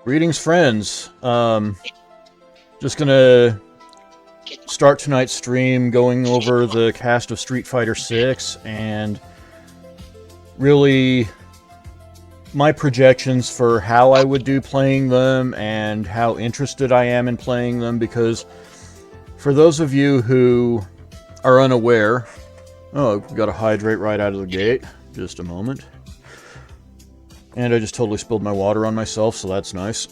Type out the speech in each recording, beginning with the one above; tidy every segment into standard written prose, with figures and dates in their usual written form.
Greetings, friends. Just gonna start tonight's stream going over the cast of Street Fighter 6 and really my projections for how I would do playing them and how interested I am in playing them, because for those of you who are unaware... Oh, gotta hydrate right out of the gate. Just a moment. And I just totally spilled my water on myself, so that's nice.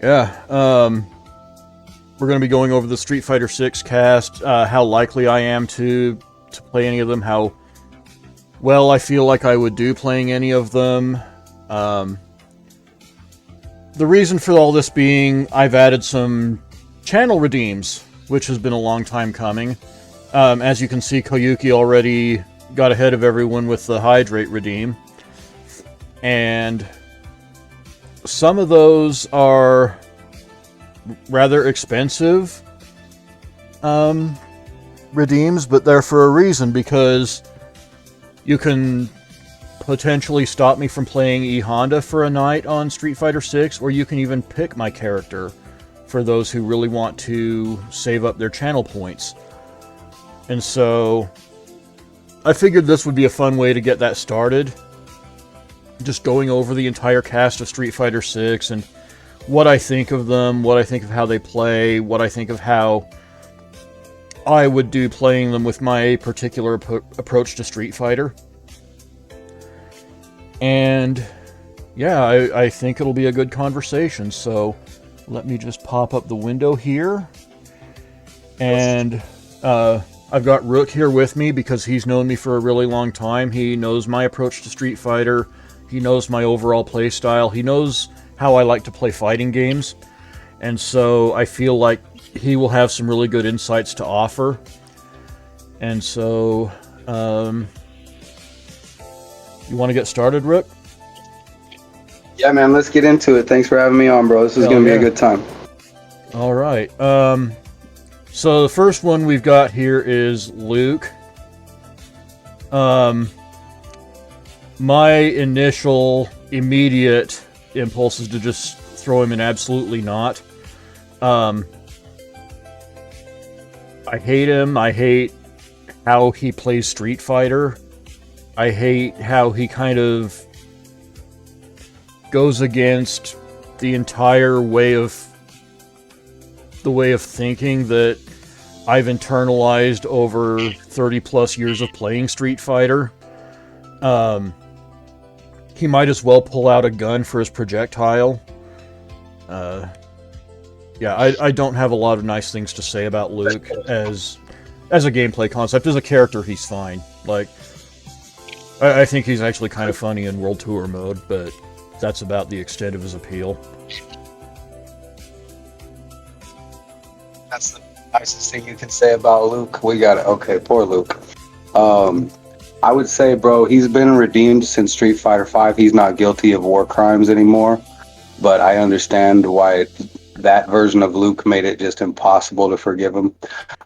Yeah, we're going to be going over the Street Fighter 6 cast, how likely I am to play any of them, how well I feel like I would do playing any of them. The reason for all this being, I've added some channel redeems, which has been a long time coming. As you can see, Koyuki already got ahead of everyone with the Hydrate redeem. And some of those are rather expensive redeems, but they're for a reason, because you can potentially stop me from playing E Honda for a night on Street Fighter 6, or you can even pick my character for those who really want to save up their channel points. And so I figured this would be a fun way to get that started. Just going over the entire cast of Street Fighter 6 and what I think of them, what I think of how they play, what I think of how I would do playing them with my particular approach to Street Fighter. And yeah, I think it'll be a good conversation, so let me just pop up the window here. And I've got Rook here with me because he's known me for a really long time. He knows my approach to Street Fighter. He knows my overall play style. He knows how I like to play fighting games. And so I feel like he will have some really good insights to offer. And so, you want to get started, Rook? Yeah, man, let's get into it. Thanks for having me on, bro. This is going to be a good time. All right. So the first one we've got here is Luke. My initial, immediate impulse is to just throw him in absolutely not. I hate him. I hate how he plays Street Fighter. I hate how he kind of goes against the entire way of thinking that I've internalized over 30 plus years of playing Street Fighter. He might as well pull out a gun for his projectile. Yeah, I don't have a lot of nice things to say about Luke as a gameplay concept. As a character, he's fine. Like, I think he's actually kind of funny in World Tour mode, but that's about the extent of his appeal. That's the nicest thing you can say about Luke. We got it. Okay, poor Luke. I would say, bro, he's been redeemed since Street Fighter 5. He's not guilty of war crimes anymore, but I understand why that version of Luke made it just impossible to forgive him.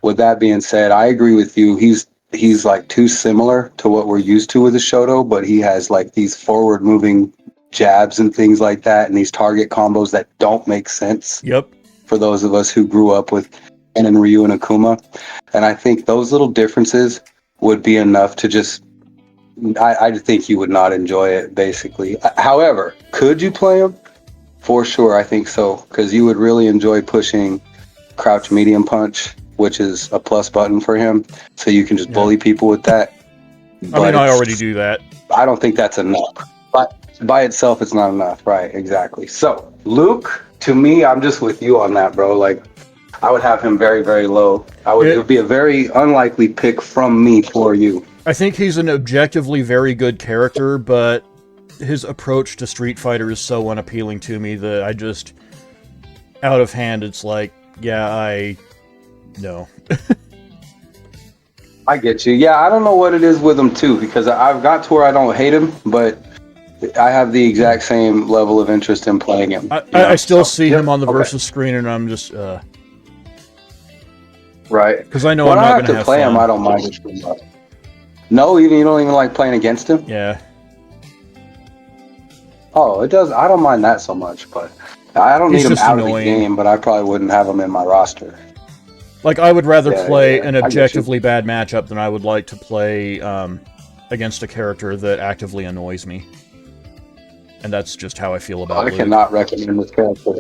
With that being said, I agree with you. He's like too similar to what we're used to with the Shoto, but he has like these forward moving jabs and things like that, and these target combos that don't make sense. Yep. For those of us who grew up with Ken and Ryu and Akuma. And I think those little differences would be enough to just, I think you would not enjoy it, basically. However, could you play him? For sure, I think so, because you would really enjoy pushing crouch medium punch, which is a plus button for him, so you can just bully people with that. But I mean, I already do that. I don't think that's enough. But by itself, it's not enough. Right, exactly. So, Luke, to me, I'm just with you on that, bro. Like, I would have him very, very low. It would be a very unlikely pick from me for you. I think he's an objectively very good character, but his approach to Street Fighter is so unappealing to me that I just, out of hand, it's like, yeah, no. I get you. Yeah, I don't know what it is with him, too, because I've got to where I don't hate him, but I have the exact same level of interest in playing him. I still see him on the versus screen, and I'm just, right. Because I know I'm not going to play him. I don't mind it too much. No, even you don't even like playing against him? Yeah. Oh, it does. I don't mind that so much, but I don't He's need him just out of annoying. the game, but I probably wouldn't have him in my roster. Like, I would rather play an I get you. objectively bad matchup than I would like to play against a character that actively annoys me. And that's just how I feel about I Luke. cannot recommend this character.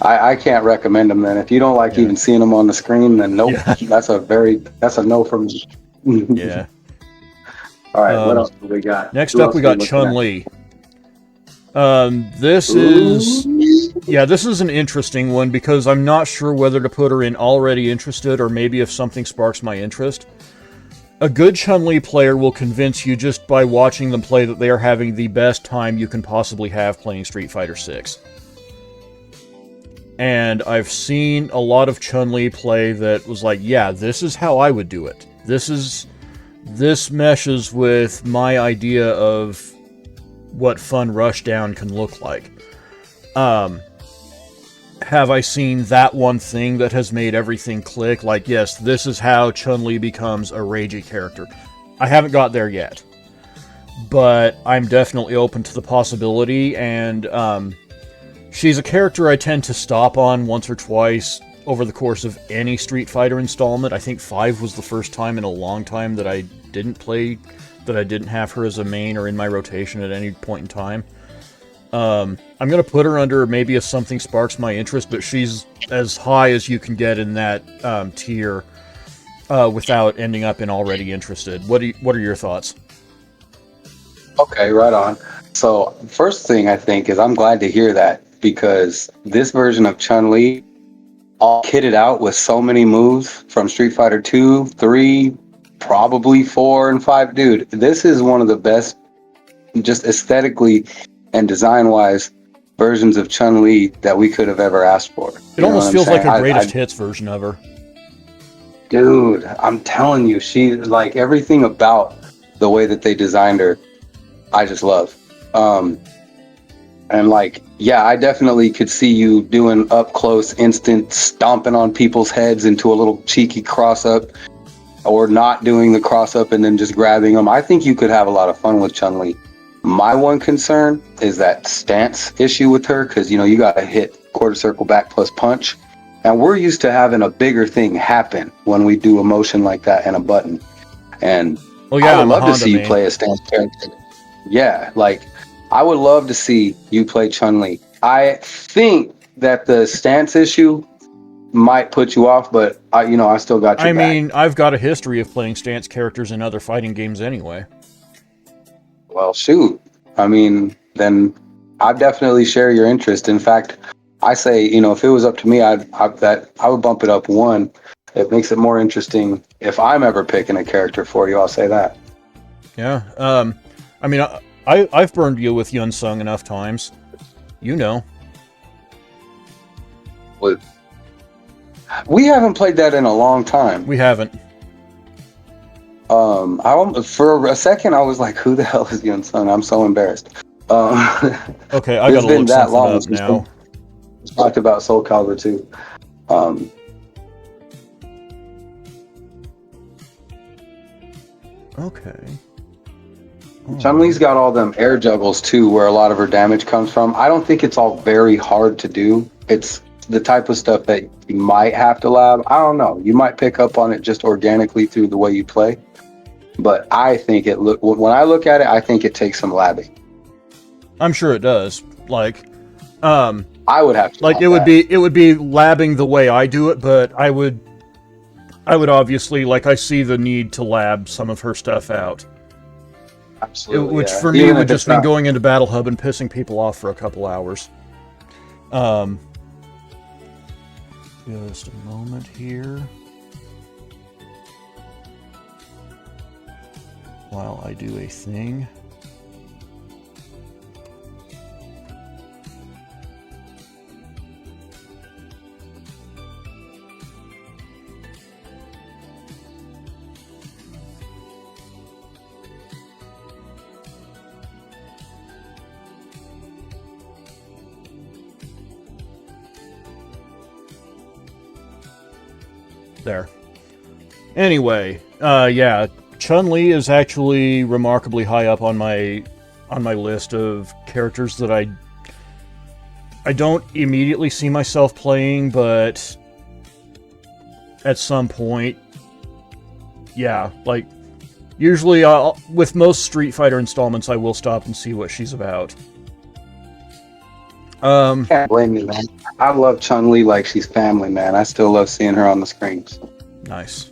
I can't recommend him, then. If you don't like even seeing him on the screen, then nope. Yeah. That's a no from me. Yeah. All right, what else do we got? Next Who up, else we are got looking at? Chunli. This is an interesting one because I'm not sure whether to put her in already interested or maybe if something sparks my interest. A good Chun-Li player will convince you just by watching them play that they are having the best time you can possibly have playing Street Fighter 6. And I've seen a lot of Chun-Li play that was like, yeah, this is how I would do it. This meshes with my idea of what fun rushdown can look like. Have I seen that one thing that has made everything click? Like, yes, this is how Chun-Li becomes a Reiji character. I haven't got there yet. But I'm definitely open to the possibility, and she's a character I tend to stop on once or twice over the course of any Street Fighter installment. I think 5 was the first time in a long time that I didn't play, that I didn't have her as a main or in my rotation at any point in time. I'm going to put her under maybe if something sparks my interest, but she's as high as you can get in that tier without ending up in already interested. What are your thoughts? Okay, right on. So, first thing I think is I'm glad to hear that, because this version of Chun-Li, all kitted out with so many moves from Street Fighter 2, 3, probably 4 and 5. Dude, this is one of the best, just aesthetically and design-wise, versions of Chun-Li that we could have ever asked for. It almost feels like a greatest hits version of her. Dude, I'm telling you, she, like, everything about the way that they designed her, I just love. And like, yeah, I definitely could see you doing up close, instant stomping on people's heads into a little cheeky cross up, or not doing the cross up and then just grabbing them. I think you could have a lot of fun with Chun-Li. My one concern is that stance issue with her, because you got to hit quarter circle back plus punch, and we're used to having a bigger thing happen when we do a motion like that and a button. And I would love to see you play a stance character. Yeah, like, I would love to see you play Chun-Li. I think that the stance issue might put you off, but I still got your back. I mean, I've got a history of playing stance characters in other fighting games anyway. Well, shoot. I mean, then I definitely share your interest. In fact, I say, if it was up to me, I would bump it up one. It makes it more interesting if I'm ever picking a character for you. I'll say that. Yeah. I mean, I've burned you with Yun Sung enough times. You know. We haven't played that in a long time. We haven't. For a second, I was like, "Who the hell is Yun Sung?" I'm so embarrassed. Okay, I gotta look something up now. We talked about Soul Calibur 2. Okay. Chun-Li's got all them air juggles too, where a lot of her damage comes from. I don't think it's all very hard to do. It's the type of stuff that you might have to lab. I don't know. You might pick up on it just organically through the way you play. But I think when I look at it, I think it takes some labbing. I'm sure it does. Like, I would have to. Like, it would be labbing the way I do it, but I would obviously, like, I see the need to lab some of her stuff out. Absolutely. Which for me would just mean going into Battle Hub and pissing people off for a couple hours. Just a moment here. While I do a thing. There. Anyway, yeah, Chunli is actually remarkably high up on my list of characters that I don't immediately see myself playing, but at some point, yeah, like, usually with most Street Fighter installments, I will stop and see what she's about. Can't blame you, man. I love Chun-Li like she's family, man. I still love seeing her on the screens. Nice.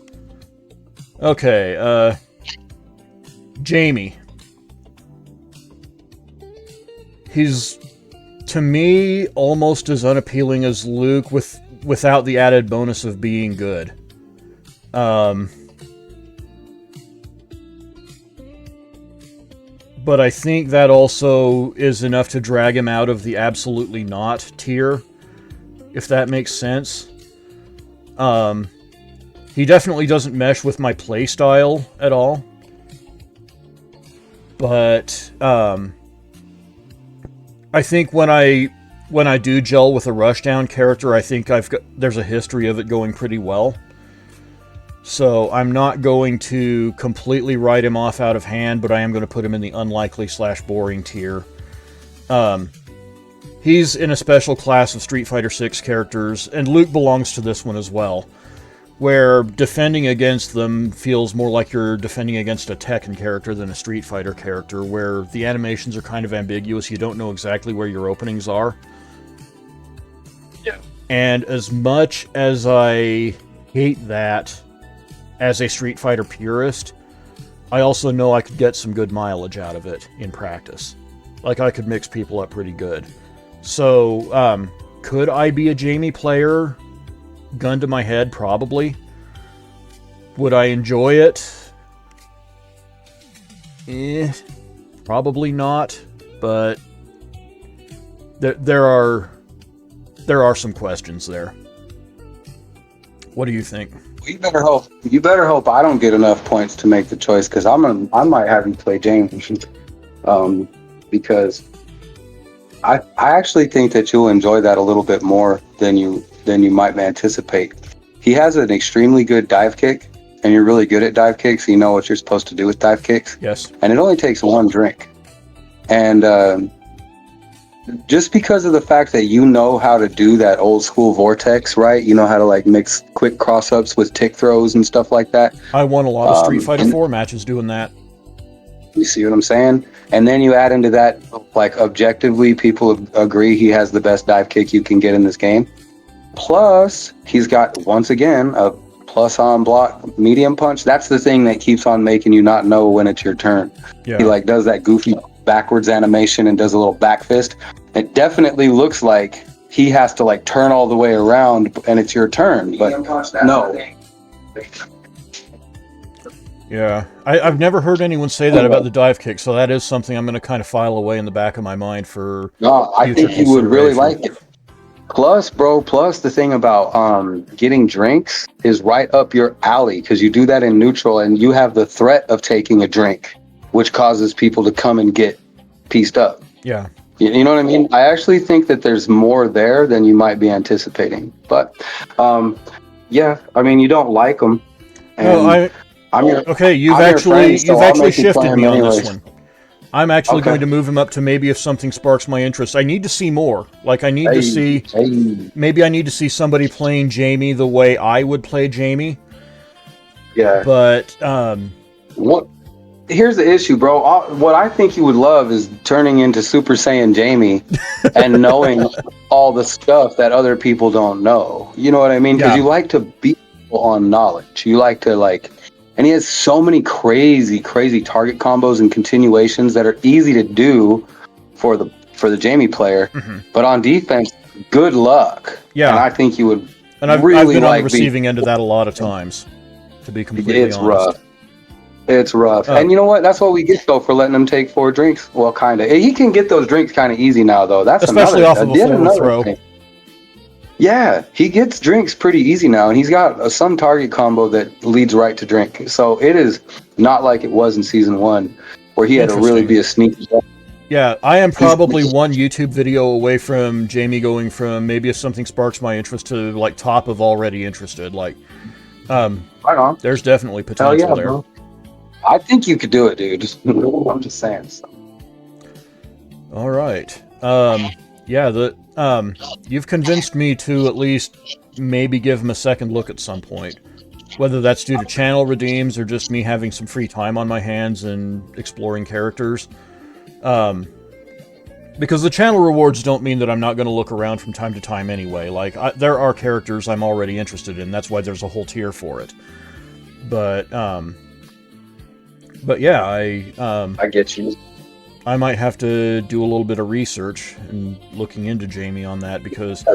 Okay, Jamie. He's, to me, almost as unappealing as Luke without the added bonus of being good. But I think that also is enough to drag him out of the absolutely not tier, if that makes sense. He definitely doesn't mesh with my playstyle at all. But I think when I do gel with a rushdown character, I think there's a history of it going pretty well. So I'm not going to completely write him off out of hand, but I am going to put him in the unlikely/boring tier. He's in a special class of Street Fighter 6 characters, and Luke belongs to this one as well, where defending against them feels more like you're defending against a Tekken character than a Street Fighter character, where the animations are kind of ambiguous, you don't know exactly where your openings are. Yeah. And as much as I hate that as a Street Fighter purist, I also know I could get some good mileage out of it in practice. Like, I could mix people up pretty good. So, could I be a Jamie player? Gun to my head, probably. Would I enjoy it? Probably not. But there are some questions there. What do you think? You better hope I don't get enough points to make the choice, because I might have you play James. Because I actually think that you'll enjoy that a little bit more than you might anticipate. He has an extremely good dive kick, and you're really good at dive kicks. So you know what you're supposed to do with dive kicks. Yes. And it only takes one drink. And just because of the fact that you know how to do that old school vortex, right? You know how to like mix quick cross-ups with tick throws and stuff like that. I won a lot of Street Fighter 4 matches doing that. You see what I'm saying? And then you add into that, like, objectively, people agree he has the best dive kick you can get in this game. Plus, he's got, once again, a plus on block medium punch. That's the thing that keeps on making you not know when it's your turn. Yeah. He like does that goofy backwards animation and does a little back fist. It definitely looks like he has to like turn all the way around and it's your turn, but no. Yeah, I've never heard anyone say that about the dive kick, so that is something I'm going to kind of file away in the back of my mind for. No, I think you would really like it. Plus, the thing about getting drinks is right up your alley, because you do that in neutral and you have the threat of taking a drink, which causes people to come and get pieced up. Yeah. You know what I mean? I actually think that there's more there than you might be anticipating. But, yeah, I mean, you don't like them. No, you've actually shifted me on this one. I'm actually going to move him up to maybe if something sparks my interest. I need to see more. Like, I need to see... Maybe I need to see somebody playing Jamie the way I would play Jamie. Yeah. But, here's the issue, bro. What I think you would love is turning into Super Saiyan Jamie and knowing all the stuff that other people don't know. You know what I mean? Because you like to beat people on knowledge. You like to, like... And he has so many crazy, crazy target combos and continuations that are easy to do for the Jamie player. Mm-hmm. But on defense, good luck. Yeah. And I think you would and I've really been on the receiving end of that a lot of times, to be completely honest. Rough. It's rough. And you know what? That's what we get, though, for letting him take 4 drinks. Well, kind of. He can get those drinks kind of easy now, though. That's especially off of a forward throw. Thing. Yeah, he gets drinks pretty easy now, and he's got some target combo that leads right to drink. So it is not like it was in Season 1, where he had to really be a sneaky. Yeah, I am probably one YouTube video away from Jamie going from maybe if something sparks my interest to, like, top of already interested. Like, right on. There's definitely potential there. Bro. I think you could do it, dude. I'm just saying. So. All right. Yeah, you've convinced me to at least maybe give him a second look at some point. Whether that's due to channel redeems or just me having some free time on my hands and exploring characters. Because the channel rewards don't mean that I'm not going to look around from time to time anyway. Like, there are characters I'm already interested in. That's why there's a whole tier for it. But yeah, I get you. I might have to do a little bit of research and looking into Jamie on that because,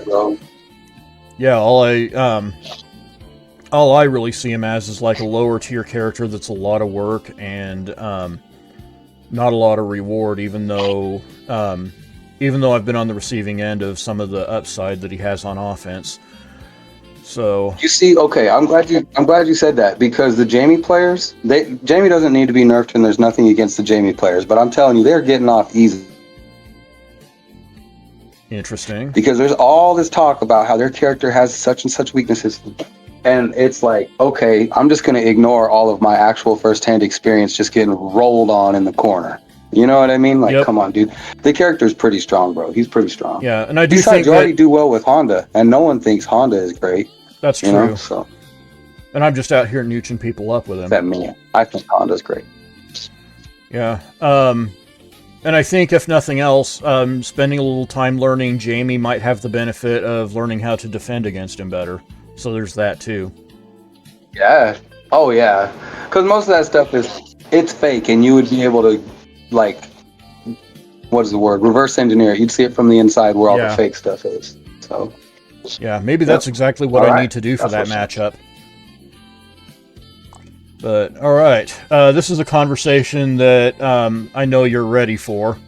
yeah, all I really see him as is like a lower tier character that's a lot of work and not a lot of reward, even though I've been on the receiving end of some of the upside that he has on offense. So you see, okay, I'm glad you said that because the Jamie players, Jamie doesn't need to be nerfed, and there's nothing against the Jamie players, but I'm telling you, they're getting off easy. Interesting. Because there's all this talk about how their character has such and such weaknesses. And it's like, okay, I'm just going to ignore all of my actual first-hand experience just getting rolled on in the corner. You know what I mean? Like, Come on, dude. The character's pretty strong, bro. He's pretty strong. Yeah, and I do Besides, think you already do well with Honda, and no one thinks Honda is great. That's true. You know, so. And I'm just out here nooching people up with him. That me. I think Honda's great. Yeah. And I think, if nothing else, spending a little time learning Jamie might have the benefit of learning how to defend against him better. So there's that, too. Yeah. Oh, yeah. Because most of that stuff it's fake, and you would be able to, like, what is the word? Reverse engineer it. You'd see it from the inside where all the fake stuff is. So. Yeah, maybe that's exactly what I need to do for that matchup. But, alright. This is a conversation that I know you're ready for.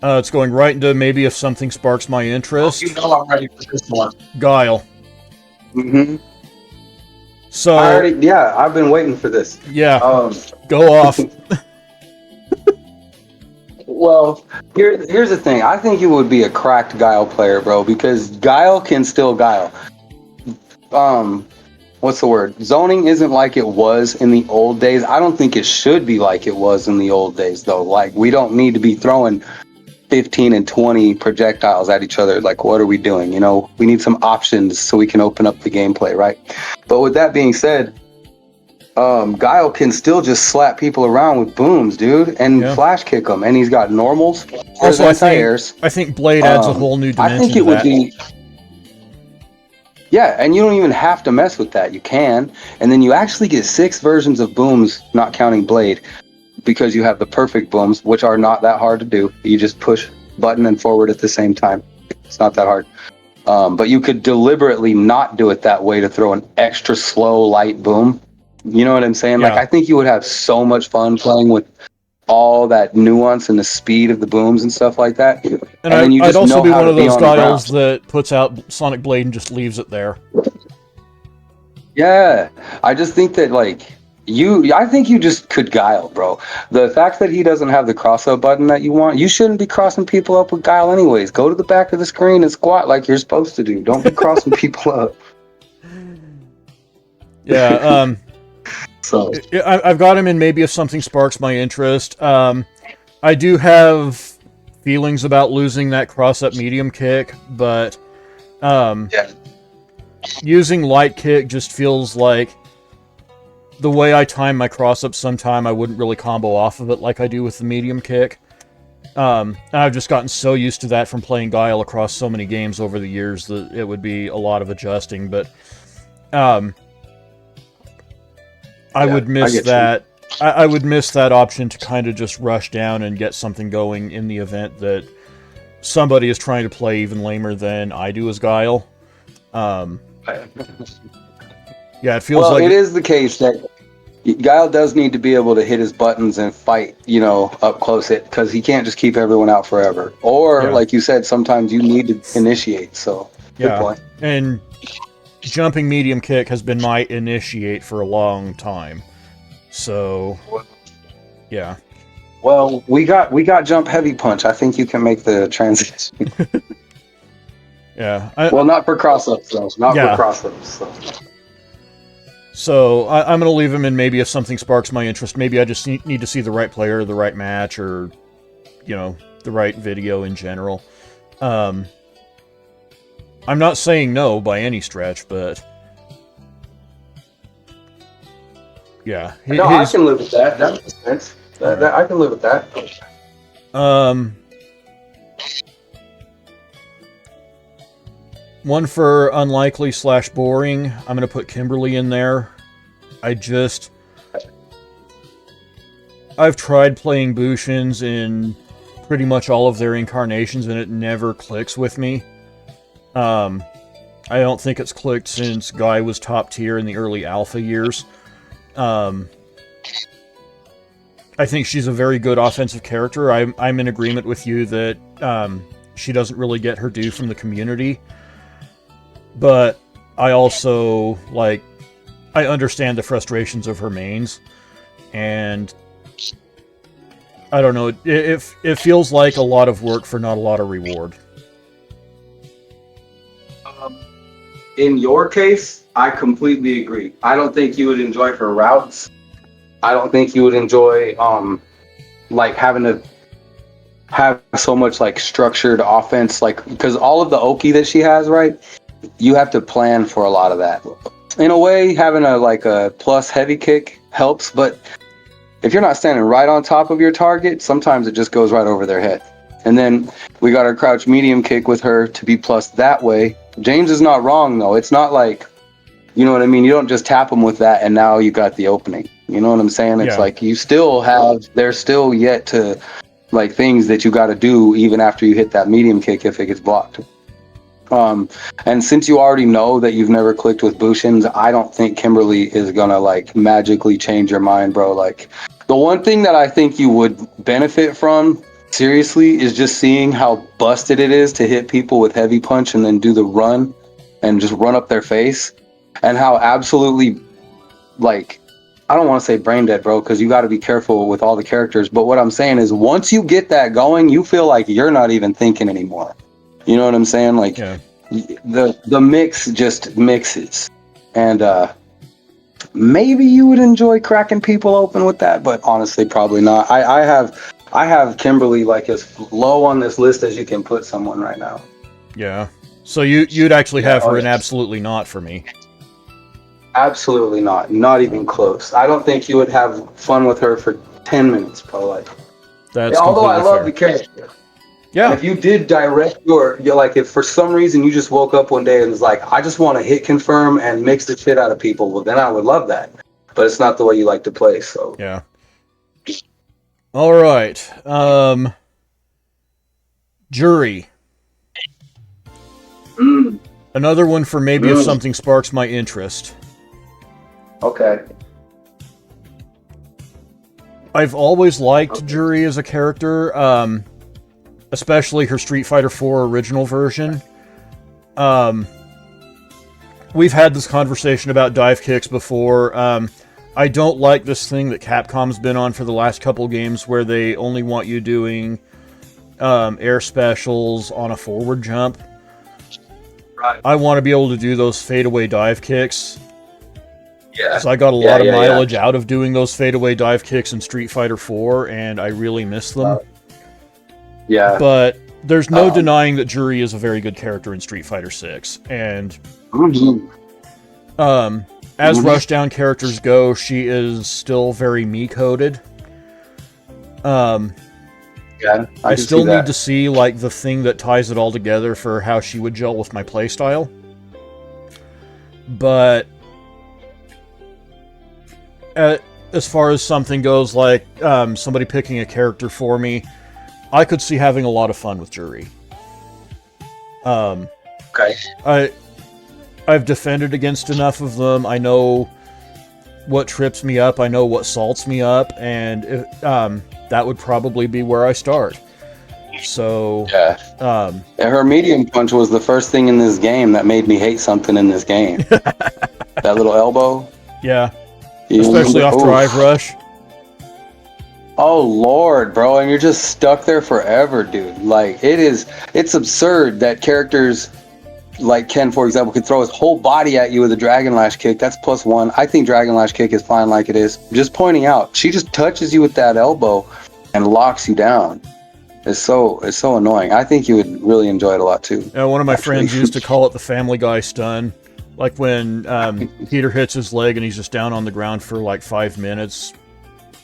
It's going right into maybe if something sparks my interest. You know I'm ready for this one. Guile. Mm-hmm. So... I've been waiting for this. Yeah. Go off. Well, here's the thing. I think you would be a cracked Guile player, bro, because Guile can still Guile. What's the word? Zoning isn't like it was in the old days. I don't think it should be like it was in the old days, though. Like, we don't need to be throwing 15 and 20 projectiles at each other. Like, what are we doing? You know, we need some options so we can open up the gameplay, right? But with that being said, Guile can still just slap people around with booms, dude, and flash kick them. And he's got normals. Also, I think Blade adds a whole new dimension. I think it would be. Yeah, and you don't even have to mess with that. You can, and then you actually get 6 versions of booms, not counting Blade, because you have the perfect booms, which are not that hard to do. You just push button and forward at the same time. It's not that hard. But you could deliberately not do it that way to throw an extra slow, light boom. You know what I'm saying? Yeah. Like, I think you would have so much fun playing with all that nuance and the speed of the booms and stuff like that. And then I'd also be one of those Guiles that puts out Sonic Blade and just leaves it there. Yeah, I just think that, like, I think you just could Guile, bro. The fact that he doesn't have the cross-up button that you want, you shouldn't be crossing people up with Guile anyways. Go to the back of the screen and squat like you're supposed to do. Don't be crossing people up. Yeah, So I've got him in maybe if something sparks my interest. I do have feelings about losing that cross-up medium kick, but using light kick just feels like the way I time my cross-up sometime I wouldn't really combo off of it like I do with the medium kick. And I've just gotten so used to that from playing Guile across so many games over the years that it would be a lot of adjusting, but I would miss that. I would miss that option to kind of just rush down and get something going in the event that somebody is trying to play even lamer than I do as Guile. Yeah, it feels like... Well, it is the case that Guile does need to be able to hit his buttons and fight, you know, up close it, because he can't just keep everyone out forever. Or, like you said, sometimes you need to initiate, so good point. And jumping medium kick has been my initiate for a long time. So, yeah. Well, we got jump heavy punch. I think you can make the transition. Yeah. Well, not for cross-ups, though. Not for cross-ups, so. So I'm going to leave him in. Maybe if something sparks my interest, maybe I just need to see the right player, the right match, or, you know, the right video in general. I'm not saying no by any stretch, but yeah. No, I can live with that. That makes sense. I can live with that. One for unlikely / boring. I'm going to put Kimberly in there. I've tried playing Bushins in pretty much all of their incarnations, and it never clicks with me. I don't think it's clicked since Guy was top tier in the early alpha years. I think she's a very good offensive character. I'm in agreement with you that she doesn't really get her due from the community. But I also, like, I understand the frustrations of her mains, and I don't know, it feels like a lot of work for not a lot of reward. In your case, I completely agree. I don't think you would enjoy her routes. I don't think you would enjoy, like, having to have so much, like, structured offense, like, because all of the Oki that she has, right? You have to plan for a lot of that. In a way, having a plus heavy kick helps, but if you're not standing right on top of your target, sometimes it just goes right over their head. And then we got our crouch medium kick with her to be plus that way. James is not wrong, though. It's not like, you know what I mean? You don't just tap them with that and now you got the opening. You know what I'm saying? It's like you still have, there's still yet to, like, things that you got to do even after you hit that medium kick if it gets blocked. And since you already know that you've never clicked with Bushins, I don't think Kimberly is gonna, like, magically change your mind, bro. Like, the one thing that I think you would benefit from, seriously, is just seeing how busted it is to hit people with heavy punch and then do the run and just run up their face, and how absolutely, like, I don't want to say brain dead, bro, because you got to be careful with all the characters, but what I'm saying is once you get that going, you feel like you're not even thinking anymore. You know what I'm saying? Like, the mix just mixes. And maybe you would enjoy cracking people open with that, but honestly, probably not. I have Kimberly, like, as low on this list as you can put someone right now. Yeah. So you'd actually have her an absolutely not for me. Absolutely not. Not even close. I don't think you would have fun with her for 10 minutes, bro. Like, that's although I love fair. the character. Yeah. And if you did direct you're like, if for some reason you just woke up one day and was like, I just want to hit confirm and mix the shit out of people, well, then I would love that. But it's not the way you like to play, so. Yeah. All right. Juri. Another one for maybe if something sparks my interest. Okay. I've always liked Juri as a character, especially her Street Fighter IV original version. We've had this conversation about dive kicks before. I don't like this thing that Capcom's been on for the last couple games where they only want you doing air specials on a forward jump. Right. I want to be able to do those fadeaway dive kicks. Yeah. So I got a lot of mileage out of doing those fadeaway dive kicks in Street Fighter IV, and I really miss them. Yeah. But there's no denying that Juri is a very good character in Street Fighter VI. And as rushdown characters go, she is still very me-coded. Yeah, I still need to see, like, the thing that ties it all together for how she would gel with my playstyle. But as far as something goes, like somebody picking a character for me, I could see having a lot of fun with Juri. Okay. I've defended against enough of them. I know what trips me up. I know what salts me up, and that would probably be where I start. So yeah. Her medium punch was the first thing in this game that made me hate something in this game. That little elbow. Yeah. Especially off drive rush. Oh Lord, bro, and you're just stuck there forever, dude. Like, it's absurd that characters like Ken, for example, could throw his whole body at you with a Dragon Lash kick. That's +1. I think Dragon Lash kick is fine like it is. Just pointing out, she just touches you with that elbow and locks you down. It's so annoying. I think you would really enjoy it a lot too. One of my friends used to call it the Family Guy stun. Like when Peter hits his leg and he's just down on the ground for like 5 minutes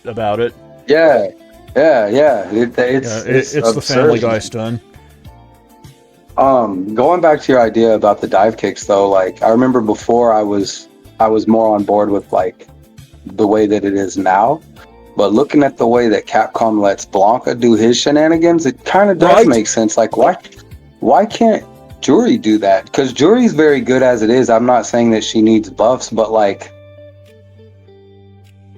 about it. Yeah. It's the Family Guy stun. Going back to your idea about the dive kicks though, like I remember before I was more on board with like the way that it is now. But looking at the way that Capcom lets Blanka do his shenanigans, it kind of does make sense. Like why can't Juri do that? Because Juri's very good as it is. I'm not saying that she needs buffs, but like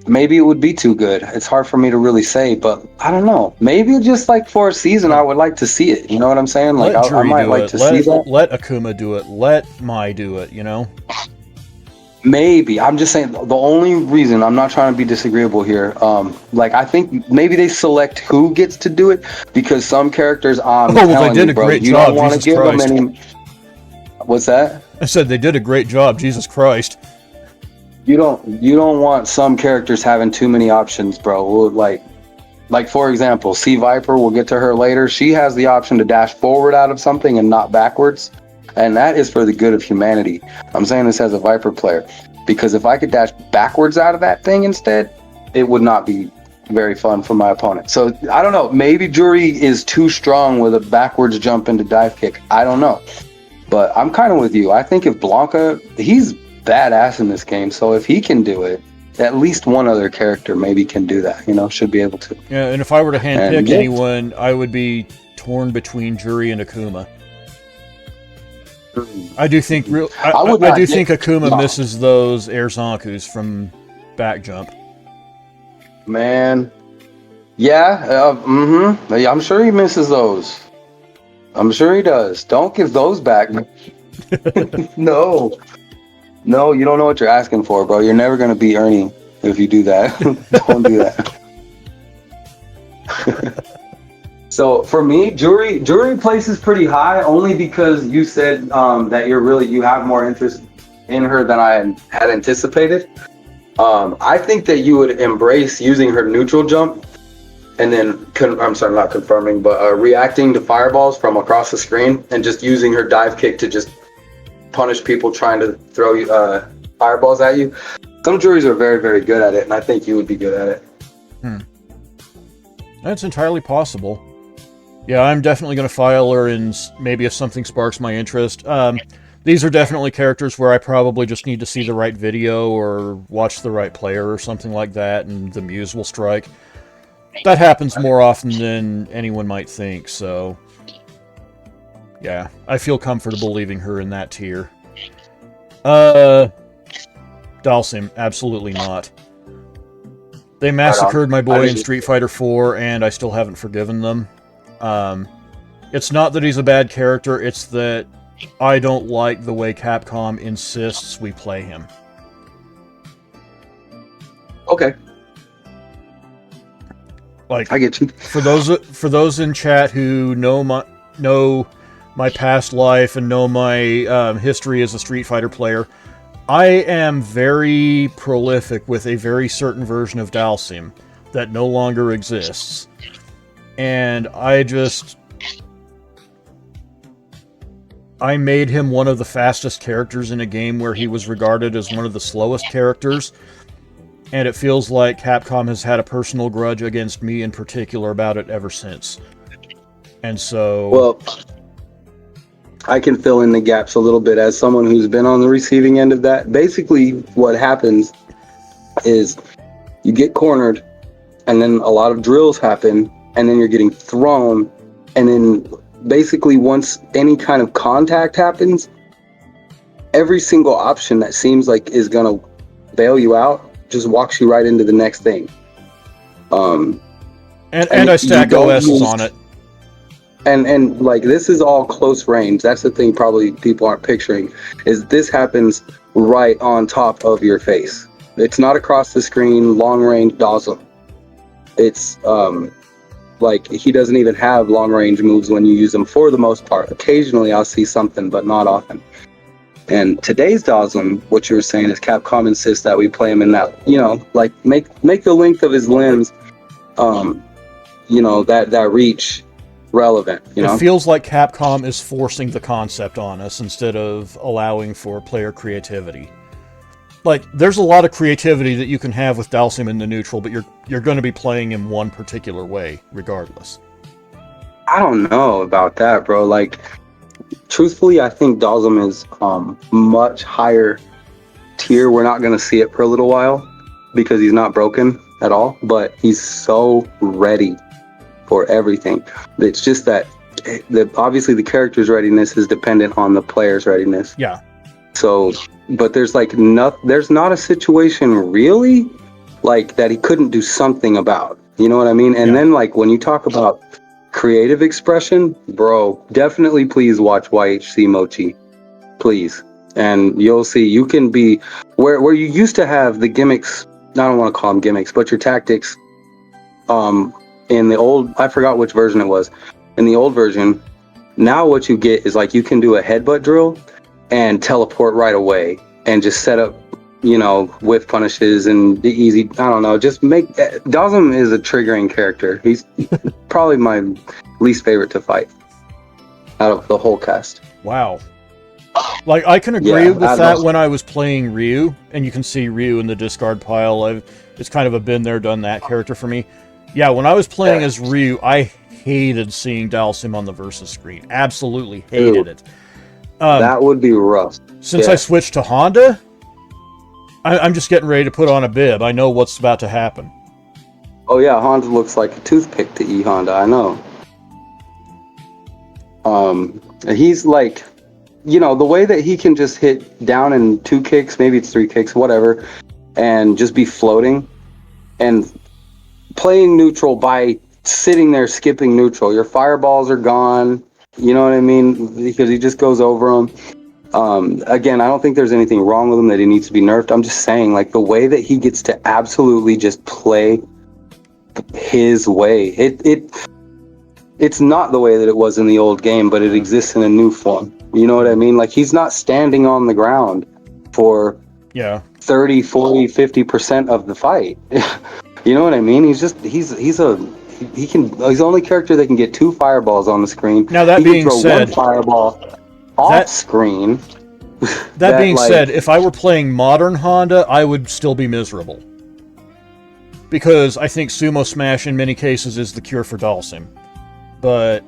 maybe it would be too good. It's hard for me to really say, but I don't know. Maybe just like for a season, I would like to see it. You know what I'm saying? Like I might like to see that. Let Akuma do it. Let Mai do it. You know. Maybe. I'm just saying the only reason, I'm not trying to be disagreeable here. Like I think maybe they select who gets to do it because some characters they did a great job. Don't want to give them any. What's that? I said they did a great job. Jesus Christ. You don't want some characters having too many options, bro. Like for example, C.Viper, we'll get to her later. She has the option to dash forward out of something and not backwards. And that is for the good of humanity. I'm saying this as a Viper player. Because if I could dash backwards out of that thing instead, it would not be very fun for my opponent. So, I don't know. Maybe Juri is too strong with a backwards jump into dive kick. I don't know. But I'm kind of with you. I think if Blanka, he's badass in this game. So, if he can do it, at least one other character maybe can do that. You know, should be able to. Yeah, and if I were to handpick anyone, I would be torn between Juri and Akuma. I do think I do think Akuma misses those air Zankus from back jump. Man, yeah, I'm sure he misses those. I'm sure he does. Don't give those back. No, you don't know what you're asking for, bro. You're never gonna beat Ernie if you do that. Don't do that. So for me, Juri places pretty high only because you said that you have more interest in her than I had anticipated. I think that you would embrace using her neutral jump and then reacting to fireballs from across the screen and just using her dive kick to just punish people trying to throw fireballs at you. Some Juris are very, very good at it, and I think you would be good at it. That's entirely possible. Yeah, I'm definitely going to file her, and maybe if something sparks my interest. These are definitely characters where I probably just need to see the right video or watch the right player or something like that, and the muse will strike. That happens more often than anyone might think, so... yeah, I feel comfortable leaving her in that tier. Dhalsim, absolutely not. They massacred my boy in Street Fighter 4, and I still haven't forgiven them. It's not that he's a bad character, it's that I don't like the way Capcom insists we play him. Okay. Like, I get you. For those in chat who know my past life and know my history as a Street Fighter player, I am very prolific with a very certain version of Dhalsim that no longer exists. And I made him one of the fastest characters in a game where he was regarded as one of the slowest characters. And it feels like Capcom has had a personal grudge against me in particular about it ever since. And so... well, I can fill in the gaps a little bit as someone who's been on the receiving end of that. Basically, what happens is you get cornered, and then a lot of drills happen, and then you're getting thrown, and then basically once any kind of contact happens, every single option that seems like is going to bail you out just walks you right into the next thing. And I stack OSs on it. And like, this is all close range. That's the thing probably people aren't picturing, is this happens right on top of your face. It's not across the screen, long range Dhalsim. It's Like, he doesn't even have long range moves when you use him for the most part. Occasionally I'll see something, but not often. And today's Dhalsim, what you were saying is Capcom insists that we play him in that, you know, like make the length of his limbs, you know, that reach relevant, you know? It feels like Capcom is forcing the concept on us instead of allowing for player creativity. Like, there's a lot of creativity that you can have with Dhalsim in the neutral, but you're going to be playing him one particular way, regardless. I don't know about that, bro. Like, truthfully, I think Dhalsim is much higher tier. We're not going to see it for a little while because he's not broken at all, but he's so ready for everything. It's just that obviously the character's readiness is dependent on the player's readiness. Yeah. So, but there's like there's not a situation really like that he couldn't do something about. You know what I mean? And then like when you talk about creative expression, bro, definitely please watch YHC Mochi, please, and you'll see you can be where you used to have the gimmicks. I don't want to call them gimmicks, but your tactics. In the old, I forgot which version it was. In the old version, now what you get is like you can do a headbutt drill and teleport right away and just set up, you know, whiff punishes and the easy, I don't know, just make... Dhalsim is a triggering character. He's probably my least favorite to fight out of the whole cast. Wow. Like, I can agree with that when I was playing Ryu, and you can see Ryu in the discard pile. It's kind of a been there, done that character for me. Yeah, when I was playing as Ryu, I hated seeing Dhalsim on the versus screen. Absolutely hated it. That would be rough. Since I switched to Honda, I'm just getting ready to put on a bib. I know what's about to happen. Oh yeah, Honda looks like a toothpick to E Honda, I know. He's like, you know, the way that he can just hit down in 2 kicks, maybe it's 3 kicks, whatever, and just be floating and playing neutral by sitting there skipping neutral. Your fireballs are gone. You know what I mean? Because he just goes over them. Again, I don't think there's anything wrong with him that he needs to be nerfed. I'm just saying, like, the way that he gets to absolutely just play his way. It's not the way that it was in the old game, but it exists in a new form. You know what I mean? Like, he's not standing on the ground for 30, 40, 50% of the fight. You know what I mean? He's the only character that can get 2 fireballs on the screen. Now that being said, 1 fireball off screen. That being said, if I were playing modern Honda, I would still be miserable. Because I think Sumo Smash in many cases is the cure for Dhalsim. But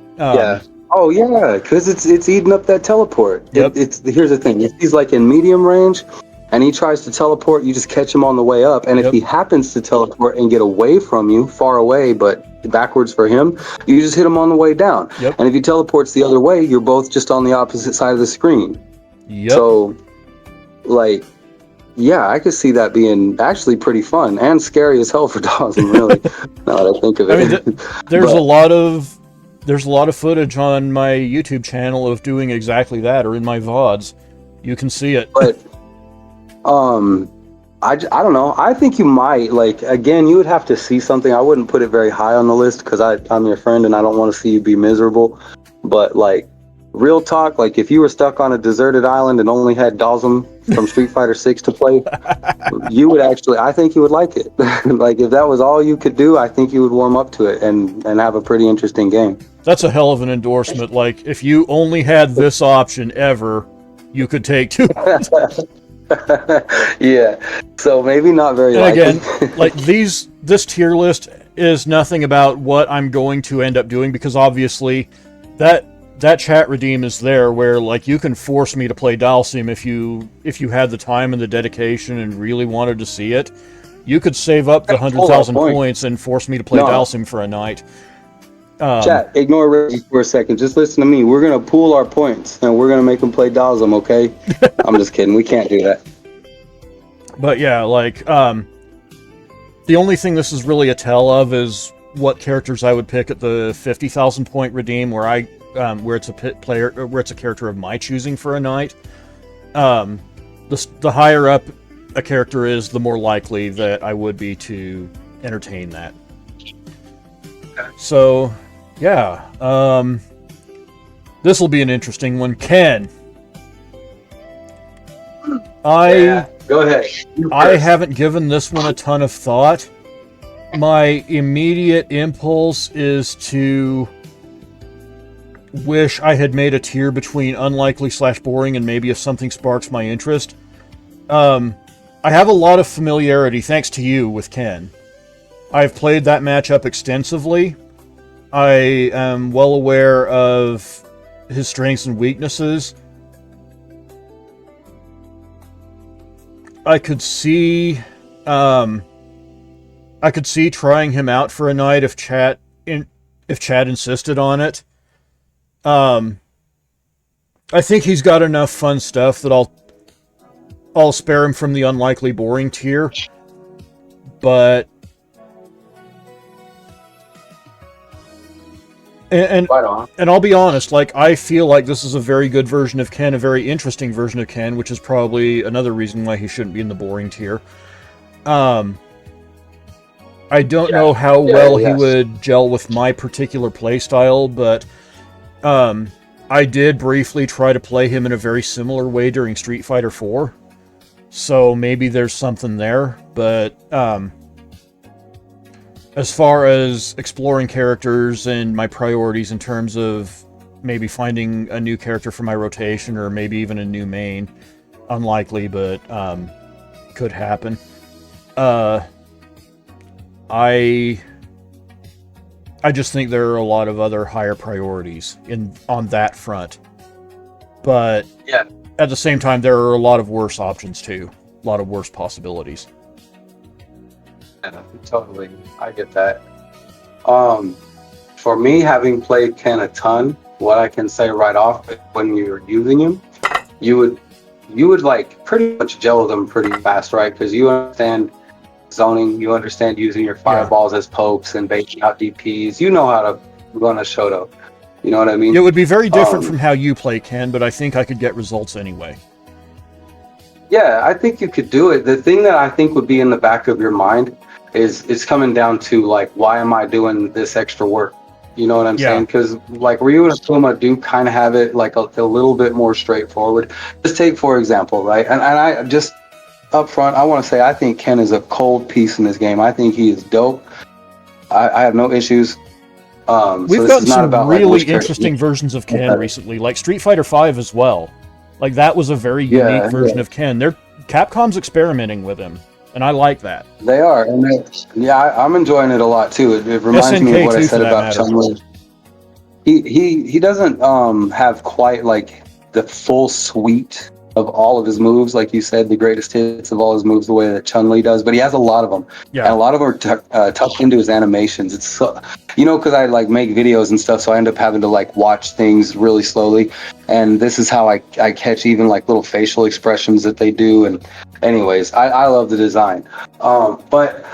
oh yeah, because it's eating up that teleport. Yep. Here's the thing: if he's like in medium range, and he tries to teleport, you just catch him on the way up. And if he happens to teleport and get away from you, far away, but backwards for him, you just hit him on the way down. Yep. And if he teleports the other way, you're both just on the opposite side of the screen. Yep. So, like, yeah, I could see that being actually pretty fun and scary as hell for Dhalsim, really. Now that I think of it. I mean, there's a lot of footage on my YouTube channel of doing exactly that, or in my VODs. You can see it. But I don't know. I think you might, like, again, you would have to see something. I wouldn't put it very high on the list because I'm your friend and I don't want to see you be miserable. But, like, real talk, like, if you were stuck on a deserted island and only had Dhalsim from Street Fighter 6 to play, you would actually, I think you would like it. Like, if that was all you could do, I think you would warm up to it and have a pretty interesting game. That's a hell of an endorsement. Like, if you only had this option ever, you could take 2. Yeah, so maybe not very likely. Again, like this tier list is nothing about what I'm going to end up doing, because obviously that chat redeem is there where, like, you can force me to play Dhalsim if you had the time and the dedication and really wanted to see it. You could save up the 100,000 points and force me to play Dhalsim for a night. Chat, ignore Reggie for a second. Just listen to me. We're going to pool our points, and we're going to make them play Dhalsim, okay? I'm just kidding. We can't do that. But yeah, like, the only thing this is really a tell of is what characters I would pick at the 50,000 point redeem, where it's a character of my choosing for a night. The higher up a character is, the more likely that I would be to entertain that. Okay. So, yeah. This will be an interesting one. Ken. Go ahead. I haven't given this one a ton of thought. My immediate impulse is to wish I had made a tier between unlikely/boring and maybe if something sparks my interest. I have a lot of familiarity, thanks to you, with Ken. I've played that matchup extensively. I am well aware of his strengths and weaknesses. I could see trying him out for a night if chat insisted on it. I think he's got enough fun stuff that I'll spare him from the unlikely boring tier. But and I'll be honest, like, I feel like this is a very good version of Ken, a very interesting version of Ken, which is probably another reason why he shouldn't be in the boring tier. I don't know how well he would gel with my particular playstyle, but I did briefly try to play him in a very similar way during Street Fighter 4. So maybe there's something there, but as far as exploring characters and my priorities in terms of maybe finding a new character for my rotation or maybe even a new main, unlikely, but could happen. I just think there are a lot of other higher priorities on that front. But at the same time, there are a lot of worse options too. A lot of worse possibilities. Yeah, totally. I get that. For me, having played Ken a ton, what I can say right off, when you're using him, you would like pretty much gel with him pretty fast, right? Because you understand zoning, you understand using your fireballs as pokes and baiting out DPs. You know how to run a Shoto. You know what I mean? It would be very different from how you play Ken, but I think I could get results anyway. Yeah, I think you could do it. The thing that I think would be in the back of your mind is it's coming down to, like, why am I doing this extra work? You know what I'm saying? Because, like, Ryu and Akuma do kind of have it, like, a little bit more straightforward. Just take, for example, right? And I just, up front, I want to say I think Ken is a cold piece in this game. I think he is dope. I have no issues. We've gotten some really interesting versions of Ken recently, like Street Fighter V as well. Like, that was a very unique version of Ken. Capcom's experimenting with him, and I like that. They are, and I'm enjoying it a lot too. It reminds me of what I said about Chunli. He doesn't have quite like the full suite of all of his moves, like you said, the greatest hits of all his moves, the way that Chunli does, but he has a lot of them. And a lot of them are tucked into his animations. It's so, because I like make videos and stuff, so I end up having to like watch things really slowly, and this is how I catch even like little facial expressions that they do. And anyways, I love the design, but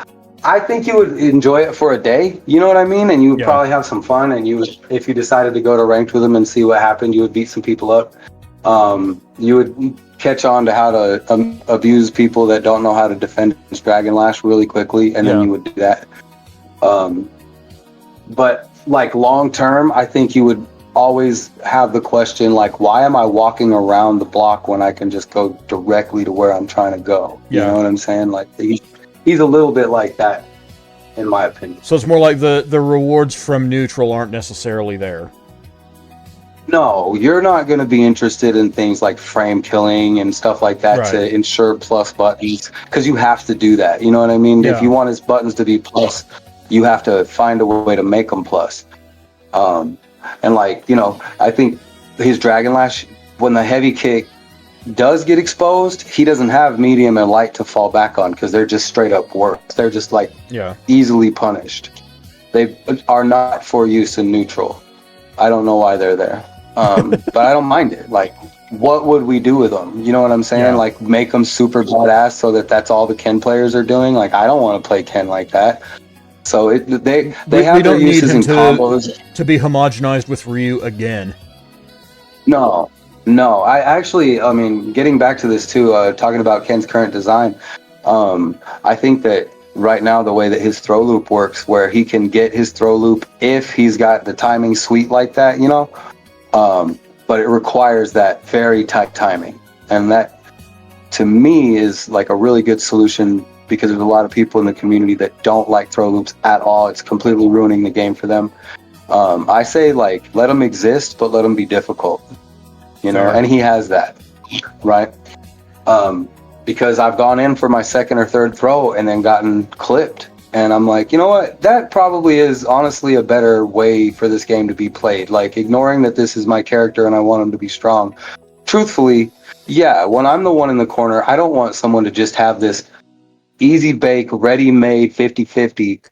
I think you would enjoy it for a day, you know what I mean? And you would probably have some fun, and if you decided to go to ranked with them and see what happened, you would beat some people up. You would catch on to how to abuse people that don't know how to defend against Dragon Lash really quickly, and then you would do that. But like long term, I think you would always have the question, like, why am I walking around the block when I can just go directly to where I'm trying to go? You know what I'm saying? Like, he's a little bit like that, in my opinion. So it's more like the rewards from neutral aren't necessarily there. No, you're not going to be interested in things like frame killing and stuff like that to ensure plus buttons, because you have to do that. You know what I mean? If you want his buttons to be plus, you have to find a way to make them plus. And like, I think his Dragon Lash, when the heavy kick does get exposed, he doesn't have medium and light to fall back on, because they're just straight up worse. They're just like easily punished. They are not for use in neutral. I don't know why they're there. But I don't mind it. Like, what would we do with them? You know what I'm saying? Like, make them super badass so that's all the Ken players are doing. Like, I don't want to play Ken like that. So they have their uses in combos. To be homogenized with Ryu again. No. I actually, getting back to this too, talking about Ken's current design, I think that right now the way that his throw loop works, where he can get his throw loop if he's got the timing sweet like that, you know. But it requires that very tight timing, and that to me is like a really good solution, because there's a lot of people in the community that don't like throw loops at all. It's completely ruining the game for them. I say, like, let them exist, but let them be difficult, you know. And he has that, right? Because I've gone in for my second or third throw and then gotten clipped, and I'm like, you know what, that probably is honestly a better way for this game to be played, like ignoring that this is my character and I want him to be strong. Truthfully, yeah, when I'm the one in the corner, I don't want someone to just have this easy bake, ready-made 50-50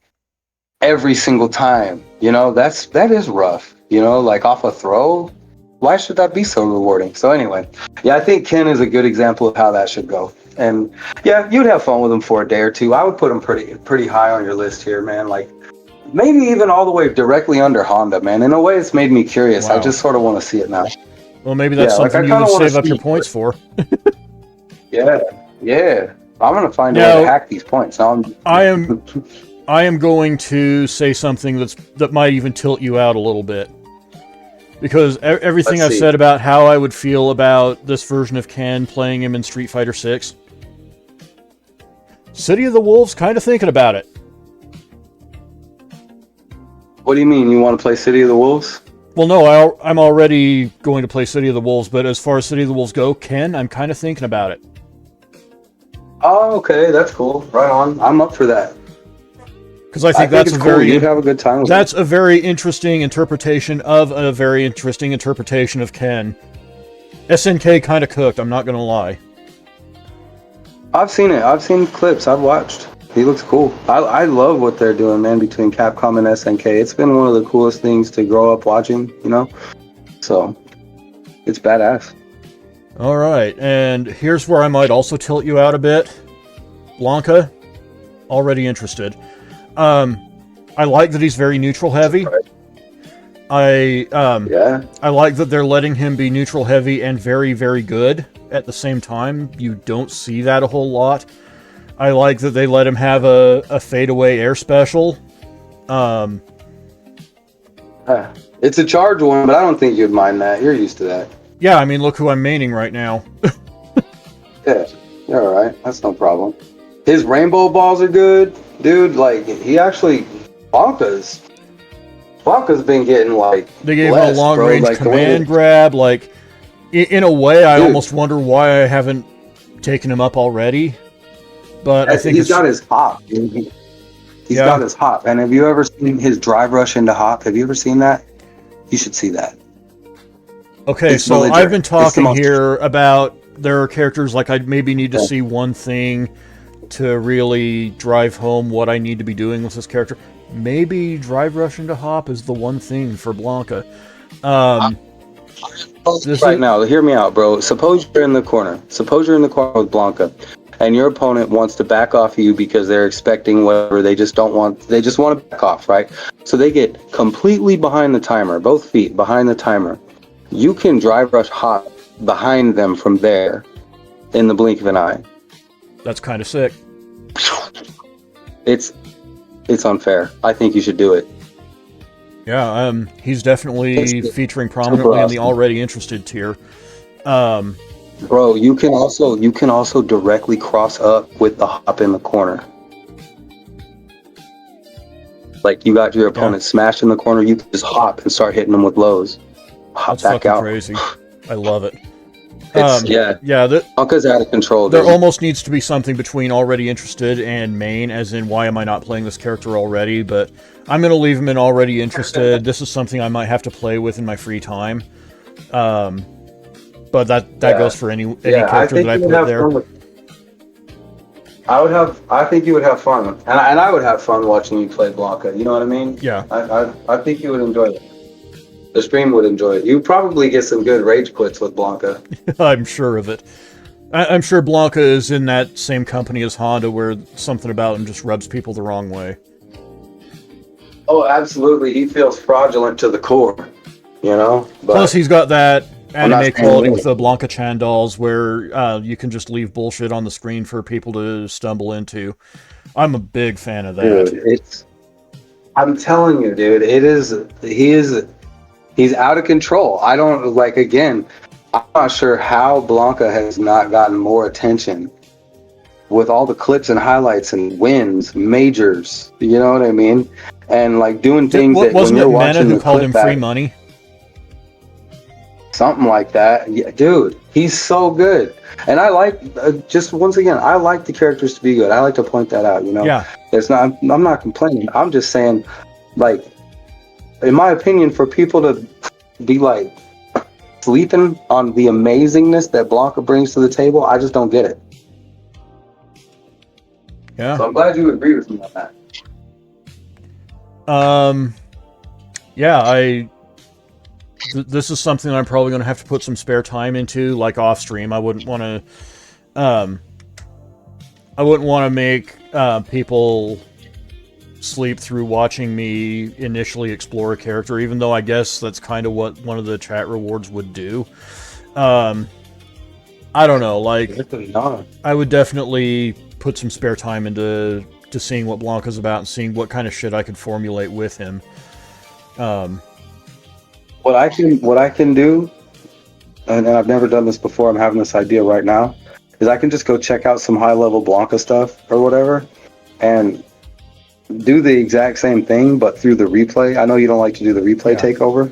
every single time, you know. That is rough, you know, like off a throw. Why should that be so rewarding? So anyway, yeah, I think Ken is a good example of how that should go. And yeah, you'd have fun with him for a day or two. I would put him pretty high on your list here, man. Like maybe even all the way directly under Honda, man. In a way, it's made me curious. Wow. I just sort of want to see it now. Well, maybe that's something you would save up your points for. Yeah. I'm gonna find a way to hack these points. Now I am going to say something that might even tilt you out a little bit. Because everything I've said about how I would feel about this version of Ken playing him in Street Fighter 6, City of the Wolves kind of thinking about it. What do you mean? You want to play City of the Wolves? Well, no, I'm already going to play City of the Wolves, but as far as City of the Wolves go, Ken, I'm kind of thinking about it. Oh, okay, that's cool. Right on. I'm up for that. Because I think that's you'd have a good time with that's a very interesting interpretation of a very interesting interpretation of Ken. SNK kind of cooked, I'm not going to lie. I've seen it. I've seen clips. I've watched. He looks cool. I love what they're doing, man, between Capcom and SNK. It's been one of the coolest things to grow up watching, you know? So, it's badass. Alright, and here's where I might also tilt you out a bit. Blanka, already interested. I like that he's very neutral heavy. I like that they're letting him be neutral heavy and very, very good at the same time. You don't see that a whole lot. I like that they let him have a fadeaway air special. It's a charge one, but I don't think you'd mind that. You're used to that. Yeah, I mean, look who I'm maining right now. Yeah, you're alright. That's no problem. His rainbow balls are good, dude. Like, he actually... Blanka's been getting, like, they gave him a long-range command grab. Like, in a way, I almost wonder why I haven't taken him up already. But I think he's got his hop. He's got his hop. And have you ever seen his drive rush into hop? Have you ever seen that? You should see that. Okay, so I've been talking here about there are characters like I maybe need to see one thing to really drive home what I need to be doing with this character. Maybe drive rush into hop is the one thing for Blanka. Now, hear me out, bro. Suppose you're in the corner. Suppose you're in the corner with Blanka, and your opponent wants to back off you because they're expecting whatever. They just want to back off, right? So they get completely behind the timer, both feet behind the timer. You can drive rush hop behind them from there in the blink of an eye. That's kind of sick. It's unfair. I think you should do it. Yeah, he's definitely featuring prominently in the already interested tier. Bro, you can also directly cross up with the hop in the corner. Like, you got your opponent smashed in the corner, you can just hop and start hitting them with lows. Hop back out. Crazy. I love it. Blanka's out of control. There almost needs to be something between already interested and main, as in why am I not playing this character already, but I'm going to leave him in already interested. This is something I might have to play with in my free time. But that goes for any character that I put there. I think you would have fun. And I would have fun watching you play Blanka. You know what I mean? Yeah. I think you would enjoy it. The stream would enjoy it. You probably get some good rage quits with Blanka. I'm sure of it. I'm sure Blanka is in that same company as Honda, where something about him just rubs people the wrong way. Oh, absolutely. He feels fraudulent to the core, you know? Plus, he's got that I'm not anime saying quality win. with the Blanka-chan dolls where you can just leave bullshit on the screen for people to stumble into. I'm a big fan of that. Dude, I'm telling you, dude, he's out of control. I don't like again, I'm not sure how Blanka has not gotten more attention with all the clips and highlights and wins, majors, you know what I mean? And like doing things that when Wasn't it you're Mena watching who the called him clip free back, money? something like that. Yeah, dude, he's so good. And I like just once again, I like the characters to be good. I like to point that out, you know. Yeah. It's not I'm not complaining. I'm just saying like in my opinion for people to be like sleeping on the amazingness that Blanka brings to the table, I just don't get it. Yeah. So I'm glad you agree with me on that. Yeah, this is something I'm probably going to have to put some spare time into, like off stream. I wouldn't want to make people sleep through watching me initially explore a character, even though I guess that's kind of what one of the chat rewards would do. I don't know, like, I would definitely put some spare time into seeing what Blanka's about and seeing what kind of shit I could formulate with him. What I can do, and I've never done this before, I'm having this idea right now, is I can just go check out some high level Blanka stuff or whatever, and do the exact same thing, but through the replay. I know you don't like to do the replay takeover.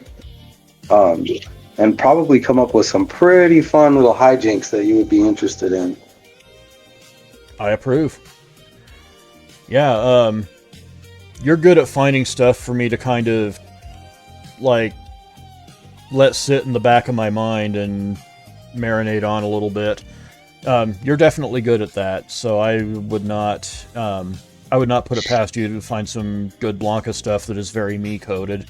And probably come up with some pretty fun little hijinks that you would be interested in. I approve. Yeah, you're good at finding stuff for me to kind of, like, let sit in the back of my mind and marinate on a little bit. You're definitely good at that, so I would not put it past you to find some good Blanka stuff that is very me-coded.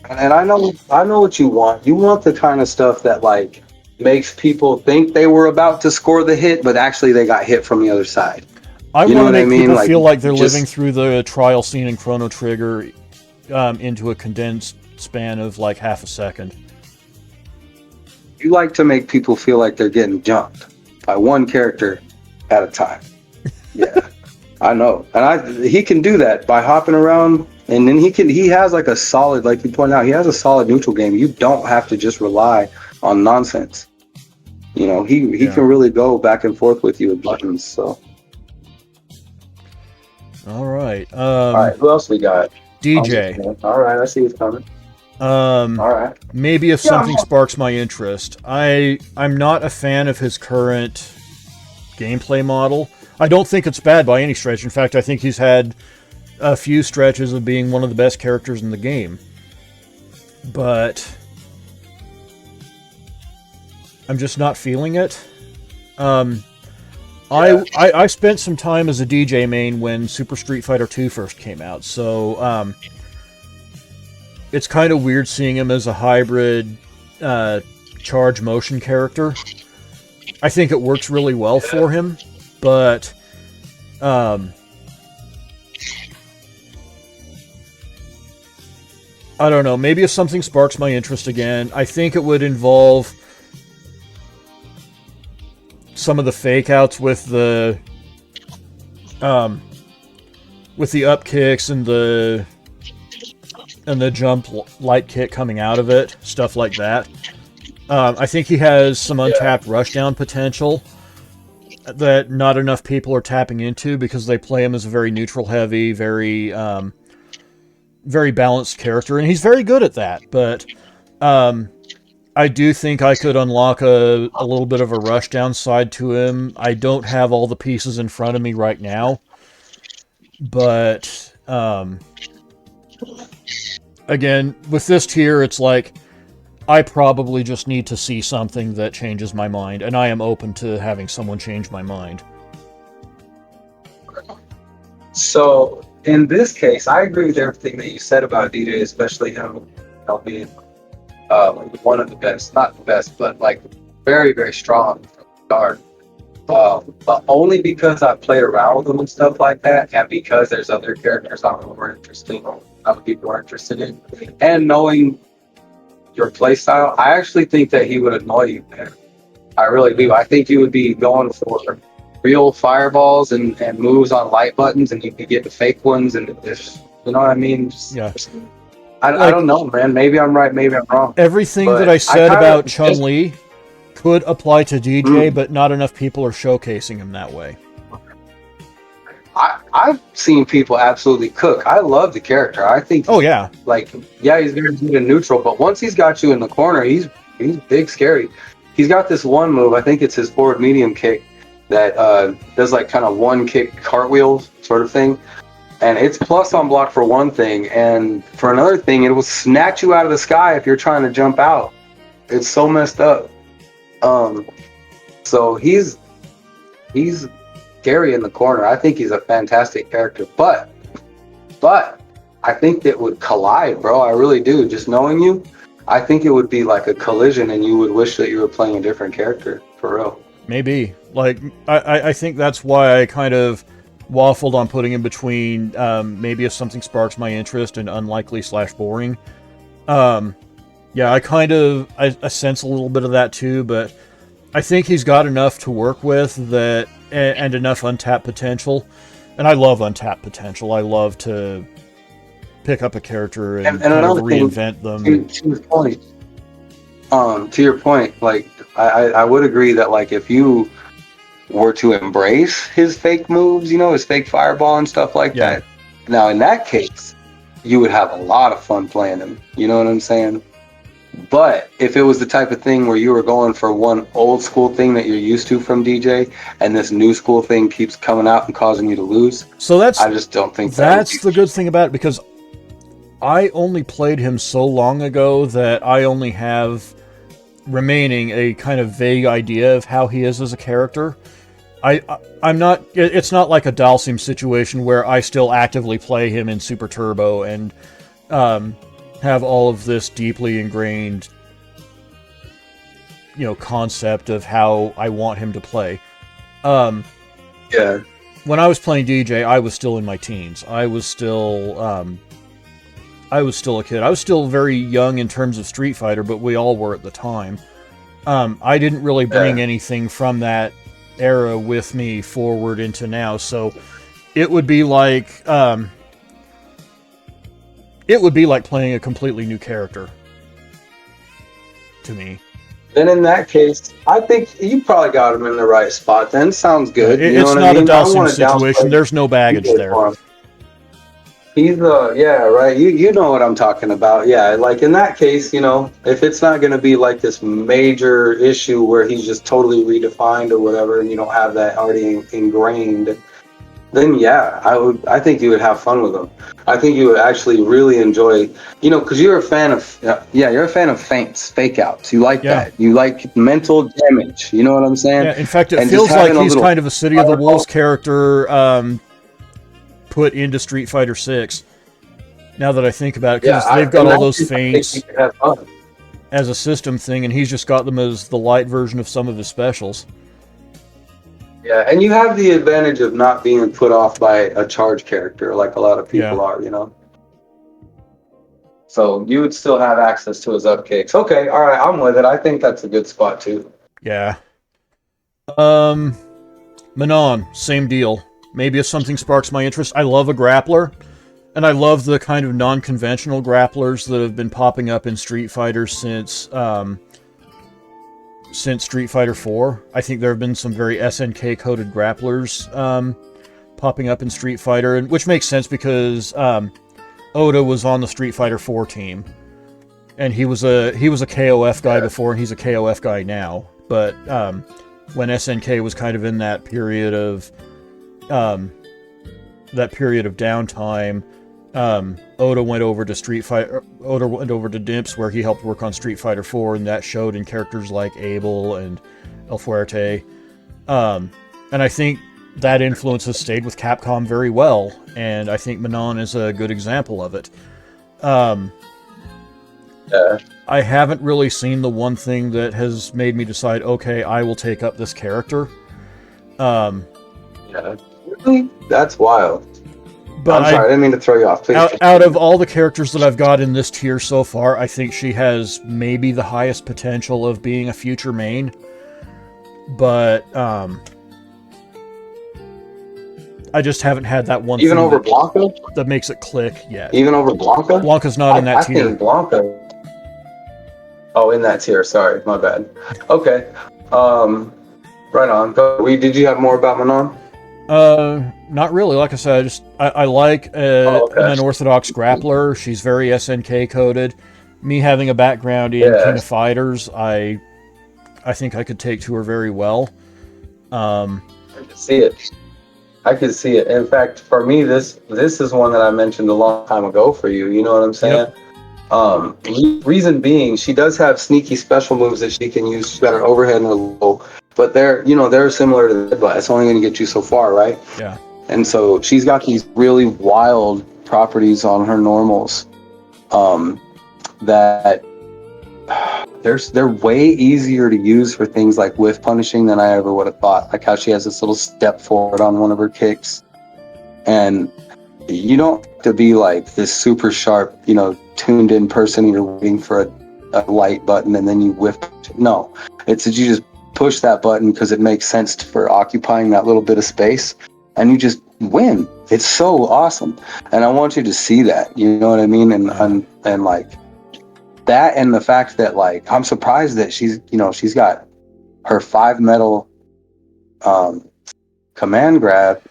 And I know what you want. You want the kind of stuff that like makes people think they were about to score the hit, but actually they got hit from the other side. I want to make people Like, feel like they're living through the trial scene in Chrono Trigger into a condensed span of like half a second. You like to make people feel like they're getting jumped by one character at a time. Yeah, I know. And he can do that by hopping around. And then he has like a solid, like you pointed out, he has a solid neutral game. You don't have to just rely on nonsense. You know, he can really go back and forth with you with buttons. So, all right. All right. Who else we got? Dee Jay. All right, I see what's coming. All right. Maybe if something sparks my interest. I'm not a fan of his current gameplay model. I don't think it's bad by any stretch. In fact, I think he's had a few stretches of being one of the best characters in the game. But I'm just not feeling it. I spent some time as a DJ main when Super Street Fighter 2 first came out, so it's kind of weird seeing him as a hybrid charge motion character. I think it works really well for him, but I don't know, maybe if something sparks my interest again, I think it would involve some of the fake outs with the up kicks and the jump light kick coming out of it, stuff like that. I think he has some untapped rushdown potential that not enough people are tapping into because they play him as a very neutral heavy, very balanced character, and he's very good at that, but I do think I could unlock a little bit of a rushdown side to him. I don't have all the pieces in front of me right now, but again, with this tier, it's like I probably just need to see something that changes my mind, and I am open to having someone change my mind. So in this case, I agree with everything that you said about DJ, especially him being one of the best, not the best, but like very, very strong from the start. But only because I played around with them and stuff like that, and because there's other characters I'm more interested in, other people are interested in, and knowing your play style, I actually think that he would annoy you, man. I really do. I think you would be going for real fireballs and moves on light buttons, and you could get the fake ones, and just, you know what I mean? Yeah. I don't know, man. Maybe I'm right, maybe I'm wrong. Everything But that I said about just- Chunli could apply to DJ, but not enough people are showcasing him that way. I've seen people absolutely cook. I love the character. I think. Oh yeah. Like, yeah, he's very good in neutral, but once he's got you in the corner, he's big scary. He's got this one move. I think it's his forward medium kick that does like kind of one kick cartwheel sort of thing, and it's plus on block for one thing, and for another thing, it will snatch you out of the sky if you're trying to jump out. It's so messed up. So he's scary in the corner. I think he's a fantastic character, but I think that would collide, bro. I really do. Just knowing you, I think it would be like a collision, and you would wish that you were playing a different character, for real. Maybe. Like, I think that's why I kind of waffled on putting in between maybe if something sparks my interest and unlikely/boring. Yeah, I sense a little bit of that too, but I think he's got enough to work with that, and enough untapped potential. And I love untapped potential. I love to pick up a character and kind of reinvent them. To your point, like I would agree that like if you were to embrace his fake moves, you know, his fake fireball and stuff like that. Now in that case, you would have a lot of fun playing him. You know what I'm saying? But if it was the type of thing where you were going for one old school thing that you're used to from DJ, and this new school thing keeps coming out and causing you to lose, so I just don't think that's the good thing about it, because I only played him so long ago that I only have remaining a kind of vague idea of how he is as a character. I'm not. It's not like a Dhalsim situation where I still actively play him in Super Turbo and have all of this deeply ingrained, concept of how I want him to play. Yeah. When I was playing DJ, I was still in my teens. I was still a kid. I was still very young in terms of Street Fighter, but we all were at the time. I didn't really bring anything from that era with me forward into now, so it would be like playing a completely new character to me. Then in that case, I think you probably got him in the right spot. Then sounds good. It's not a Dhalsim situation. There's no baggage there. He's right. You know what I'm talking about. Yeah, like in that case, if it's not going to be like this major issue where he's just totally redefined or whatever, and you don't have that already ingrained, then yeah, I think you would have fun with him. I think you would actually really enjoy, because you're a fan of, you're a fan of feints, fake outs. You like that. You like mental damage. You know what I'm saying? Yeah. In fact, it feels like he's kind of a City of the Wolves character. Put into Street Fighter 6. Now that I think about it, because they've got all those feints as a system thing, and he's just got them as the light version of some of his specials. Yeah, and you have the advantage of not being put off by a charge character like a lot of people are, So you would still have access to his upkicks. Okay, all right, I'm with it. I think that's a good spot too. Yeah. Manon, same deal. Maybe if something sparks my interest. I love a grappler, and I love the kind of non-conventional grapplers that have been popping up in Street Fighter since Street Fighter 4. I think there have been some very SNK-coded grapplers popping up in Street Fighter, and which makes sense because Oda was on the Street Fighter 4 team, and he was a KOF guy before, and he's a KOF guy now. But when SNK was kind of in that period of downtime, Oda went over to DIMPS, where he helped work on Street Fighter 4, and that showed in characters like Abel and El Fuerte. And I think that influence has stayed with Capcom very well, and I think Manon is a good example of it. I haven't really seen the one thing that has made me decide, okay, I will take up this character. Really? That's wild. But I'm sorry, I didn't mean to throw you off. Please. Out of all the characters that I've got in this tier so far, I think she has maybe the highest potential of being a future main. But I just haven't had that one Even thing over Blanka? that makes it click yet. Even over Blanka? Blanka's not in that tier. I think Blanka... Oh, in that tier. Sorry, my bad. Okay. Right on. Did you have more about Manon? Not really. Like I said, I like an unorthodox grappler. She's very SNK coded. Me having a background in King of Fighters, I think I could take to her very well. I could see it. In fact, for me, this is one that I mentioned a long time ago for you. You know what I'm saying? Yep. Reason being, she does have sneaky special moves that she can use. She's got her overhead and her low, but they're similar to the headbutt. It's only going to get you so far, right? Yeah. And so she's got these really wild properties on her normals that they're way easier to use for things like whiff punishing than I ever would have thought. Like how she has this little step forward on one of her kicks, and you don't have to be like this super sharp, tuned in person. You're waiting for a light button and then you whiff. No, it's that you just push that button because it makes sense for occupying that little bit of space, and you just win. It's so awesome, and I want you to see that. You know what I mean? And like that, and the fact that like I'm surprised that she's got her 5 metal command grab,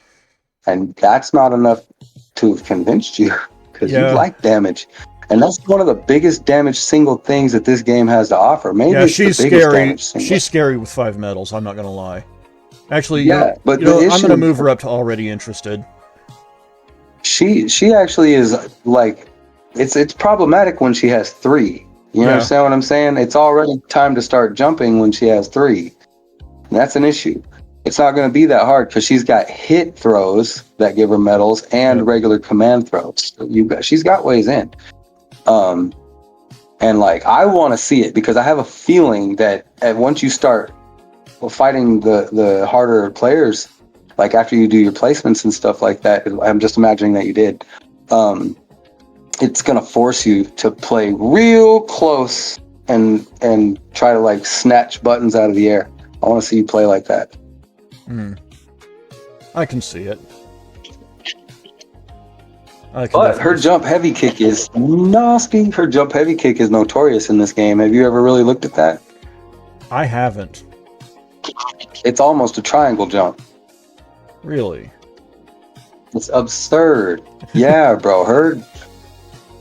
and that's not enough to have convinced you because you like damage. And that's one of the biggest damage single things that this game has to offer. Maybe it's she's the biggest scary. Damage single. She's scary with 5 medals. I'm not gonna lie. Actually, but I'm gonna move her up to already interested. She actually is like, it's problematic when she has 3. You understand what I'm saying? It's already time to start jumping when she has 3. And that's an issue. It's not going to be that hard because she's got hit throws that give her medals and regular command throws. She's got ways in. And like I want to see it because I have a feeling that once you start fighting the harder players, like after you do your placements and stuff like that, I'm just imagining that you did. It's gonna force you to play real close and try to like snatch buttons out of the air. I want to see you play like that. I can see it. But her jump heavy kick is nasty. Her jump heavy kick is notorious in this game. Have you ever really looked at that? I haven't. It's almost a triangle jump. Really? It's absurd. Yeah, bro.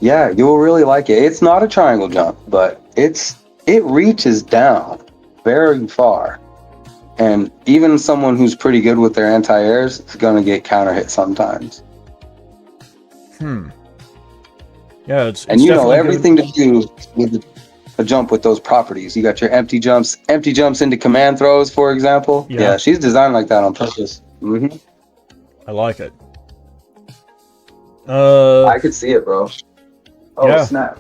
Yeah, you will really like it. It's not a triangle jump, but it reaches down very far. And even someone who's pretty good with their anti-airs is going to get counter hit sometimes. Yeah, it's and everything to do with a jump with those properties. You got your empty jumps into command throws, for example. Yeah, she's designed like that on purpose. I like it. I could see it, bro. Oh, snap.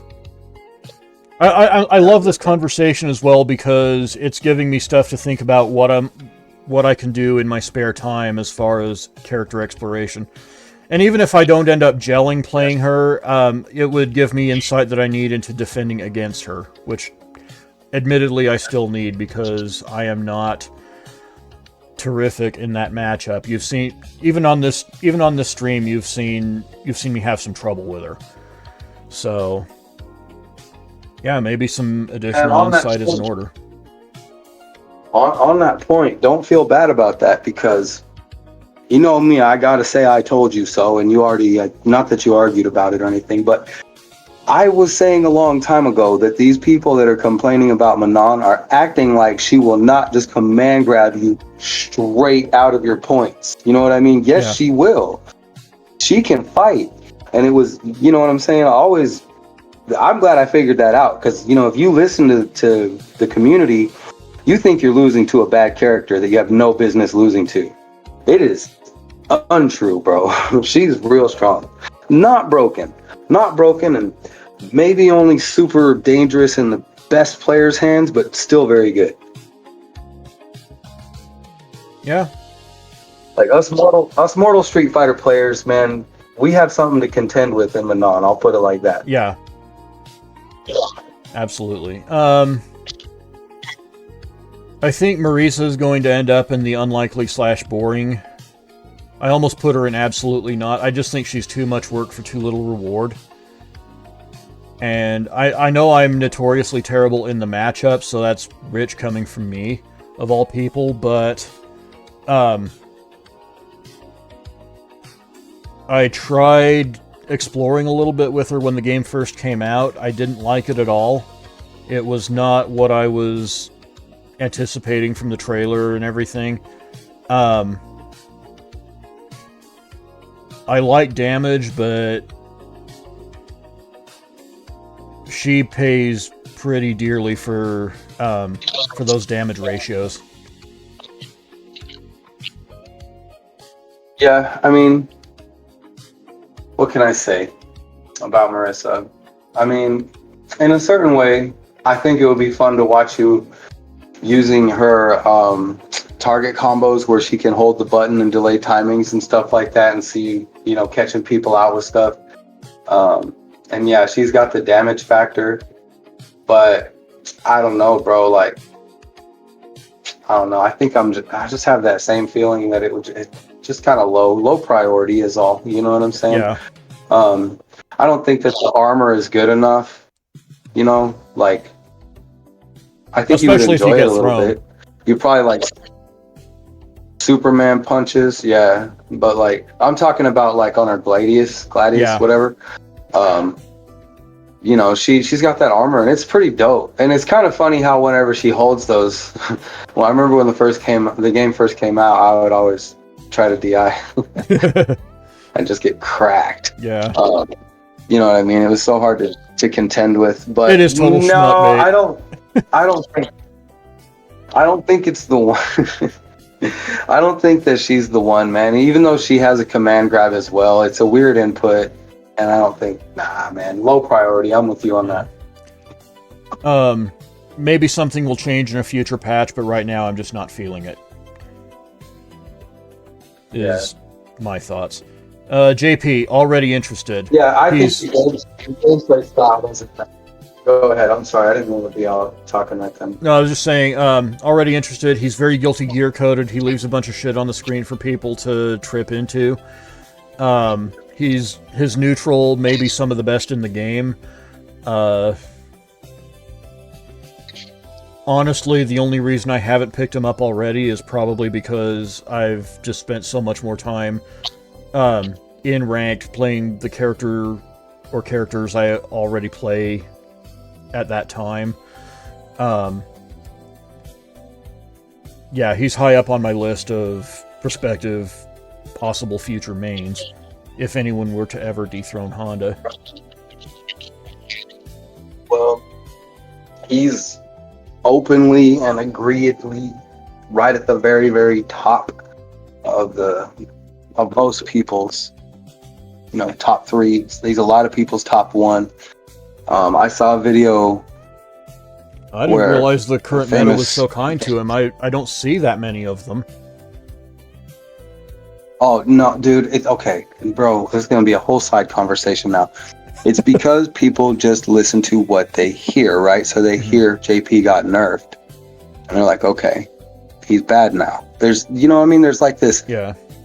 I love this conversation as well because it's giving me stuff to think about what I can do in my spare time as far as character exploration. And even if I don't end up gelling playing her, it would give me insight that I need into defending against her, which admittedly I still need because I am not terrific in that matchup. You've seen even on this stream you've seen me have some trouble with her. So yeah, maybe some additional insight is in order. On that point, don't feel bad about that because you know me, I gotta say I told you so, and you already, not that you argued about it or anything, but I was saying a long time ago that these people that are complaining about Manon are acting like she will not just command grab you straight out of your points. You know what I mean? Yes, she will. She can fight. And it was, you know what I'm saying? I'm glad I figured that out because, if you listen to the community, you think you're losing to a bad character that you have no business losing to. It is untrue, bro. She's real strong. Not broken, and maybe only super dangerous in the best players' hands, but still very good. Yeah. Like us mortal Street Fighter players, man, we have something to contend with in Manon. I'll put it like that. Yeah. Absolutely. I think Marisa is going to end up in the unlikely / boring. I almost put her in absolutely not. I just think she's too much work for too little reward. And I know I'm notoriously terrible in the matchup, so that's rich coming from me, of all people, but I tried exploring a little bit with her when the game first came out. I didn't like it at all. It was not what I was anticipating from the trailer and everything. I like damage, but she pays pretty dearly for those damage ratios. Yeah, I mean, what can I say about Marisa? I mean, in a certain way, I think it would be fun to watch you using her target combos where she can hold the button and delay timings and stuff like that, and see, you know, catching people out with stuff. And yeah, she's got the damage factor, but I don't know, bro. Like, I don't know. I think I just have that same feeling that it's just kind of low priority is all. You know what I'm saying? Yeah. I don't think that the armor is good enough. You know, like, I think especially you would enjoy it a little thrown. bit. You probably like Superman punches, yeah. But like, I'm talking about like on her Gladius, Yeah. whatever. You know, she's got that armor and it's pretty dope. And it's kind of funny how whenever she holds those, well, I remember when the game first came out, I would always try to DI and just get cracked. Yeah. You know what I mean? It was so hard to contend with. But it is total no, schmuck, mate. I don't think it's the one. I don't think that she's the one, man. Even though she has a command grab as well, it's a weird input. And I don't think, nah, man, low priority. I'm with you on that. Maybe something will change in a future patch, but right now I'm just not feeling it. Is my thoughts. JP, already interested. Yeah, I think the gameplay style doesn't. Go ahead. I'm sorry. I didn't want to be all talking like them. No, I was just saying, already interested. He's very Guilty Gear coded. He leaves a bunch of shit on the screen for people to trip into. His neutral may be some of the best in the game. Honestly, the only reason I haven't picked him up already is probably because I've just spent so much more time in ranked playing the character or characters I already play at that time. Yeah, he's high up on my list of prospective possible future mains, if anyone were to ever dethrone Honda. Well, he's openly and agreedly right at the very, very top of most people's, you know, top three. He's a lot of people's top one. I saw a video. I didn't realize the current meta was so kind to him. I don't see that many of them. Oh, no, dude. It's okay. Bro, there's going to be a whole side conversation now. It's because people just listen to what they hear, right? So they hear JP got nerfed. And they're like, okay, he's bad now. There's, you know what I mean? There's like this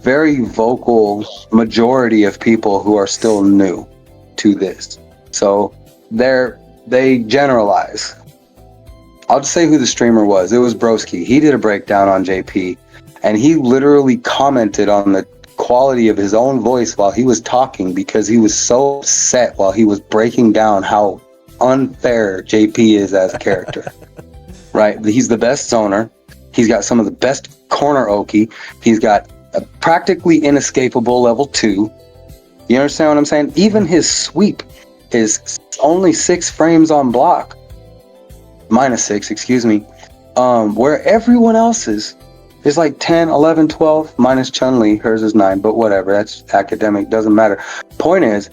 very vocal majority of people who are still new to this. So they generalize. I'll just say who the streamer was. It was Broski. He did a breakdown on JP, and he literally commented on the quality of his own voice while he was talking because he was so upset while he was breaking down how unfair JP is as a character. Right? He's the best zoner. He's got some of the best corner Oki. He's got a practically inescapable level 2. You understand what I'm saying? Even his sweep is only 6 frames on block. -6, excuse me. Where everyone else's is like 10, 11, 12, minus Chunli. Hers is 9, but whatever. That's academic. Doesn't matter. Point is,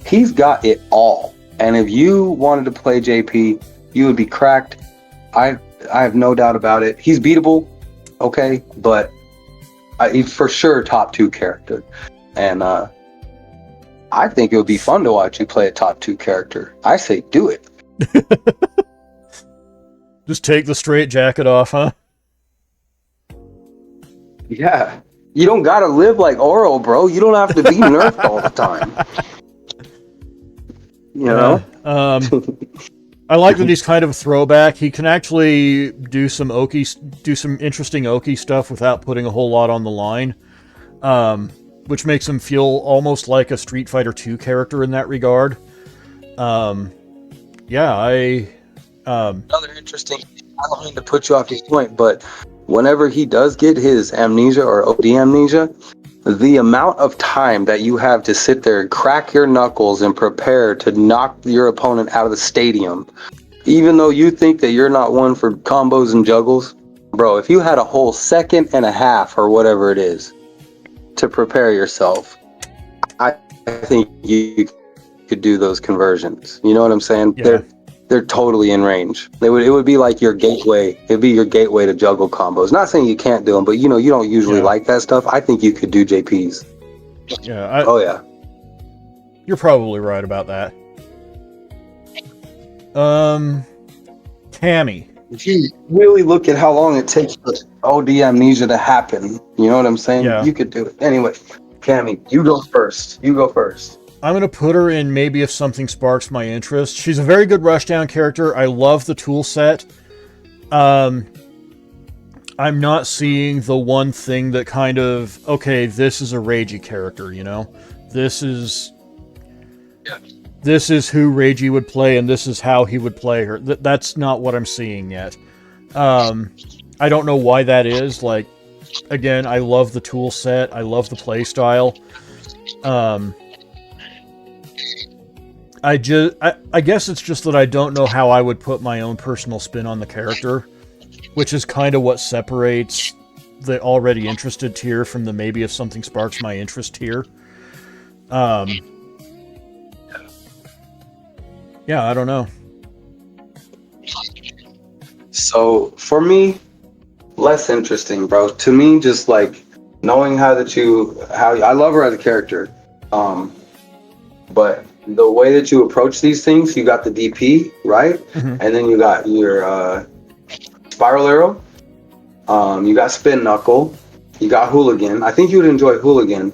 he's got it all. And if you wanted to play JP, you would be cracked. I have no doubt about it. He's beatable, okay, but he's for sure top 2 character. And I think it would be fun to watch you play a top 2 character. I say do it. Just take the straight jacket off, huh? Yeah. You don't gotta live like Oro, bro. You don't have to be nerfed all the time. You know? I like that he's kind of a throwback. He can actually do some interesting Oki stuff without putting a whole lot on the line, which makes him feel almost like a Street Fighter 2 character in that regard. Another interesting, I don't mean to put you off your point, but whenever he does get his amnesia or OD amnesia, the amount of time that you have to sit there and crack your knuckles and prepare to knock your opponent out of the stadium, even though you think that you're not one for combos and juggles, bro, if you had a whole second and a half or whatever it is to prepare yourself, I think you could do those conversions. You know what I'm saying? Yeah. They're totally in range. It would be like your gateway. It'd be your gateway to juggle combos. Not saying you can't do them, but you know, you don't usually like that stuff. I think you could do JPs. Yeah. Oh yeah. You're probably right about that. Cammy. If you really look at how long it takes for OD amnesia to happen, you know what I'm saying? Yeah. You could do it. Anyway, Cammy, you go first. I'm going to put her in maybe if something sparks my interest. She's a very good rushdown character. I love the tool set. I'm not seeing the one thing that kind of, okay, this is a Reiji character, you know? This is who Reiji would play, and this is how he would play her. That's not what I'm seeing yet. I don't know why that is. Like, again, I love the tool set. I love the play style. I guess it's just that I don't know how I would put my own personal spin on the character, which is kind of what separates the already interested tier from the maybe if something sparks my interest tier. Yeah, I don't know. So for me, less interesting, bro. To me, just like knowing how I love her as a character, but the way that you approach these things, you got the DP, right? Mm-hmm. And then you got your spiral arrow, you got spin knuckle, you got hooligan. I think you would enjoy hooligan.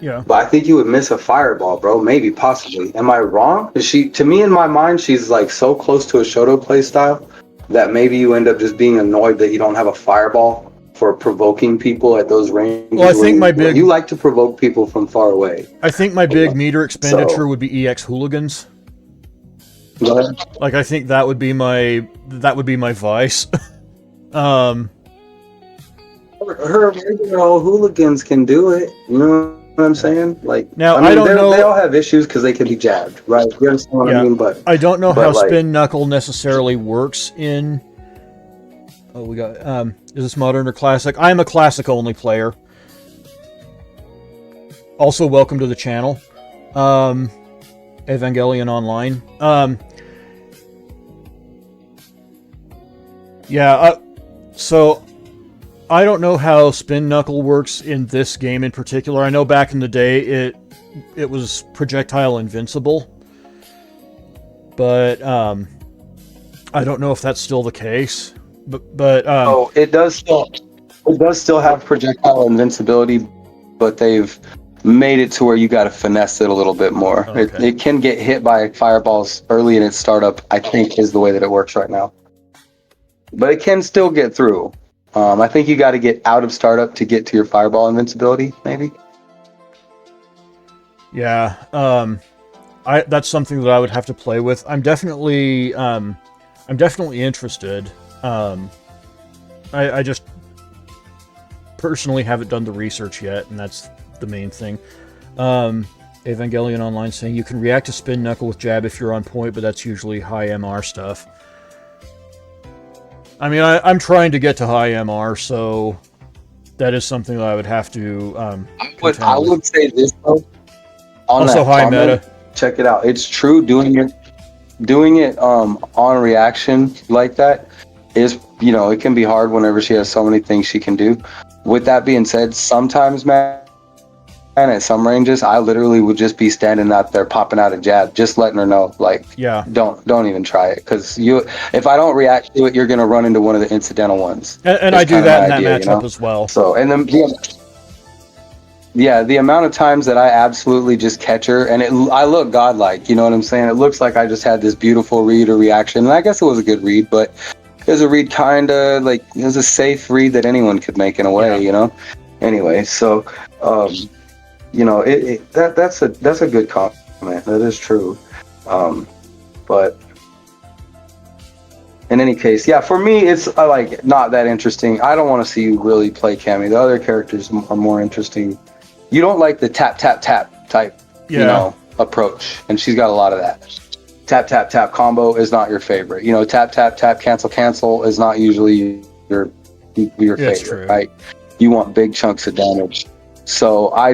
Yeah. But I think you would miss a fireball, bro. Maybe, possibly. Am I wrong? To me, in my mind, she's like so close to a Shoto play style that maybe you end up just being annoyed that you don't have a fireball for provoking people at those ranges. Well, I think you like to provoke people from far away. I think my big meter expenditure would be EX hooligans. Go ahead. Like, I think that would be my vice. Her original hooligans can do it. You know what I'm saying? Like, now, I don't know. They all have issues because they can be jabbed, right? You understand what I mean? But I don't know how spin knuckle necessarily works in. Oh, we got. Is this modern or classic? I'm a classic only player. Also, welcome to the channel. Evangelion Online. So I don't know how spin knuckle works in this game in particular. I know back in the day it was projectile invincible, but I don't know if that's still the case. But it does still have projectile invincibility, but they've made it to where you got to finesse it a little bit more. Okay. It can get hit by fireballs early in its startup, I think, is the way that it works right now. But it can still get through. I think you got to get out of startup to get to your fireball invincibility, maybe. Yeah, that's something that I would have to play with. I'm definitely interested. I just personally haven't done the research yet, and that's the main thing. Evangelion Online saying you can react to spin knuckle with jab if you're on point, but that's usually high MR stuff. I mean, I'm trying to get to high MR, so that is something that I would have to. I would say this though. Also high meta. Check it out. It's true. Doing it on reaction like that is, it can be hard whenever she has so many things she can do. With that being said, sometimes, man, And at some ranges, I literally would just be standing out there popping out a jab, just letting her know, like, Yeah. don't even try it, because if I don't react to it, you're gonna run into one of the incidental ones. And It's I do kind of that my in that idea, you know? matchup as well. So, and then yeah, the amount of times that I absolutely just catch her, and I look godlike, you know what I'm saying? It looks like I just had this beautiful read or reaction, and I guess it was a good read, but it was a read it was a safe read that anyone could make in a way, you know? Anyway, so, you know, that's a good comment. That is true. But in any case, yeah, for me, it's like not that interesting. I don't want to see you really play Cammy. The other characters are more interesting. You don't like the tap, tap, tap type, you know, approach. And she's got a lot of that. Tap, tap, tap combo is not your favorite. You know, tap, tap, tap, cancel, cancel is not usually your favorite, true. right? You want big chunks of damage. So I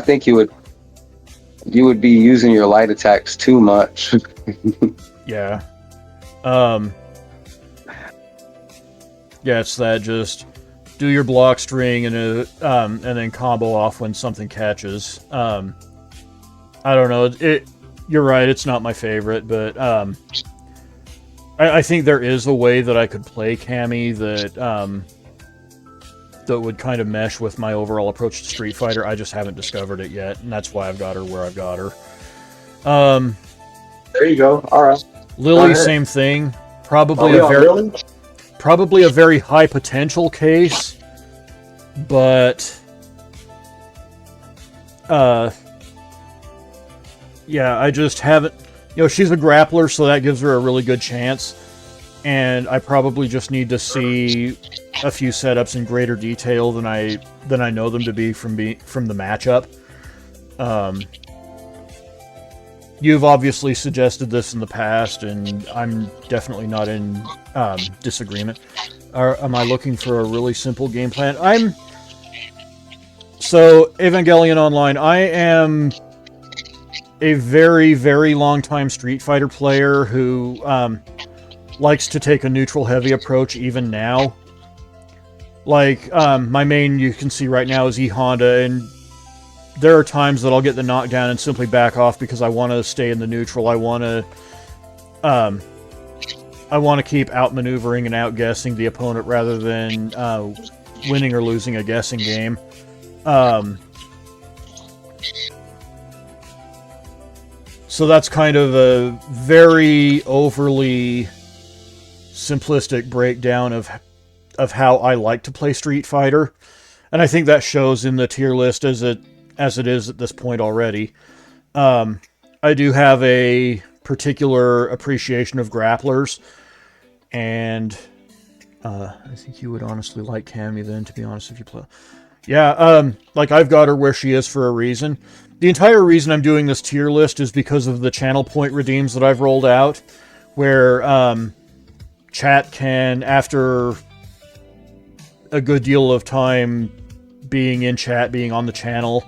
think you would be using your light attacks too much. Yeah. Yeah, it's that just do your block string and then combo off when something catches. I don't know. You're right. It's not my favorite, but I think there is a way that I could play Cammy that would kind of mesh with my overall approach to Street Fighter. I just haven't discovered it yet, and that's why I've got her where I've got her. There you go. All right. Lily, same thing. Probably a very high potential case, but yeah, I just haven't. You know, she's a grappler, so that gives her a really good chance, and I probably just need to see a few setups in greater detail than I know them to be from the matchup. You've obviously suggested this in the past, and I'm definitely not in disagreement. Am I looking for a really simple game plan? So, Evangelion Online, I am a very, very long-time Street Fighter player who likes to take a neutral-heavy approach even now. Like, my main, you can see right now, is E Honda, and there are times that I'll get the knockdown and simply back off because I want to stay in the neutral. I want to keep outmaneuvering and outguessing the opponent rather than winning or losing a guessing game. So that's kind of a very overly simplistic breakdown of how I like to play Street Fighter, and I think that shows in the tier list as it is at this point already. I do have a particular appreciation of grapplers, and I think you would honestly like Cammy then, to be honest, if you play. Yeah, like I've got her where she is for a reason. The entire reason I'm doing this tier list is because of the channel point redeems that I've rolled out, where chat can, after a good deal of time being in chat, being on the channel,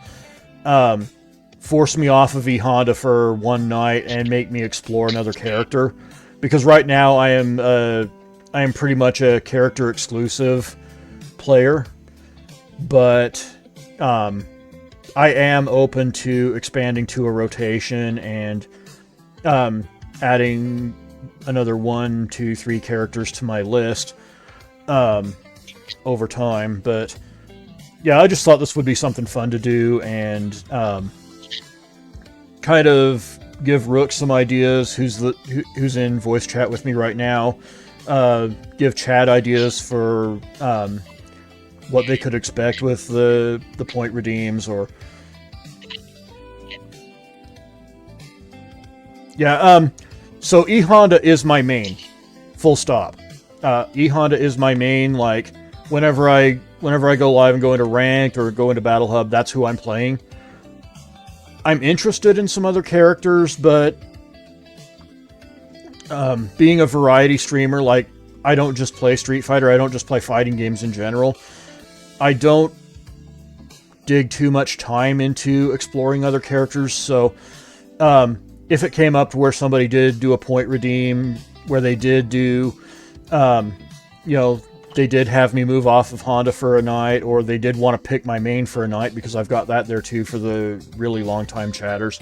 force me off of E Honda for one night and make me explore another character. Because right now I am pretty much a character exclusive player, but I am open to expanding to a rotation and adding another 1, 2, 3 characters to my list over time. But yeah, I just thought this would be something fun to do and kind of give Rook some ideas, who's in voice chat with me right now. Give Chad ideas for what they could expect with the point redeems, or yeah. So E Honda is my main, full stop. E Honda is my main. Like whenever I go live and go into ranked or go into Battle Hub, that's who I'm playing. I'm interested in some other characters, but being a variety streamer, like I don't just play Street Fighter, I don't just play fighting games in general. I don't dig too much time into exploring other characters, so if it came up to where somebody did do a point redeem, where they did do, they they did have me move off of Honda for a night, or they did want to pick my main for a night, because I've got that there too for the really long time chatters.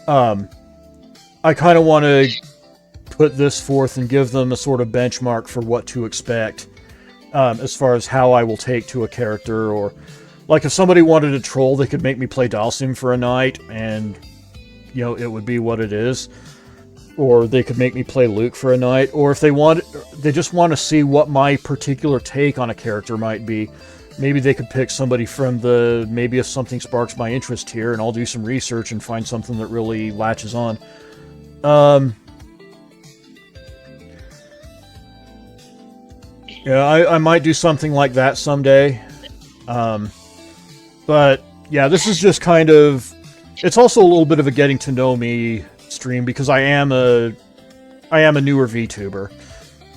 I kind of want to put this forth and give them a sort of benchmark for what to expect as far as how I will take to a character. Or like if somebody wanted to troll, they could make me play Dhalsim for a night and, you know, it would be what it is. Or they could make me play Luke for a night. Or if they just want to see what my particular take on a character might be, maybe they could pick somebody from the, maybe if something sparks my interest here, and I'll do some research and find something that really latches on. Yeah, I might do something like that someday. But yeah, this is just kind of, it's also a little bit of a getting to know me stream, because I am a newer VTuber,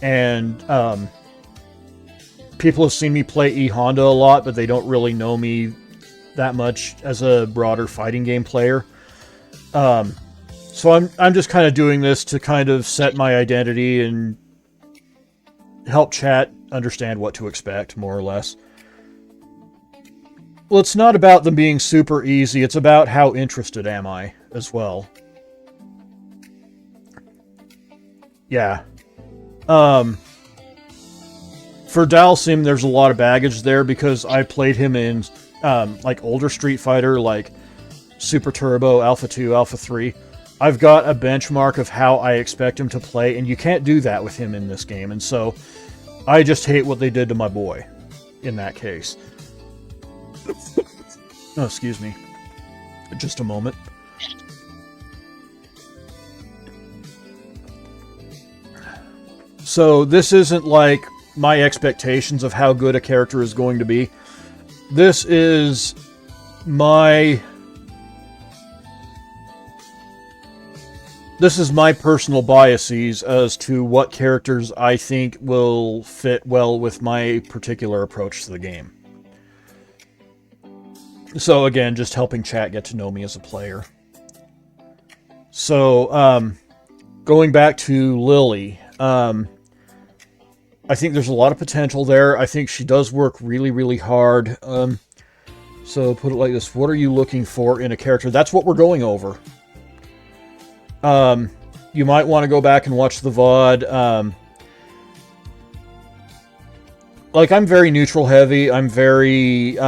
and people have seen me play E Honda a lot, but they don't really know me that much as a broader fighting game player. So I'm just kind of doing this to kind of set my identity and help chat understand what to expect, more or less. Well, it's not about them being super easy, it's about how interested am I as well. Yeah. For Dhalsim, there's a lot of baggage there, because I played him in like older Street Fighter, like Super Turbo, Alpha 2, Alpha 3. I've got a benchmark of how I expect him to play, and you can't do that with him in this game, and so I just hate what they did to my boy in that case. Oh, excuse me. Just a moment. So this isn't like my expectations of how good a character is going to be. This is my personal biases as to what characters I think will fit well with my particular approach to the game. So again, just helping chat get to know me as a player. So, going back to Lily, I think there's a lot of potential there. I think she does work really, really hard. So put it like this. What are you looking for in a character? That's what we're going over. You might want to go back and watch the VOD. Like, I'm very neutral heavy. I'm very,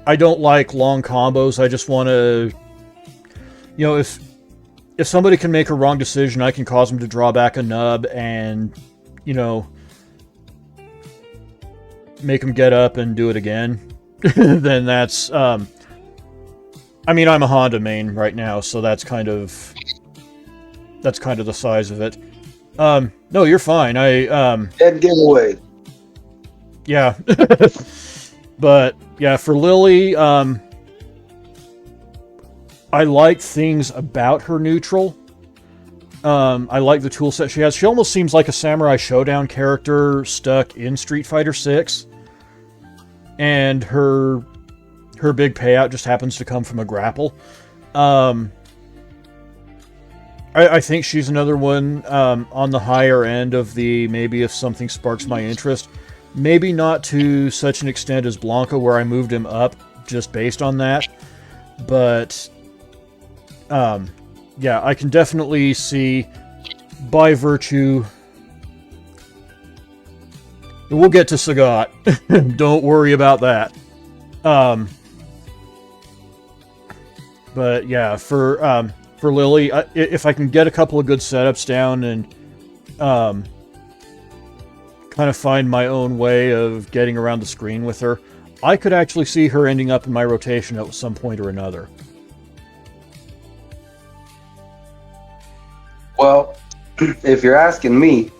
I don't like long combos. I just want to, you know, if somebody can make a wrong decision, I can cause them to draw back a nub and, you know, make them get up and do it again. Then that's, I mean, I'm a Honda main right now, so that's kind of the size of it. No, you're fine. Dead giveaway. Yeah. But yeah, for Lily, I like things about her neutral. I like the toolset she has. She almost seems like a Samurai Showdown character stuck in Street Fighter 6. And her big payout just happens to come from a grapple. I think she's another one on the higher end of the maybe if something sparks my interest. Maybe not to such an extent as Blanka, where I moved him up just based on that. But, yeah, I can definitely see, by virtue... We'll get to Sagat. Don't worry about that. But, yeah, for Lily, if I can get a couple of good setups down and... kind of find my own way of getting around the screen with her, I could actually see her ending up in my rotation at some point or another. Well, if you're asking me,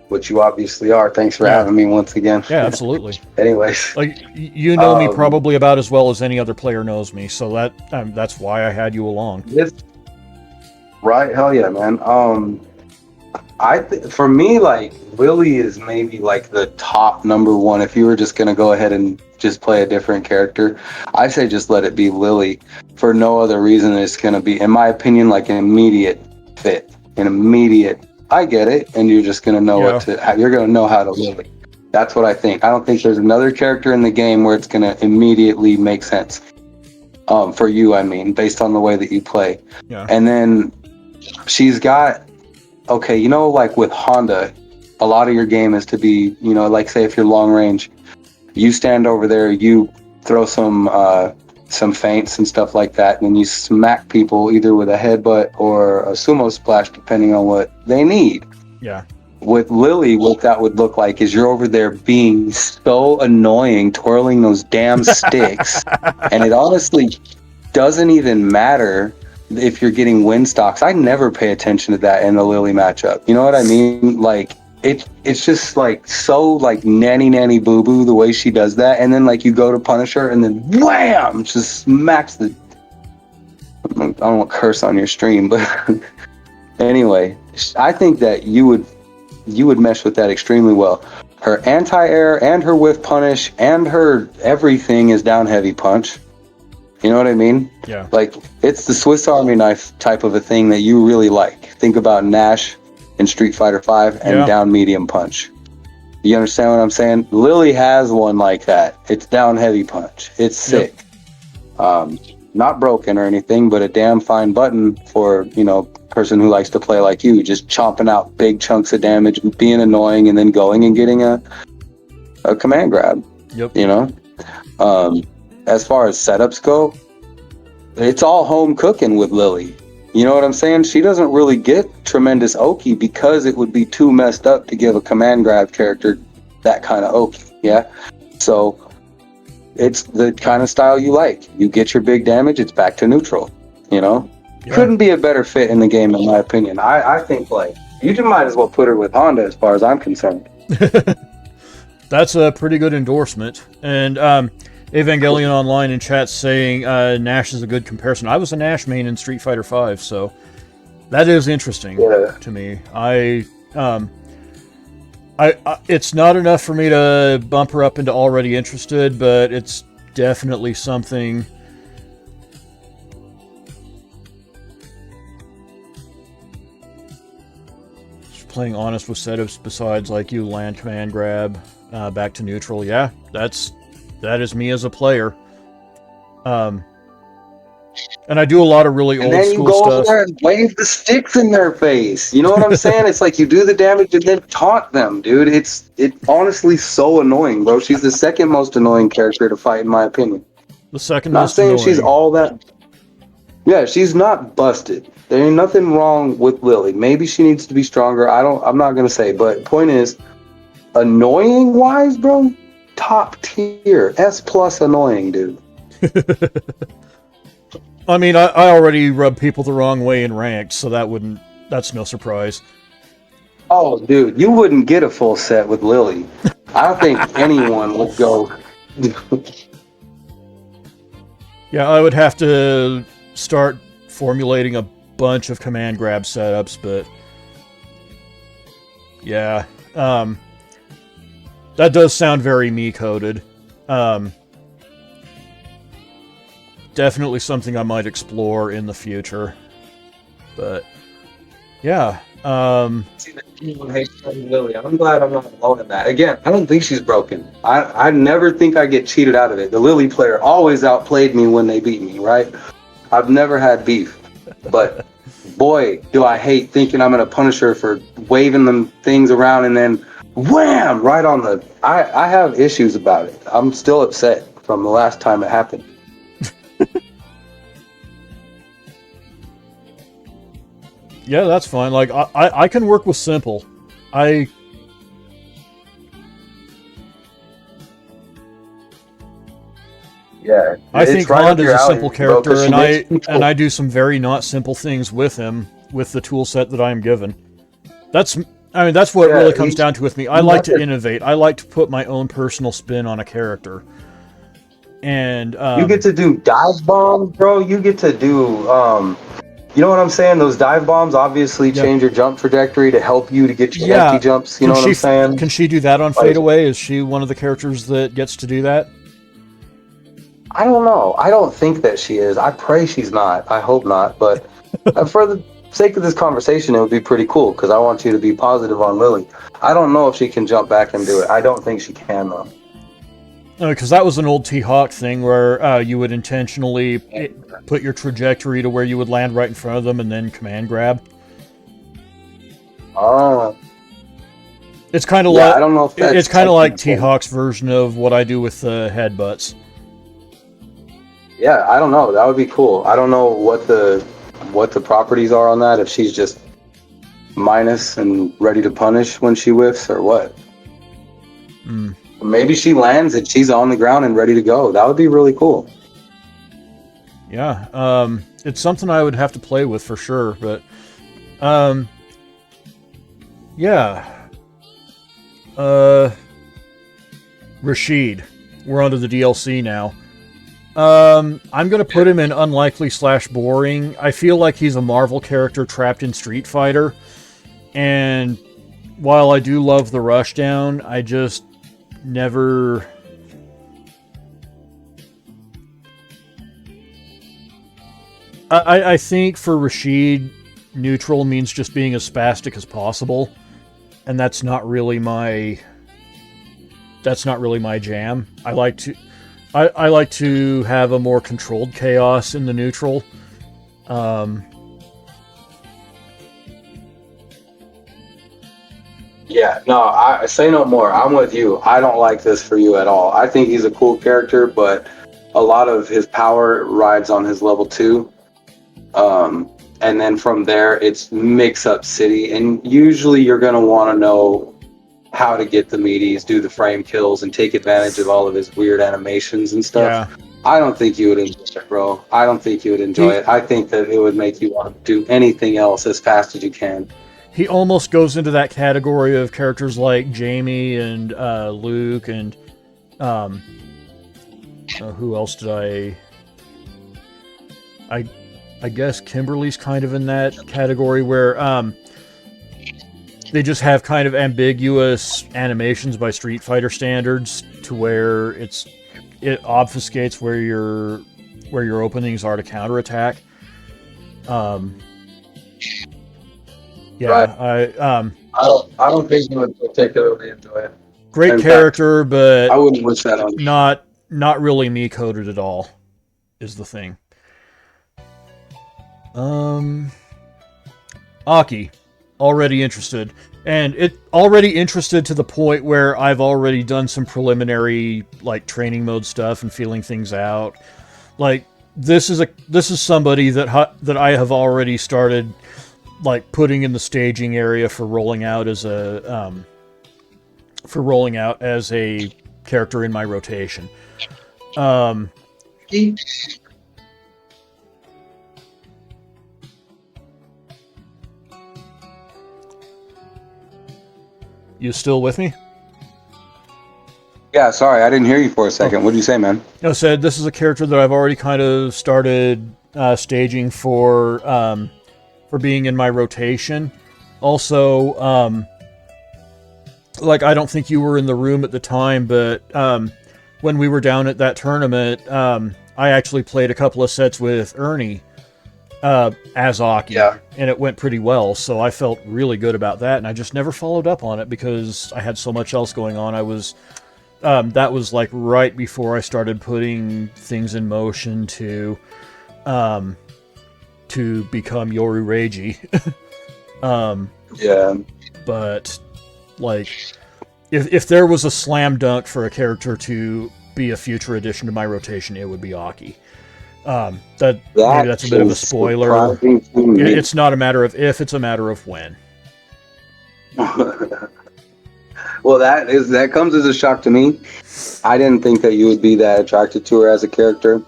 which you obviously are, thanks for having me once again. Yeah, absolutely. Anyways. Like, you know me probably about as well as any other player knows me, so that's why I had you along. Right, hell yeah, man. For me, like, Lily is maybe like the top number one. If you were just gonna go ahead and just play a different character, I say just let it be Lily. For no other reason, it's gonna be, in my opinion, like an immediate fit, an immediate I get it, and you're just gonna know you're gonna know how to Lily. That's what I think. I don't think there's another character in the game where it's gonna immediately make sense. For you, I mean, based on the way that you play. Yeah. And then she's got, okay, you know, like with Honda, a lot of your game is to be, you know, like say if you're long range, you stand over there, you throw some feints and stuff like that, and then you smack people either with a headbutt or a sumo splash, depending on what they need. Yeah. With Lily, what that would look like is you're over there being so annoying, twirling those damn sticks, and it honestly doesn't even matter if you're getting win stocks. I never pay attention to that in a Lily matchup. You know what I mean? Like it's just like so like nanny boo boo the way she does that, and then like you go to punish her, and then wham, just smacks the. I don't want to curse on your stream, but anyway, I think that you would mesh with that extremely well. Her anti-air and her whiff punish and her everything is down heavy punch. You know what I mean? Yeah. Like, it's the Swiss Army knife type of a thing that you really like. Think about Nash in Street Fighter 5 and down medium punch. You understand what I'm saying? Lily has one like that. It's down heavy punch. It's sick. Not broken or anything, but a damn fine button for, you know, person who likes to play like you, just chomping out big chunks of damage, being annoying, and then going and getting a command grab. Yep. You know? As far as setups go, it's all home cooking with Lily. You know what I'm saying? She doesn't really get tremendous Oki because it would be too messed up to give a command grab character that kind of Oki. Yeah? So it's the kind of style you like. You get your big damage, it's back to neutral. You know? Yeah. Couldn't be a better fit in the game, in my opinion. I think, like, you just might as well put her with Honda as far as I'm concerned. That's a pretty good endorsement. And Evangelion Online in chat saying Nash is a good comparison. I was a Nash main in Street Fighter V, so that is interesting to me. It's not enough for me to bump her up into already interested, but it's definitely something. Just playing honest with setups besides like you land command grab back to neutral. Yeah, that is me as a player. And I do a lot of really old school stuff. And then you go over there and wave the sticks in their face. You know what I'm saying? It's like you do the damage and then taunt them, dude. It's honestly so annoying, bro. She's the second most annoying character to fight, in my opinion. The second not most saying annoying. She's all that. Yeah, she's not busted. There ain't nothing wrong with Lily. Maybe she needs to be stronger. I'm not gonna say, but point is, annoying wise, bro, top tier, S+ annoying, dude. I mean, I already rub people the wrong way in ranked, so that's no surprise. Oh, dude, you wouldn't get a full set with Lily. I don't think anyone would go. Yeah, I would have to start formulating a bunch of command grab setups, but yeah, that does sound very me-coded. Definitely something I might explore in the future. But yeah. Lily, I'm glad I'm not alone in that. Again, I don't think she's broken. I never think I get cheated out of it. The Lily player always outplayed me when they beat me, right? I've never had beef. But boy, do I hate thinking I'm gonna punish her for waving them things around and then wham! Right on the I have issues about it. I'm still upset from the last time it happened. Yeah, that's fine. Like, I can work with simple. I think Honda's a simple character, and I do some very not simple things with him, with the tool set that I am given. That's what really comes down to with me. I like to innovate. I like to put my own personal spin on a character. And you get to do dive bombs, bro. You get to do you know what I'm saying? Those dive bombs obviously change your jump trajectory to help you to get your empty jumps. You know what I'm saying? Can she do that on fadeaway? Is she one of the characters that gets to do that? I don't know. I don't think that she is. I pray she's not. I hope not. But for the sake of this conversation, it would be pretty cool because I want you to be positive on Lily. I don't know if she can jump back and do it. I don't think she can, though. Because that was an old T-Hawk thing where you would intentionally put your trajectory to where you would land right in front of them and then command grab. Oh. It's kind of I don't know if that's it's kind of like T-Hawk's version of what I do with headbutts. Yeah, I don't know. That would be cool. I don't know what the properties are on that. If she's just minus and ready to punish when she whiffs, or what. Maybe she lands and she's on the ground and ready to go. That would be really cool. Yeah, it's something I would have to play with for sure. But yeah. Rashid. We're onto the DLC now. I'm going to put him in unlikely / boring. I feel like he's a Marvel character trapped in Street Fighter. And while I do love the Rushdown, I just never... I think for Rashid, neutral means just being as spastic as possible. And that's not really my jam. I like to have a more controlled chaos in the neutral. Yeah, no, I say no more. I'm with you. I don't like this for you at all. I think he's a cool character, but a lot of his power rides on his level 2. And then from there, it's mix-up city. And usually you're going to want to know how to get the meaties, do the frame kills, and take advantage of all of his weird animations and stuff. Yeah. I don't think you would enjoy it, bro. I don't think you would enjoy it. I think that it would make you want to do anything else as fast as you can. He almost goes into that category of characters like Jamie and Luke and... who else did I guess Kimberly's kind of in that category where they just have kind of ambiguous animations by Street Fighter standards to where it obfuscates where your openings are to counterattack. Yeah, right. I don't think you would particularly enjoy it. Great character, but I wouldn't wish that on you. Not really me coded at all, is the thing. Aki, already interested. And already interested to the point where I've already done some preliminary, like, training mode stuff and feeling things out. Like, this is somebody that I have already started, like, putting in the staging area for rolling out as a character in my rotation. You still with me? Yeah, sorry, I didn't hear you for a second. What did you say, man? I said this is a character that I've already kind of started staging for being in my rotation. Also, like, I don't think you were in the room at the time, but when we were down at that tournament, I actually played a couple of sets with Ernie as Aki, and it went pretty well, so I felt really good about that, and I just never followed up on it because I had so much else going on. I was that was like right before I started putting things in motion to become Yoru Reiji. Yeah. But like, if there was a slam dunk for a character to be a future addition to my rotation, it would be Aki. Maybe that's a bit of a spoiler. It's not a matter of if, it's a matter of when. Well, that comes as a shock to me. I didn't think that you would be that attracted to her as a character.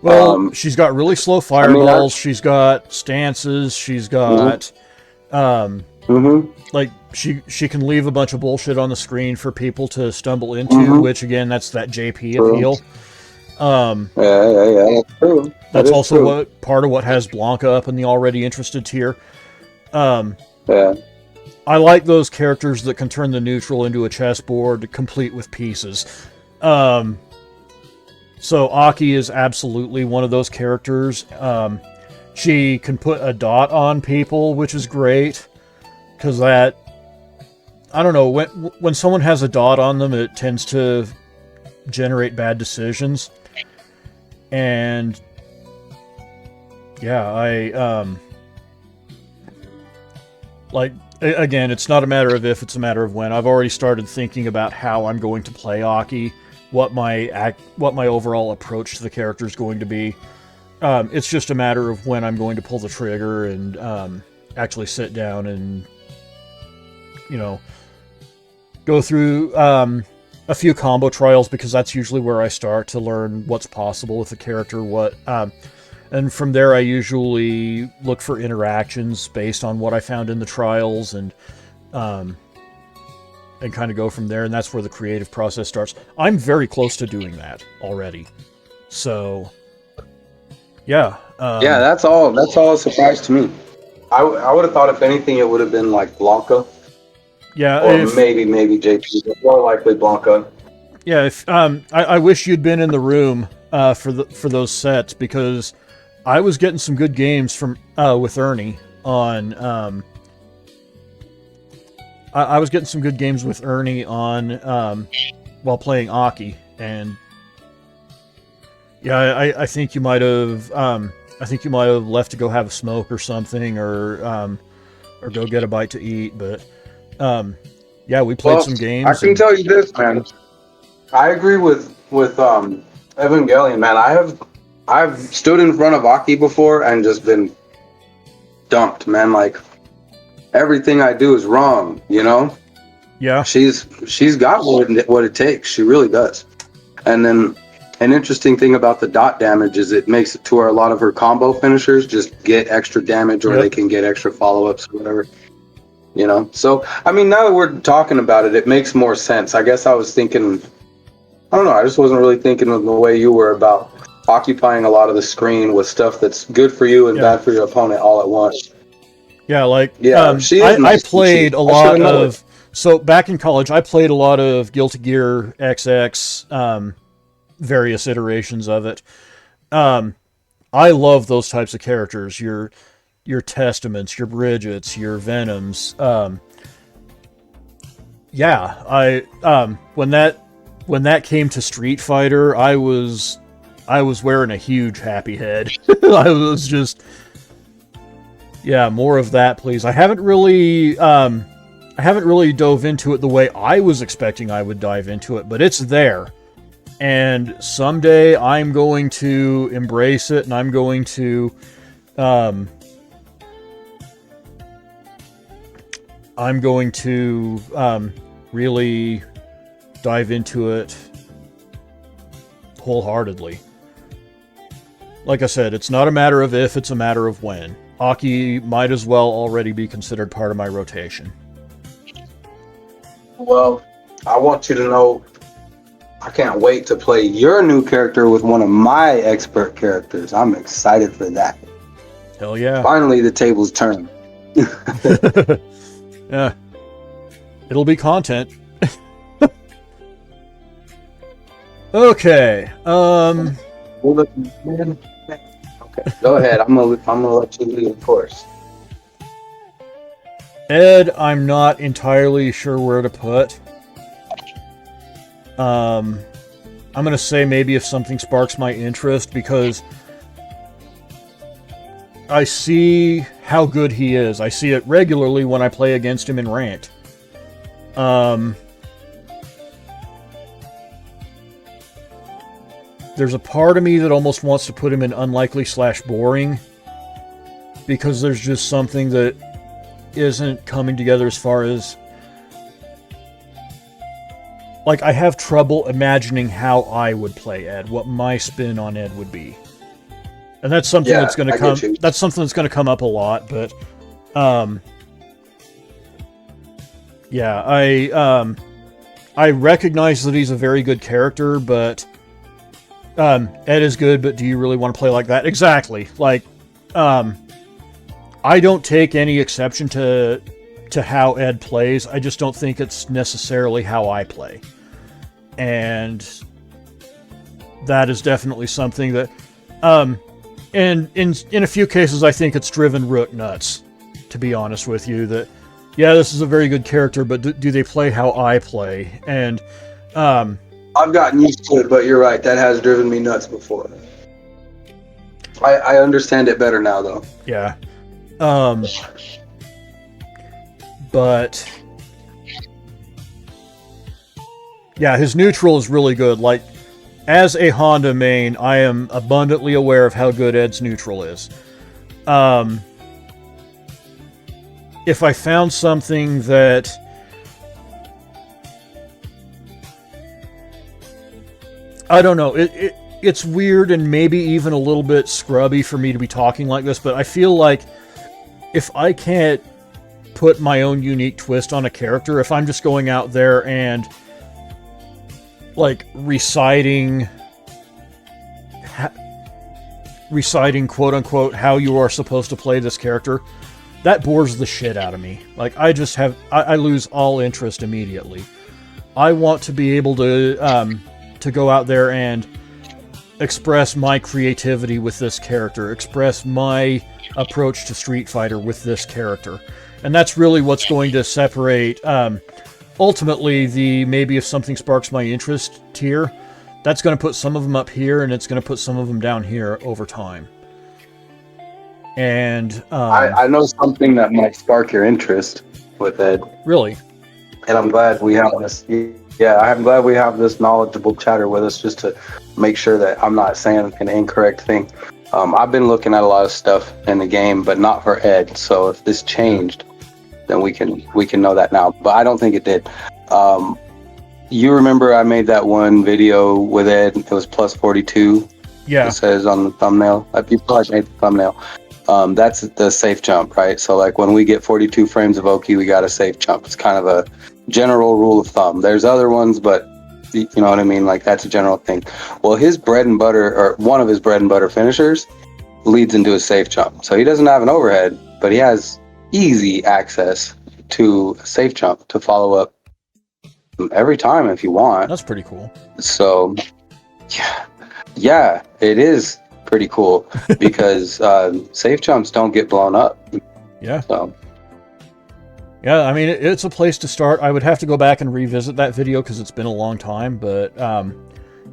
Well, she's got really slow fireballs. She's got stances. She's got, like, she can leave a bunch of bullshit on the screen for people to stumble into, which again, that's that JP appeal. Yeah, true. That's also true. Part of what has Blanka up in the already interested tier. Yeah. I like those characters that can turn the neutral into a chessboard complete with pieces. So Aki is absolutely one of those characters. She can put a dot on people, which is great, because that, I don't know, when someone has a dot on them, it tends to generate bad decisions. And yeah, like, again, it's not a matter of if, it's a matter of when. I've already started thinking about how I'm going to play Aki, what my overall approach to the character is going to be. It's just a matter of when I'm going to pull the trigger and actually sit down and, you know, go through a few combo trials, because that's usually where I start to learn what's possible with the character, and from there I usually look for interactions based on what I found in the trials, and kind of go from there, and that's where the creative process starts. I'm very close to doing that already. So, yeah. Yeah, that's all a surprise to me. I would have thought, if anything, it would have been like Blanka. Yeah, or maybe JP, but more likely Blanka. Yeah, if I wish you'd been in the room for those sets, because I was getting some good games from with Ernie on. I was getting some good games with Ernie on while playing Aki, and yeah, I think you might have left to go have a smoke or something, or go get a bite to eat, but. Yeah, we played some games. I can tell you this, man. I agree with Evangelion, man. I've stood in front of Aki before and just been dumped, man. Like, everything I do is wrong, you know? Yeah. She's got what it takes. She really does. And then an interesting thing about the dot damage is it makes it to where a lot of her combo finishers just get extra damage, or they can get extra follow-ups or whatever. You know, so I mean, now that we're talking about it, it makes more sense. I guess I was thinking, I don't know, I just wasn't really thinking of the way you were about occupying a lot of the screen with stuff that's good for you and bad for your opponent all at once. Yeah, like, I played a lot of, so back in college, I played a lot of Guilty Gear XX, various iterations of it. I love those types of characters. Your Testaments, your Bridgets, your Venoms. When that came to Street Fighter, I was wearing a huge happy head. I was just, more of that, please. I haven't really dove into it the way I was expecting I would dive into it, but it's there. And someday I'm going to embrace it, and I'm going to really dive into it wholeheartedly. Like I said, it's not a matter of if, it's a matter of when. Aki might as well already be considered part of my rotation. Well, I want you to know, I can't wait to play your new character with one of my expert characters. I'm excited for that. Hell yeah. Finally, the tables turn. Yeah. It'll be content. Okay. Okay. Go ahead. I'm gonna let you lead, of course. Ed, I'm not entirely sure where to put. I'm gonna say maybe if something sparks my interest, because I see how good he is. I see it regularly when I play against him in ranked. There's a part of me that almost wants to put him in unlikely/boring, because there's just something that isn't coming together as far as... Like, I have trouble imagining how I would play Ed, what my spin on Ed would be. And that's something that's going to come. That's something that's going to come up a lot. But, I recognize that he's a very good character. But Ed is good. But do you really want to play like that? Exactly. Like, I don't take any exception to how Ed plays. I just don't think it's necessarily how I play, and that is definitely something that. And in a few cases, I think it's driven Rook nuts, to be honest with you. That, yeah, this is a very good character, but do they play how I play? And I've gotten used to it, but you're right. That has driven me nuts before. I understand it better now, though. Yeah. But yeah, his neutral is really good. Like, as a Honda main, I am abundantly aware of how good Ed's neutral is. If I found something that I don't know, it's weird and maybe even a little bit scrubby for me to be talking like this, but I feel like if I can't put my own unique twist on a character, if I'm just going out there and like reciting quote unquote how you are supposed to play this character, that bores the shit out of me. Like, I lose all interest immediately. I want to be able to go out there and express my creativity with this character, express my approach to Street Fighter with this character. And that's really what's going to separate, ultimately, the maybe if something sparks my interest tier. That's going to put some of them up here, and it's going to put some of them down here over time. And I know something that might spark your interest with Ed. Really? And I'm glad we have this. Yeah, I'm glad we have this knowledgeable chatter with us, just to make sure that I'm not saying an incorrect thing. I've been looking at a lot of stuff in the game, but not for Ed. So if this changed, then we can know that now. But I don't think it did. You remember I made that one video with Ed? It was plus 42. Yeah. It says on the thumbnail. You probably made the thumbnail. That's the safe jump, right? So like when we get 42 frames of Oki, we got a safe jump. It's kind of a general rule of thumb. There's other ones, but you know what I mean? Like, that's a general thing. Well, his bread and butter, or one of his bread and butter finishers, leads into a safe jump. So he doesn't have an overhead, but he has easy access to a safe jump to follow up every time if you want. That's pretty cool. So, yeah, it is pretty cool because safe jumps don't get blown up. Yeah. So. Yeah, I mean, it's a place to start. I would have to go back and revisit that video because it's been a long time, but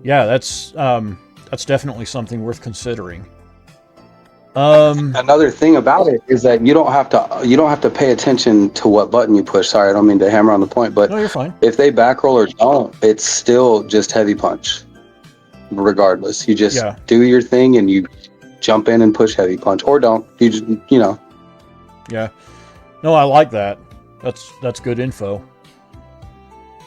yeah, that's definitely something worth considering. Another thing about it is that you don't have to pay attention to what button you push. Sorry, I don't mean to hammer on the point, but no, you're fine. If they back roll or don't, it's still just heavy punch. Regardless, you just do your thing and you jump in and push heavy punch, or don't. You just, Yeah. No, I like that. That's good info.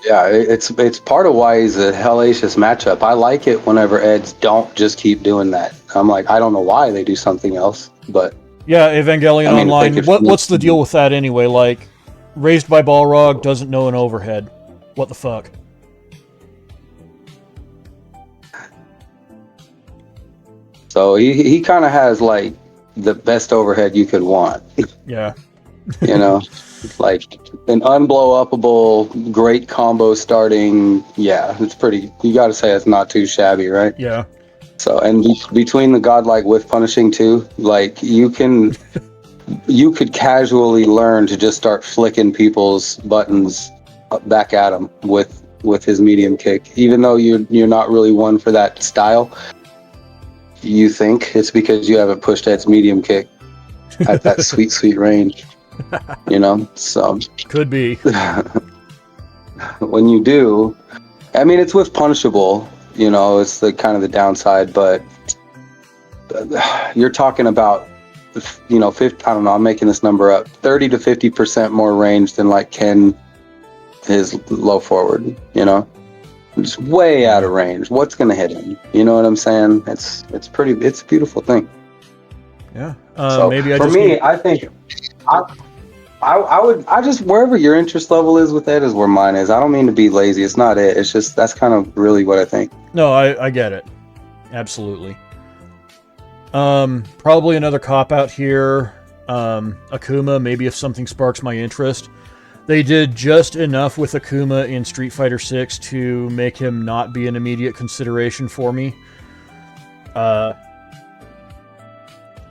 Yeah, it's part of why he's a hellacious matchup. I like it whenever Eds don't just keep doing that. I'm like, I don't know why they do something else, but yeah, Evangelion Online. What's the deal with that anyway? Like, raised by Balrog doesn't know an overhead. What the fuck? So he kind of has like the best overhead you could want. Yeah. Like an unblow-upable, great combo starting. Yeah, it's pretty. You got to say it's not too shabby, right? Yeah. So, and between the godlike whiff punishing too, like you could casually learn to just start flicking people's buttons back at them with his medium kick, even though you're not really one for that style. You think it's because you haven't pushed Ed's medium kick at that sweet range. So could be. When you do, I mean, it's with punishable, it's the kind of the downside, but you're talking about, 50, I don't know, I'm making this number up, 30 to 50% more range than like Ken, his low forward, it's way out of range. What's going to hit him? You know what I'm saying? It's a beautiful thing. Yeah. So maybe I think I just, wherever your interest level is with Ed is where mine is. I don't mean to be lazy. It's not it. It's just, that's kind of really what I think. No, I get it. Absolutely. Probably another cop-out here. Akuma, maybe if something sparks my interest. They did just enough with Akuma in Street Fighter 6 to make him not be an immediate consideration for me.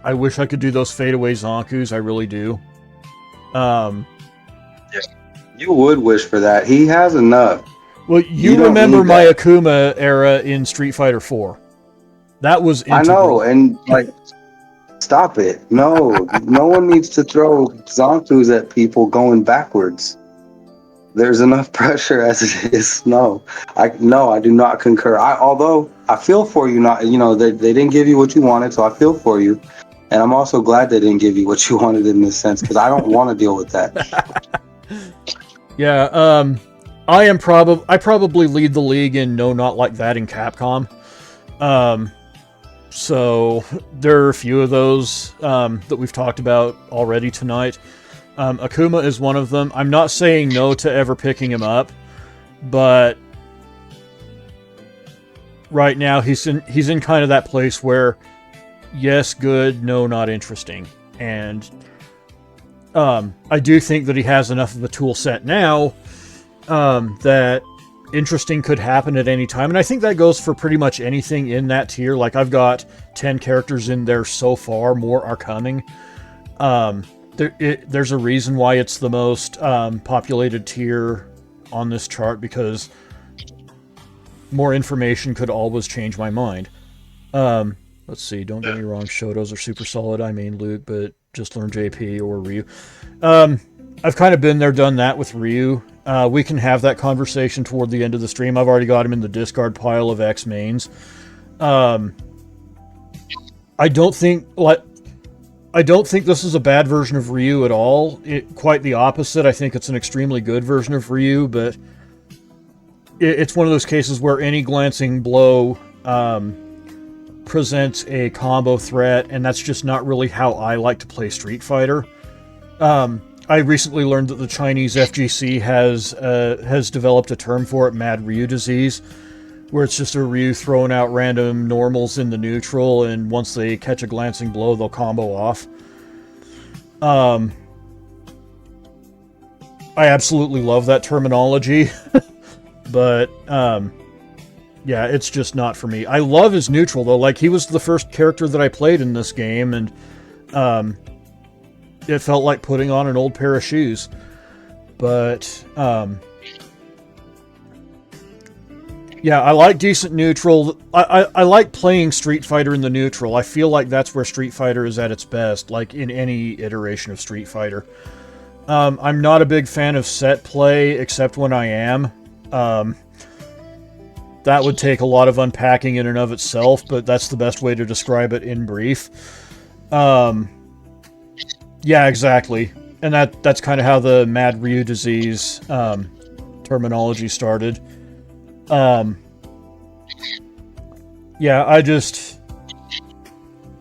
I wish I could do those fadeaway Zonkus. I really do. You would wish for that. He has enough. Well, you remember my Akuma era in Street Fighter 4. That was integral. I know, and like, stop it. No, no one needs to throw Zonkus at people going backwards. There's enough pressure as it is. No, I do not concur. Although I feel for you. Not, they didn't give you what you wanted, so I feel for you. And I'm also glad they didn't give you what you wanted in this sense, because I don't want to deal with that. Yeah, I probably lead the league in No Not Like That in Capcom. So there are a few of those that we've talked about already tonight. Akuma is one of them. I'm not saying no to ever picking him up, but right now he's in kind of that place where yes, good, no, not interesting. And I do think that he has enough of a tool set now that interesting could happen at any time. And I think that goes for pretty much anything in that tier. Like, I've got 10 characters in there so far. More are coming. There's a reason why it's the most populated tier on this chart, because more information could always change my mind. Let's see, don't get me wrong, Shotos are super solid. I mean Luke, but just learn JP or Ryu. I've kind of been there, done that with Ryu. We can have that conversation toward the end of the stream. I've already got him in the discard pile of X mains. I don't think this is a bad version of Ryu at all. Quite the opposite. I think it's an extremely good version of Ryu, but it's one of those cases where any glancing blow presents a combo threat, and that's just not really how I like to play Street Fighter. I recently learned that the Chinese FGC has developed a term for it, Mad Ryu disease, where it's just a Ryu throwing out random normals in the neutral, and once they catch a glancing blow, they'll combo off. I absolutely love that terminology, but yeah, it's just not for me. I love his neutral, though. Like, he was the first character that I played in this game, and it felt like putting on an old pair of shoes. But yeah, I like decent neutral. I like playing Street Fighter in the neutral. I feel like that's where Street Fighter is at its best, like in any iteration of Street Fighter. I'm not a big fan of set play, except when I am. That would take a lot of unpacking in and of itself, but that's the best way to describe it in brief. Yeah, exactly. And that's kind of how the Mad Ryu disease terminology started. Yeah,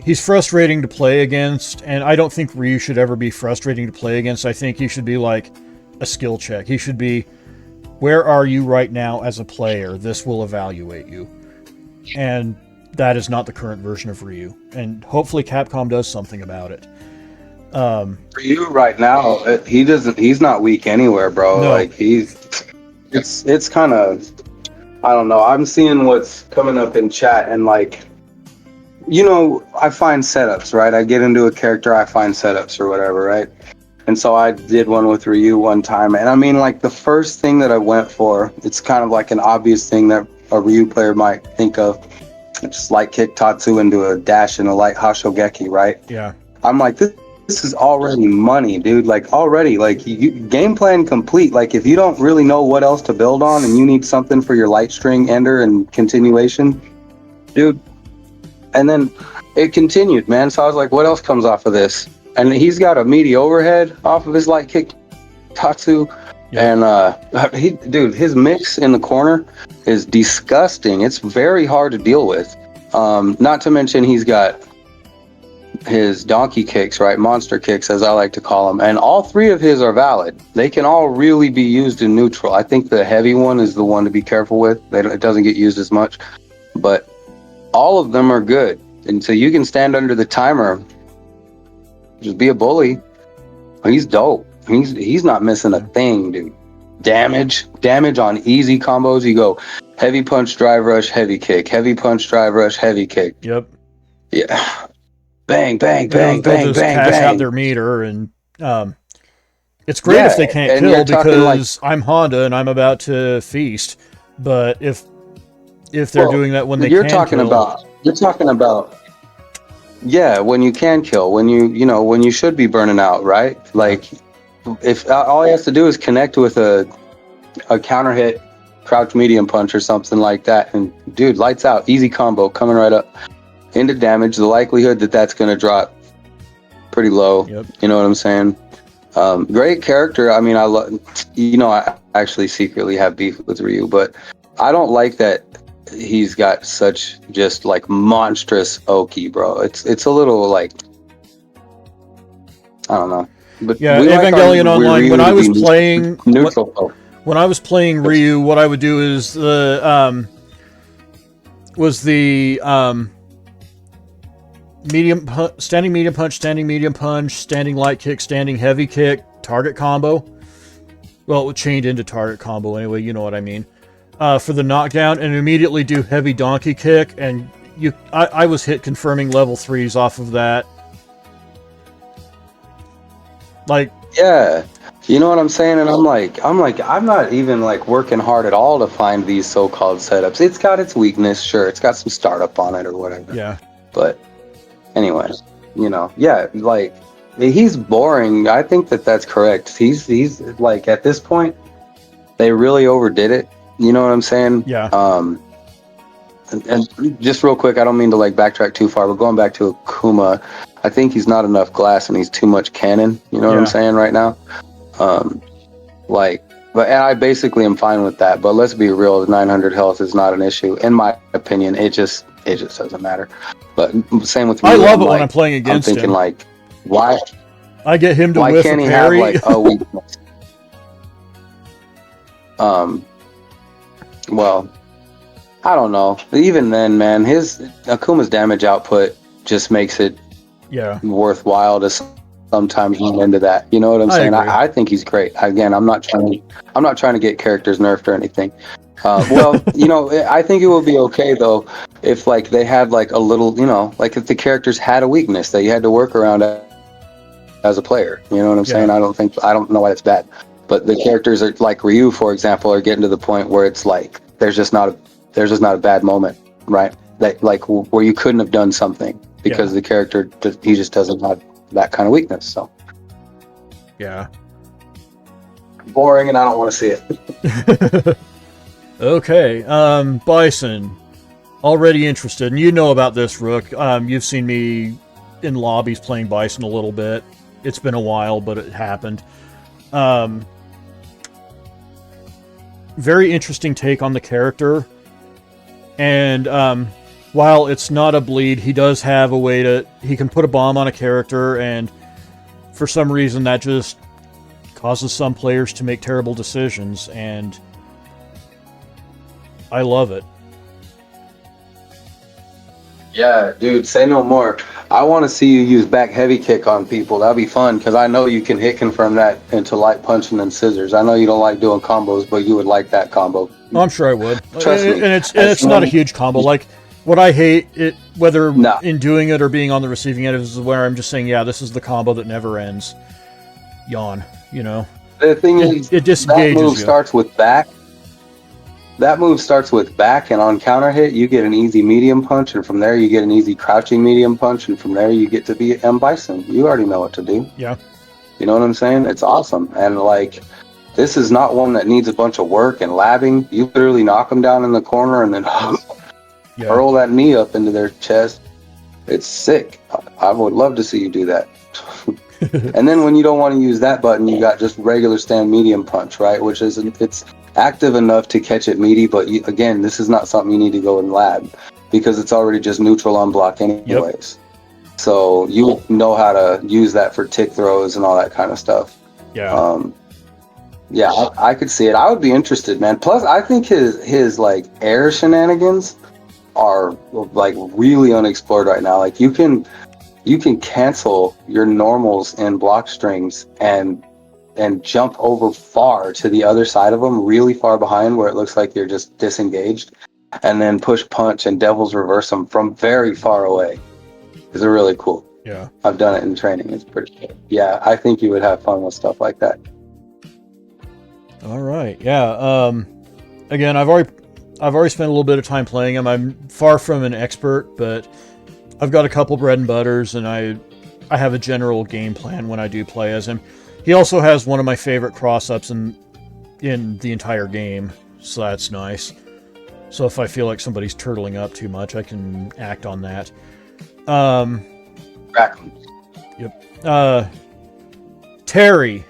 he's frustrating to play against, and I don't think Ryu should ever be frustrating to play against. I think he should be like a skill check. He should be, where are you right now as a player? This will evaluate you. And that is not the current version of Ryu. And hopefully Capcom does something about it. Ryu right now, he's not weak anywhere, bro. No. Like, it's kind of, I don't know. I'm seeing what's coming up in chat, and like, I find setups, right? I get into a character, I find setups or whatever, right? And so I did one with Ryu one time, and I mean, like, the first thing that I went for, it's kind of like an obvious thing that a Ryu player might think of, just light kick Tatsu into a dash and a light Hashogeki, right? Yeah. I'm like, this is already money, dude. Like, already, like, game plan complete. Like, if you don't really know what else to build on and you need something for your light string ender and continuation, dude. And then it continued, man. So I was like, what else comes off of this? And he's got a meaty overhead off of his light kick Tatsu. Yeah. And his mix in the corner is disgusting. It's very hard to deal with. Not to mention he's got his donkey kicks, right? Monster kicks, as I like to call them. And all three of his are valid. They can all really be used in neutral. I think the heavy one is the one to be careful with. It doesn't get used as much. But all of them are good. And so you can stand under the timer, just be a bully. He's dope. He's not missing a thing, dude. Damage on easy combos. You go heavy punch, drive rush, heavy kick. Heavy punch, drive rush, heavy kick. Yep. Yeah. bang, bang, They'll, bang, they'll bang, just bang, cash out bang. their meter, and it's great if Yeah, they can't and kill you're talking like, because I'm Honda and I'm about to feast. But if they're well, doing that when they can kill, you're talking about, yeah, when you can kill, when you know, when you should be burning out, right? yeah, Like, if all he has to do is connect with a counter hit, crouch medium punch or something like that, and dude, lights out, easy combo coming right up into damage. The likelihood that that's going to drop pretty low. yep, You know what I'm saying? Great character. I mean, I love. You know, I actually secretly have beef with Ryu, but I don't like that he's got such just like monstrous Oki, bro. It's a little like, I don't know. But yeah. we like our Evangelion Online. When Ryu I to was be playing, neutral. Oh, when I was playing Ryu, what I would do is the standing medium punch, standing light kick, standing heavy kick, target combo. Well, it would chained into target combo anyway. You know what I mean. For the knockdown, and immediately do heavy donkey kick, and I was hit confirming level 3s off of that. Like, yeah, you know what I'm saying? And I'm not even like working hard at all to find these so-called setups. It's got its weakness, sure. It's got some startup on it or whatever. yeah, But anyway, you know, yeah, like he's boring. I think that that's correct. He's like at this point, they really overdid it. You know what I'm saying? yeah, And just real quick, I don't mean to like backtrack too far, but going back to Akuma, I think he's not enough glass and he's too much cannon. You know what I'm yeah. saying right now? Um, like, but and I basically am fine with that. But let's be real, 900 health is not an issue in my opinion. It just doesn't matter. But same with me. I love I'm it when like, I'm playing I'm against thinking him. like, why I get him to whiff a can't he have parry. like a weakness? Well, I don't know. Even then, man, his Akuma's damage output just makes it Yeah, worthwhile to sometimes lean into that. You know what I'm I saying? agree. I think he's great. Again, I'm not trying to get characters nerfed or anything. Well, you know, I think it would be okay though if like they had like a little, you know, like if the characters had a weakness that you had to work around as a player. You know what I'm saying? Yeah, I don't know why it's bad, but the characters are like Ryu, for example, are getting to the point where it's like there's just not a bad moment, right? That like where you couldn't have done something because yeah, the character he just doesn't have that kind of weakness. So yeah. boring, and I don't want to see it. Okay, Bison. Already interested, and you know about this, Rook. You've seen me in lobbies playing Bison a little bit. It's been a while, but it happened. Very interesting take on the character. And while it's not a bleed, he does have a way to... He can put a bomb on a character, and for some reason that just causes some players to make terrible decisions, and I love it. Yeah, dude, say no more. I want to see you use back heavy kick on people. That'd be fun because I know you can hit confirm that into light punching and scissors. I know you don't like doing combos, but you would like that combo. Oh, I'm sure I would. Trust me. And it's not a huge combo. Like, what I hate, whether Nah. in doing it or being on the receiving end, is where I'm just saying, yeah, this is the combo that never ends. Yawn, you know? The thing is, It disengages that move you. starts with back. That move starts with back, and on counter hit, you get an easy medium punch, and from there, you get an easy crouching medium punch, and from there, you get to be M.Bison. You already know what to do. Yeah. You know what I'm saying? It's awesome. And, like, this is not one that needs a bunch of work and labbing. You literally knock them down in the corner and then Yeah. hurl that knee up into their chest. It's sick. I would love to see you do that. And then when you don't want to use that button, you got just regular stand medium punch, right? Which is, it's active enough to catch it meaty, but again, this is not something you need to go and lab because it's already just neutral on block anyways. Yep. So you know how to use that for tick throws and all that kind of stuff. Yeah. Yeah, I could see it. I would be interested, man. Plus, I think his like air shenanigans are like really unexplored right now. Like you can cancel your normals and block strings and jump over far to the other side of them, really far behind where it looks like you're just disengaged, and then push punch and devils reverse them from very far away. Is really cool. Yeah. I've done it in training. It's pretty cool. Yeah, I think you would have fun with stuff like that. All right. Yeah. Again, I've already spent a little bit of time playing him. I'm far from an expert, but I've got a couple bread and butters, and I have a general game plan when I do play as him. He also has one of my favorite cross-ups in the entire game, so that's nice. So if I feel like somebody's turtling up too much, I can act on that. Yep. Terry.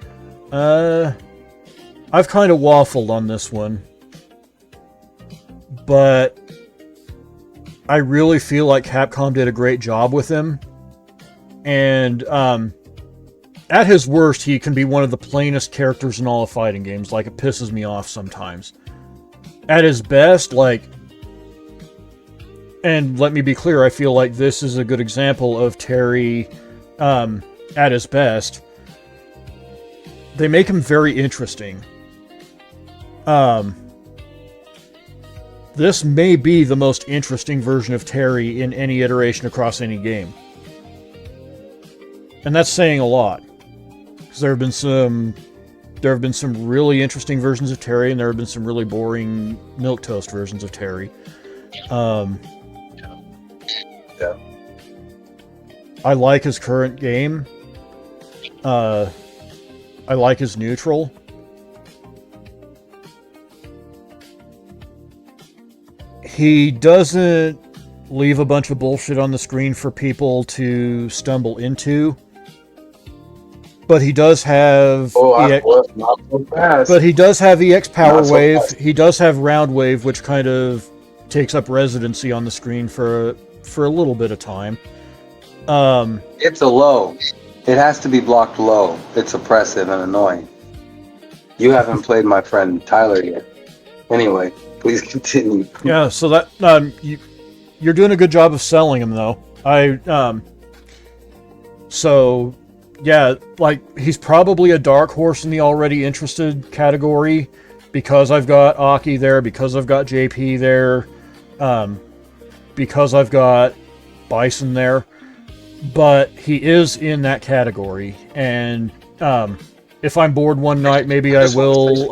I've kind of waffled on this one, but I really feel like Capcom did a great job with him. And at his worst, he can be one of the plainest characters in all of fighting games. Like, it pisses me off sometimes. At his best, like... And let me be clear, I feel like this is a good example of Terry at his best. They make him very interesting. This may be the most interesting version of Terry in any iteration across any game. And that's saying a lot. Because there have been some really interesting versions of Terry, and there have been some really boring milquetoast versions of Terry. Yeah. I like his current game. I like his neutral. He doesn't leave a bunch of bullshit on the screen for people to stumble into. But he does have not so fast. But he does have EX Power Not so Wave. fast. He does have Round Wave, which kind of takes up residency on the screen for a little bit of time. It's a low. It has to be blocked low. It's oppressive and annoying. You haven't played my friend Tyler yet. Anyway, please continue. Yeah, so that you're doing a good job of selling him, though. So yeah, like, he's probably a dark horse in the already interested category because I've got Aki there, because I've got JP there, because I've got Bison there. But he is in that category, and if I'm bored one night, maybe I will.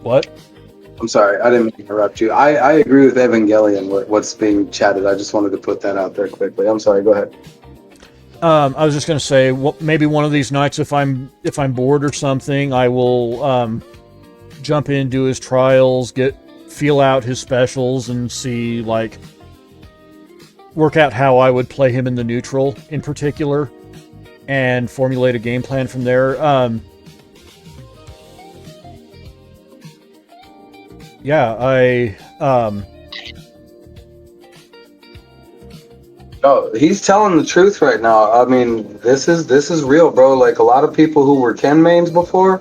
What? I'm sorry, I didn't mean to interrupt you. I agree with Evangelion, what's being chatted. I just wanted to put that out there quickly. I'm sorry, go ahead. I was just going to say, maybe one of these nights, if I'm bored or something, I will jump in, do his trials, feel out his specials, and see, like, work out how I would play him in the neutral in particular, and formulate a game plan from there. No, he's telling the truth right now. I mean, this is real, bro. Like, a lot of people who were Ken mains before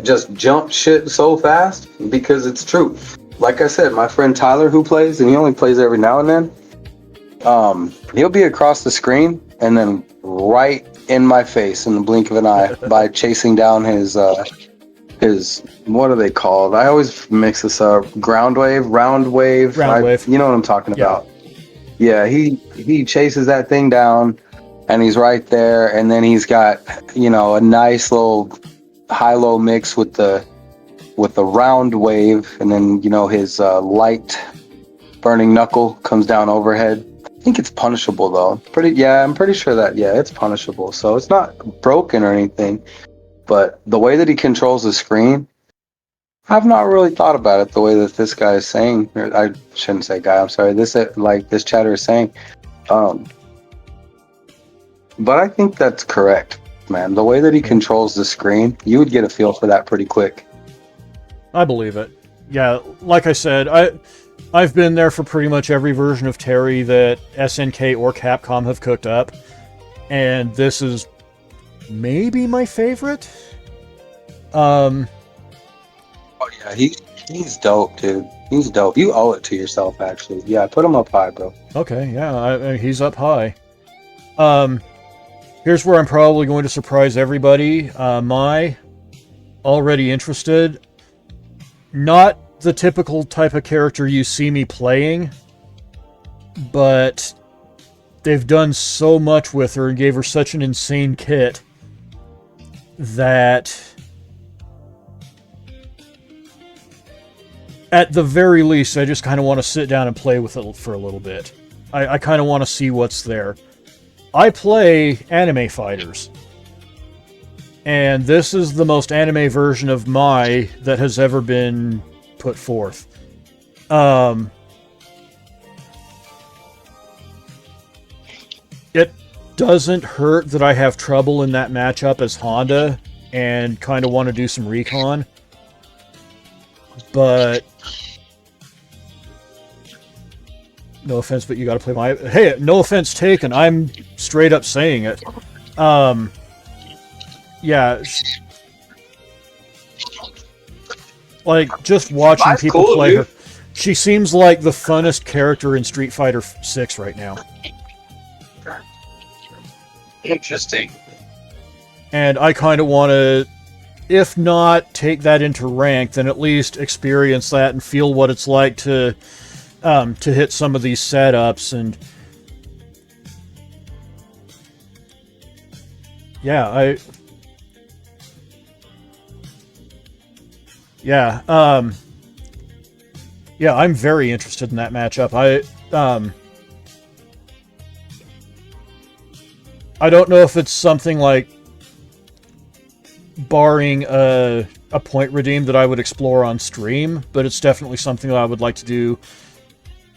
just jump shit so fast because it's true. Like I said, my friend Tyler, who plays, and he only plays every now and then, he'll be across the screen and then right in my face in the blink of an eye by chasing down his what are they called? I always mix this up. Round wave. You know what I'm talking about. Yeah, he chases that thing down and he's right there, and then he's got, a nice little high-low mix with the round wave, and then, his light burning knuckle comes down overhead. I think it's punishable though. I'm pretty sure that it's punishable. So it's not broken or anything, but the way that he controls the screen, I've not really thought about it the way that this guy is saying. I shouldn't say guy. I'm sorry. This chatter is saying, but I think that's correct, man. The way that he controls the screen, you would get a feel for that pretty quick. I believe it. Yeah, like I said, I've been there for pretty much every version of Terry that SNK or Capcom have cooked up, and this is maybe my favorite. Oh yeah, he's dope, dude. He's dope. You owe it to yourself, actually. Yeah, put him up high, bro. Okay, yeah, he's up high. Here's where I'm probably going to surprise everybody. My already interested, not the typical type of character you see me playing, but they've done so much with her and gave her such an insane kit that at the very least, I just kind of want to sit down and play with it for a little bit. I kind of want to see what's there. I play anime fighters. And this is the most anime version of Mai that has ever been put forth. It doesn't hurt that I have trouble in that matchup as Honda and kind of want to do some recon. But no offense, but you got to play my... Hey, no offense taken. I'm straight up saying it. Yeah. Like, just watching That's people cool, play dude. her. She seems like the funnest character in Street Fighter 6 right now. Interesting. And I kind of want to, if not take that into rank, then at least experience that and feel what it's like to hit some of these setups. And yeah, I'm very interested in that matchup. I don't know if it's something like, barring a point redeem, that I would explore on stream, but it's definitely something that I would like to do.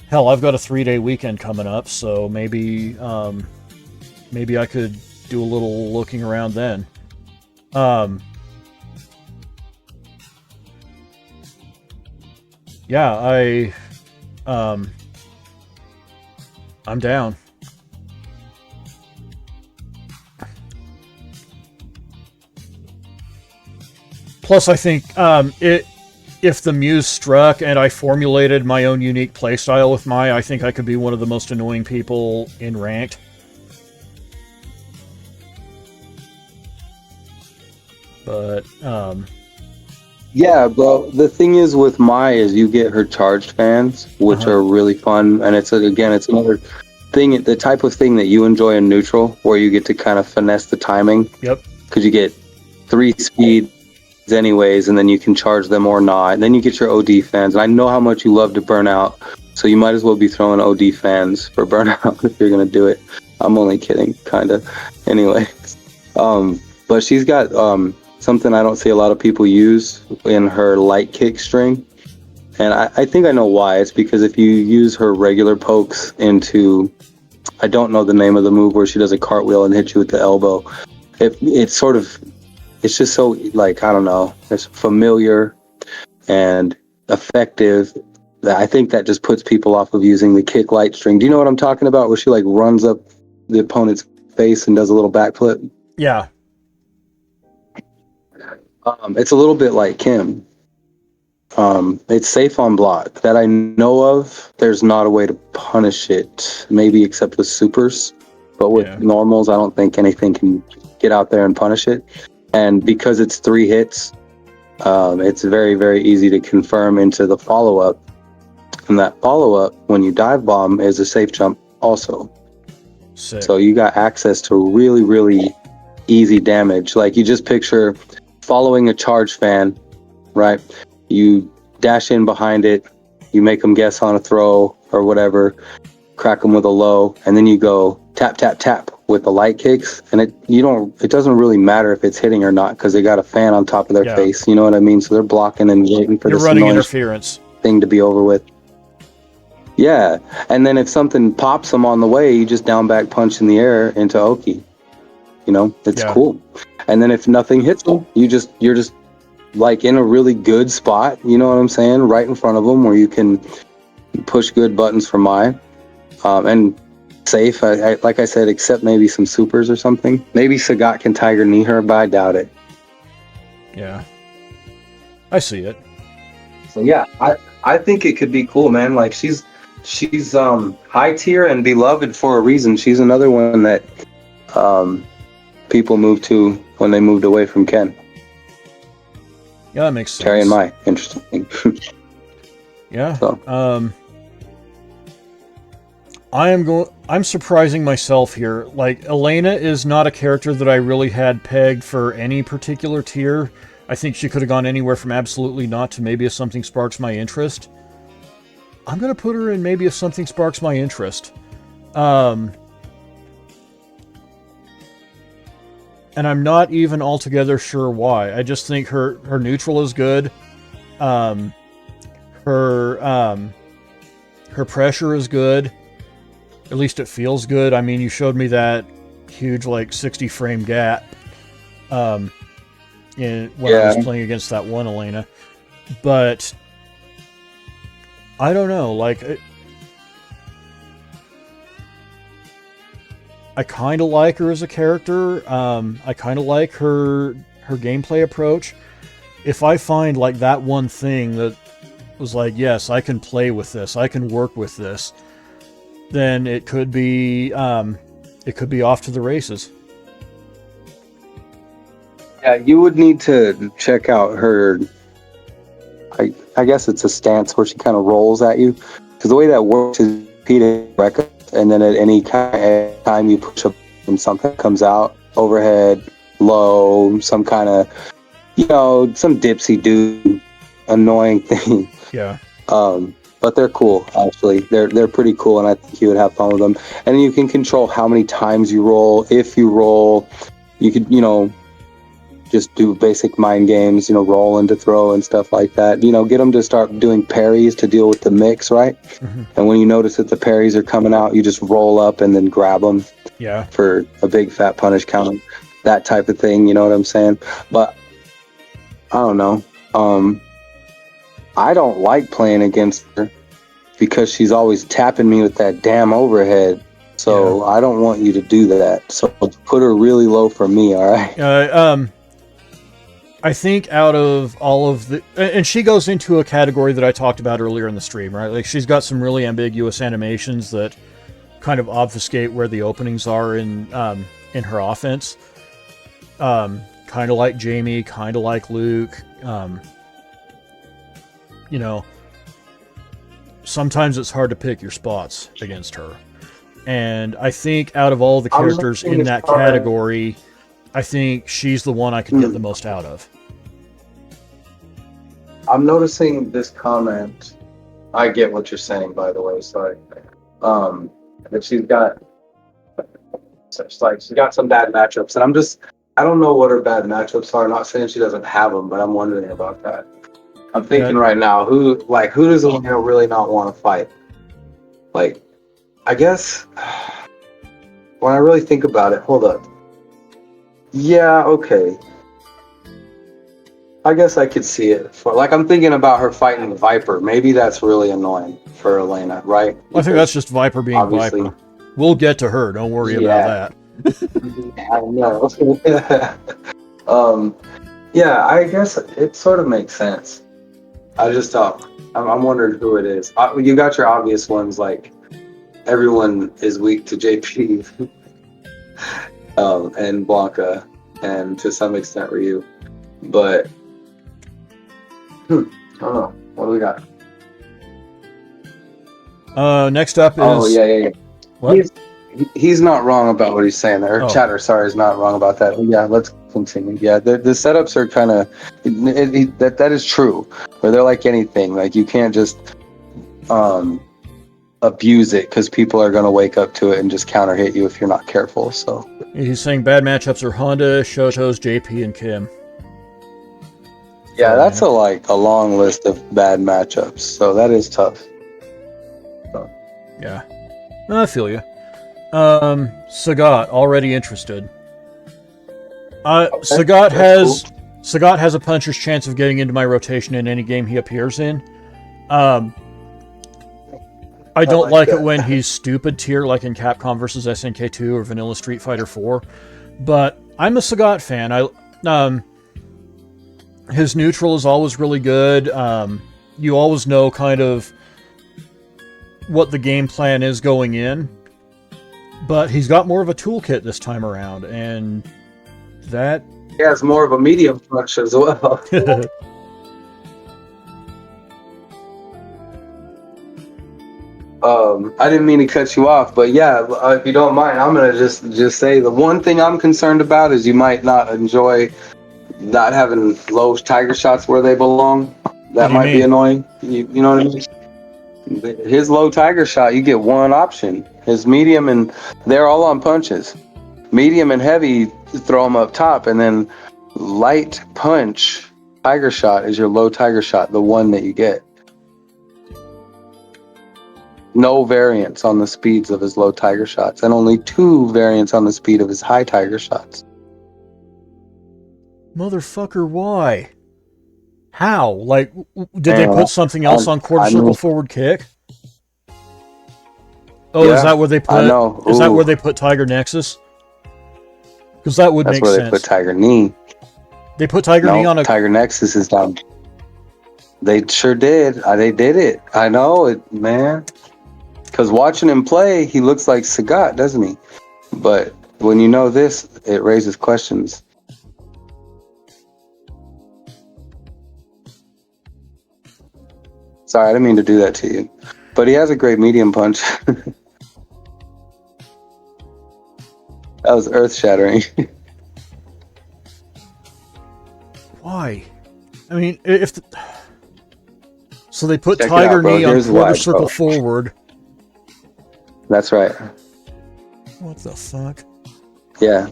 Hell, I've got a 3-day weekend coming up, so maybe I could do a little looking around then. Yeah, I'm down. Plus, I think if the muse struck and I formulated my own unique playstyle with Mai, I think I could be one of the most annoying people in ranked. But, yeah, bro. The thing is with Mai is you get her charged fans, which are really fun, and it's another thing, the type of thing that you enjoy in neutral, where you get to kind of finesse the timing. Yep. Because you get 3 speed anyways, and then you can charge them or not. And then you get your OD fans. And I know how much you love to burn out, so you might as well be throwing OD fans for burnout if you're gonna do it. I'm only kidding, kinda. Anyway, but she's got something I don't see a lot of people use in her light kick string, and I think I know why. It's because if you use her regular pokes into, I don't know the name of the move where she does a cartwheel and hits you with the elbow. It's just so, like, I don't know, it's familiar and effective. I think that just puts people off of using the kick light string. Do you know what I'm talking about? Where she like runs up the opponent's face and does a little backflip? yeah. It's a little bit like Kim. It's safe on block. That I know of, there's not a way to punish it, maybe except with supers. But with normals, I don't think anything can get out there and punish it. And because it's 3 hits, it's very, very easy to confirm into the follow-up. And that follow-up, when you dive bomb, is a safe jump also. Sick. So you got access to really, really easy damage. Like, you just picture following a charge fan, right? You dash in behind it, you make them guess on a throw or whatever, crack them with a low, and then you go tap, tap, tap with the light kicks, and it doesn't really matter if it's hitting or not, because they got a fan on top of their face, you know what I mean? So they're blocking and waiting for this running interference thing to be over with. Yeah, and then if something pops them on the way, you just down back punch in the air into Oki. You know, it's cool. And then if nothing hits them, you're just like in a really good spot, you know what I'm saying? Right in front of them, where you can push good buttons for Mai. And safe, I like I said, except maybe some supers or something. Maybe Sagat can tiger knee her, but I doubt it. Yeah, I see it. So yeah, I think it could be cool, man. Like, she's high tier and beloved for a reason. She's another one that people moved to when they moved away from Ken. Yeah, that makes sense. Terry and Mai, interesting. Yeah. So. I'm surprising myself here. Like, Elena is not a character that I really had pegged for any particular tier. I think she could have gone anywhere from absolutely not to maybe if something sparks my interest. I'm going to put her in maybe if something sparks my interest. And I'm not even altogether sure why. I just think her neutral is good. Her pressure is good. At least it feels good. I mean, you showed me that huge, like, 60 frame gap when I was playing against that one Elena. But I don't know, like, I kind of like her as a character. I kind of like her gameplay approach. If I find, like, that one thing that was like, yes, I can play with this, I can work with this, then it could be off to the races. Yeah, you would need to check out her. I guess it's a stance where she kind of rolls at you, because the way that works is repeating record, and then at any time you push up and something comes out, overhead, low, some kind of, some dipsy do annoying thing. Yeah. But they're cool, actually. They're pretty cool, and I think you would have fun with them. And you can control how many times you roll. If you roll, you could, just do basic mind games, roll into throw and stuff like that. Get them to start doing parries to deal with the mix, right? Mm-hmm. And when you notice that the parries are coming out, you just roll up and then grab them. Yeah. For a big fat punish count, that type of thing. You know what I'm saying? But I don't know. I don't like playing against her because she's always tapping me with that damn overhead. So I don't want you to do that. So put her really low for me, all right? I think out of all of the... And she goes into a category that I talked about earlier in the stream, right? Like, she's got some really ambiguous animations that kind of obfuscate where the openings are in her offense. Kind of like Jamie, kind of like Luke. Sometimes it's hard to pick your spots against her. And I think out of all the characters in that category, I think she's the one I could get the most out of. I'm noticing this comment. I get what you're saying, by the way. Sorry. That she's got some bad matchups, and I don't know what her bad matchups are. I'm not saying she doesn't have them, but I'm wondering about that. I'm thinking right now, who does Elena really not want to fight? Like, I guess when I really think about it, hold up. Yeah, okay. I guess I could see it. I'm thinking about her fighting Viper. Maybe that's really annoying for Elena, right? I think that's just Viper being obviously, Viper. We'll get to her. Don't worry about that. I know. Yeah, I guess it sort of makes sense. I just thought, I'm wondering who it is. You got your obvious ones, like everyone is weak to JP and Blanka, and to some extent Ryu. But I don't know. What do we got? Next up is... Oh, yeah. What? He's not wrong about what he's saying there. Chatter, sorry, is not wrong about that. Yeah, let's continue. Yeah, the setups are kind of... That is true. Where they're like anything. Like, you can't just abuse it, because people are going to wake up to it and just counter hit you if you're not careful. So he's saying bad matchups are Honda, Shoto's, JP, and Kim. Yeah, that's a long list of bad matchups. So that is tough. So. Yeah, no, I feel you. Sagat, already interested. Sagat has a puncher's chance of getting into my rotation in any game he appears in. I don't like it when he's stupid tier, like in Capcom vs SNK2 or Vanilla Street Fighter 4. But I'm a Sagat fan. His neutral is always really good. You always know kind of what the game plan is going in. But he's got more of a toolkit this time around, and that... He has more of a medium punch as well. I didn't mean to cut you off, but yeah, if you don't mind, I'm gonna just say the one thing I'm concerned about is you might not enjoy not having low tiger shots where they belong. What That do you might be mean? annoying. You know what I mean? His low tiger shot, you get one option. His medium and they're all on punches. Medium and heavy, throw them up top, and then light punch tiger shot is your low tiger shot, the one that you get. No variance on the speeds of his low tiger shots, and only 2 variants on the speed of his high tiger shots. Motherfucker, why? How? Like, did they put something else on quarter circle forward kick? Oh, yeah, is that where they put? I know. Is that where they put Tiger Nexus? Because that would make sense. That's where they put Tiger Knee. They put Tiger Knee on a Tiger Nexus is down. They sure did. They did it. I know it, man. Because watching him play, he looks like Sagat, doesn't he? But when you know this, it raises questions. Sorry, I didn't mean to do that to you. But he has a great medium punch. That was earth-shattering. Why? I mean, if... So they put Tiger Knee on quarter circle forward. That's right. What the fuck? Yeah.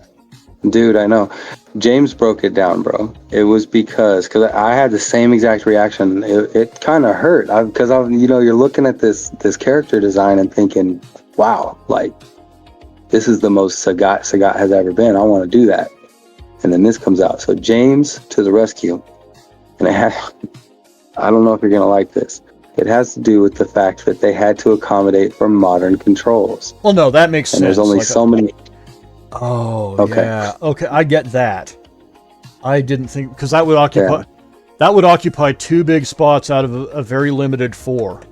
Dude, I know. James broke it down, bro. It was because I had the same exact reaction. It kind of hurt because you're looking at this character design and thinking, wow, like this is the most Sagat has ever been. I want to do that. And then this comes out. So James to the rescue. And I don't know if you're going to like this. It has to do with the fact that they had to accommodate for modern controls. Well, no, that makes sense. And there's only so many. Oh, okay. Yeah. Okay, I get that. I didn't think... Because that would occupy... Yeah. That would occupy 2 big spots out of a very limited 4.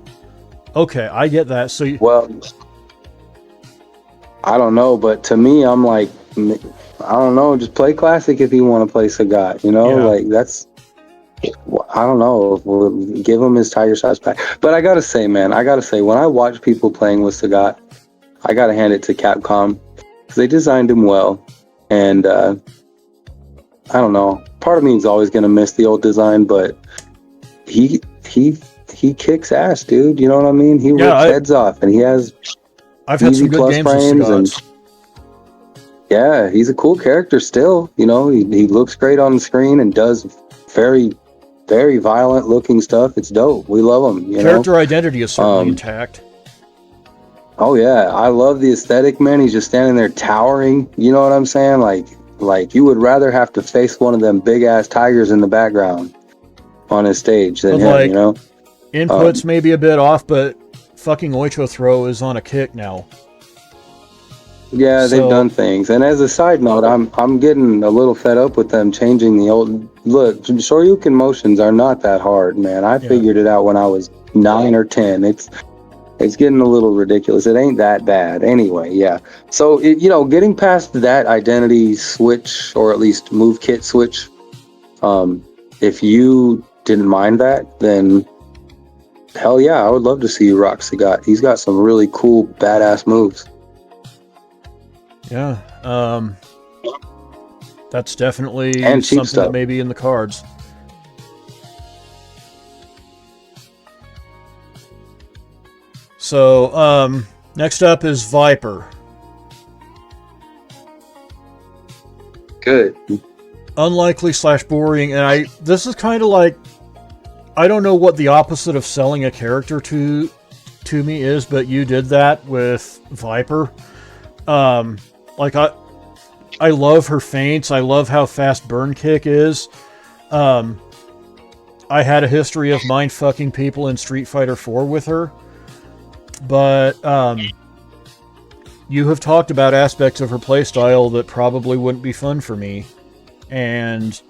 Okay, I get that. So Well, I don't know, but to me, I'm like... I don't know, just play Classic if you want to play Sagat, Yeah. Like, that's... I don't know. We'll give him his tiger shots back. But I gotta say, man, when I watch people playing with Sagat, I gotta hand it to Capcom. Because they designed him well. And, I don't know. Part of me is always gonna miss the old design, but he kicks ass, dude. You know what I mean? He rips heads off, and he has I've had some good games with Sagats. Yeah, he's a cool character still. He looks great on the screen and does very, very violent looking stuff. It's dope. We love him. Character identity is certainly intact. Oh yeah, I love the aesthetic, man. He's just standing there towering. You know what I'm saying? Like you would rather have to face one of them big ass tigers in the background on his stage than him. Inputs may be a bit off, but fucking Oicho throw is on a kick now. Yeah, they've done things. And as a side note, I'm getting a little fed up with them changing the old... Look, Shoryuken motions are not that hard, man. I figured it out when I was 9 or 10. It's getting a little ridiculous. It ain't that bad. Anyway, yeah. So, getting past that identity switch, or at least move kit switch, if you didn't mind that, then hell yeah, I would love to see you rock Sagat. He's got some really cool, badass moves. Yeah, that's definitely something that may be in the cards. So, next up is Viper. Good. Unlikely / boring, and this is kind of like, I don't know what the opposite of selling a character to me is, but you did that with Viper. Like, I love her feints. I love how fast burn kick is. I had a history of mind-fucking people in Street Fighter 4 with her. But, you have talked about aspects of her playstyle that probably wouldn't be fun for me. And,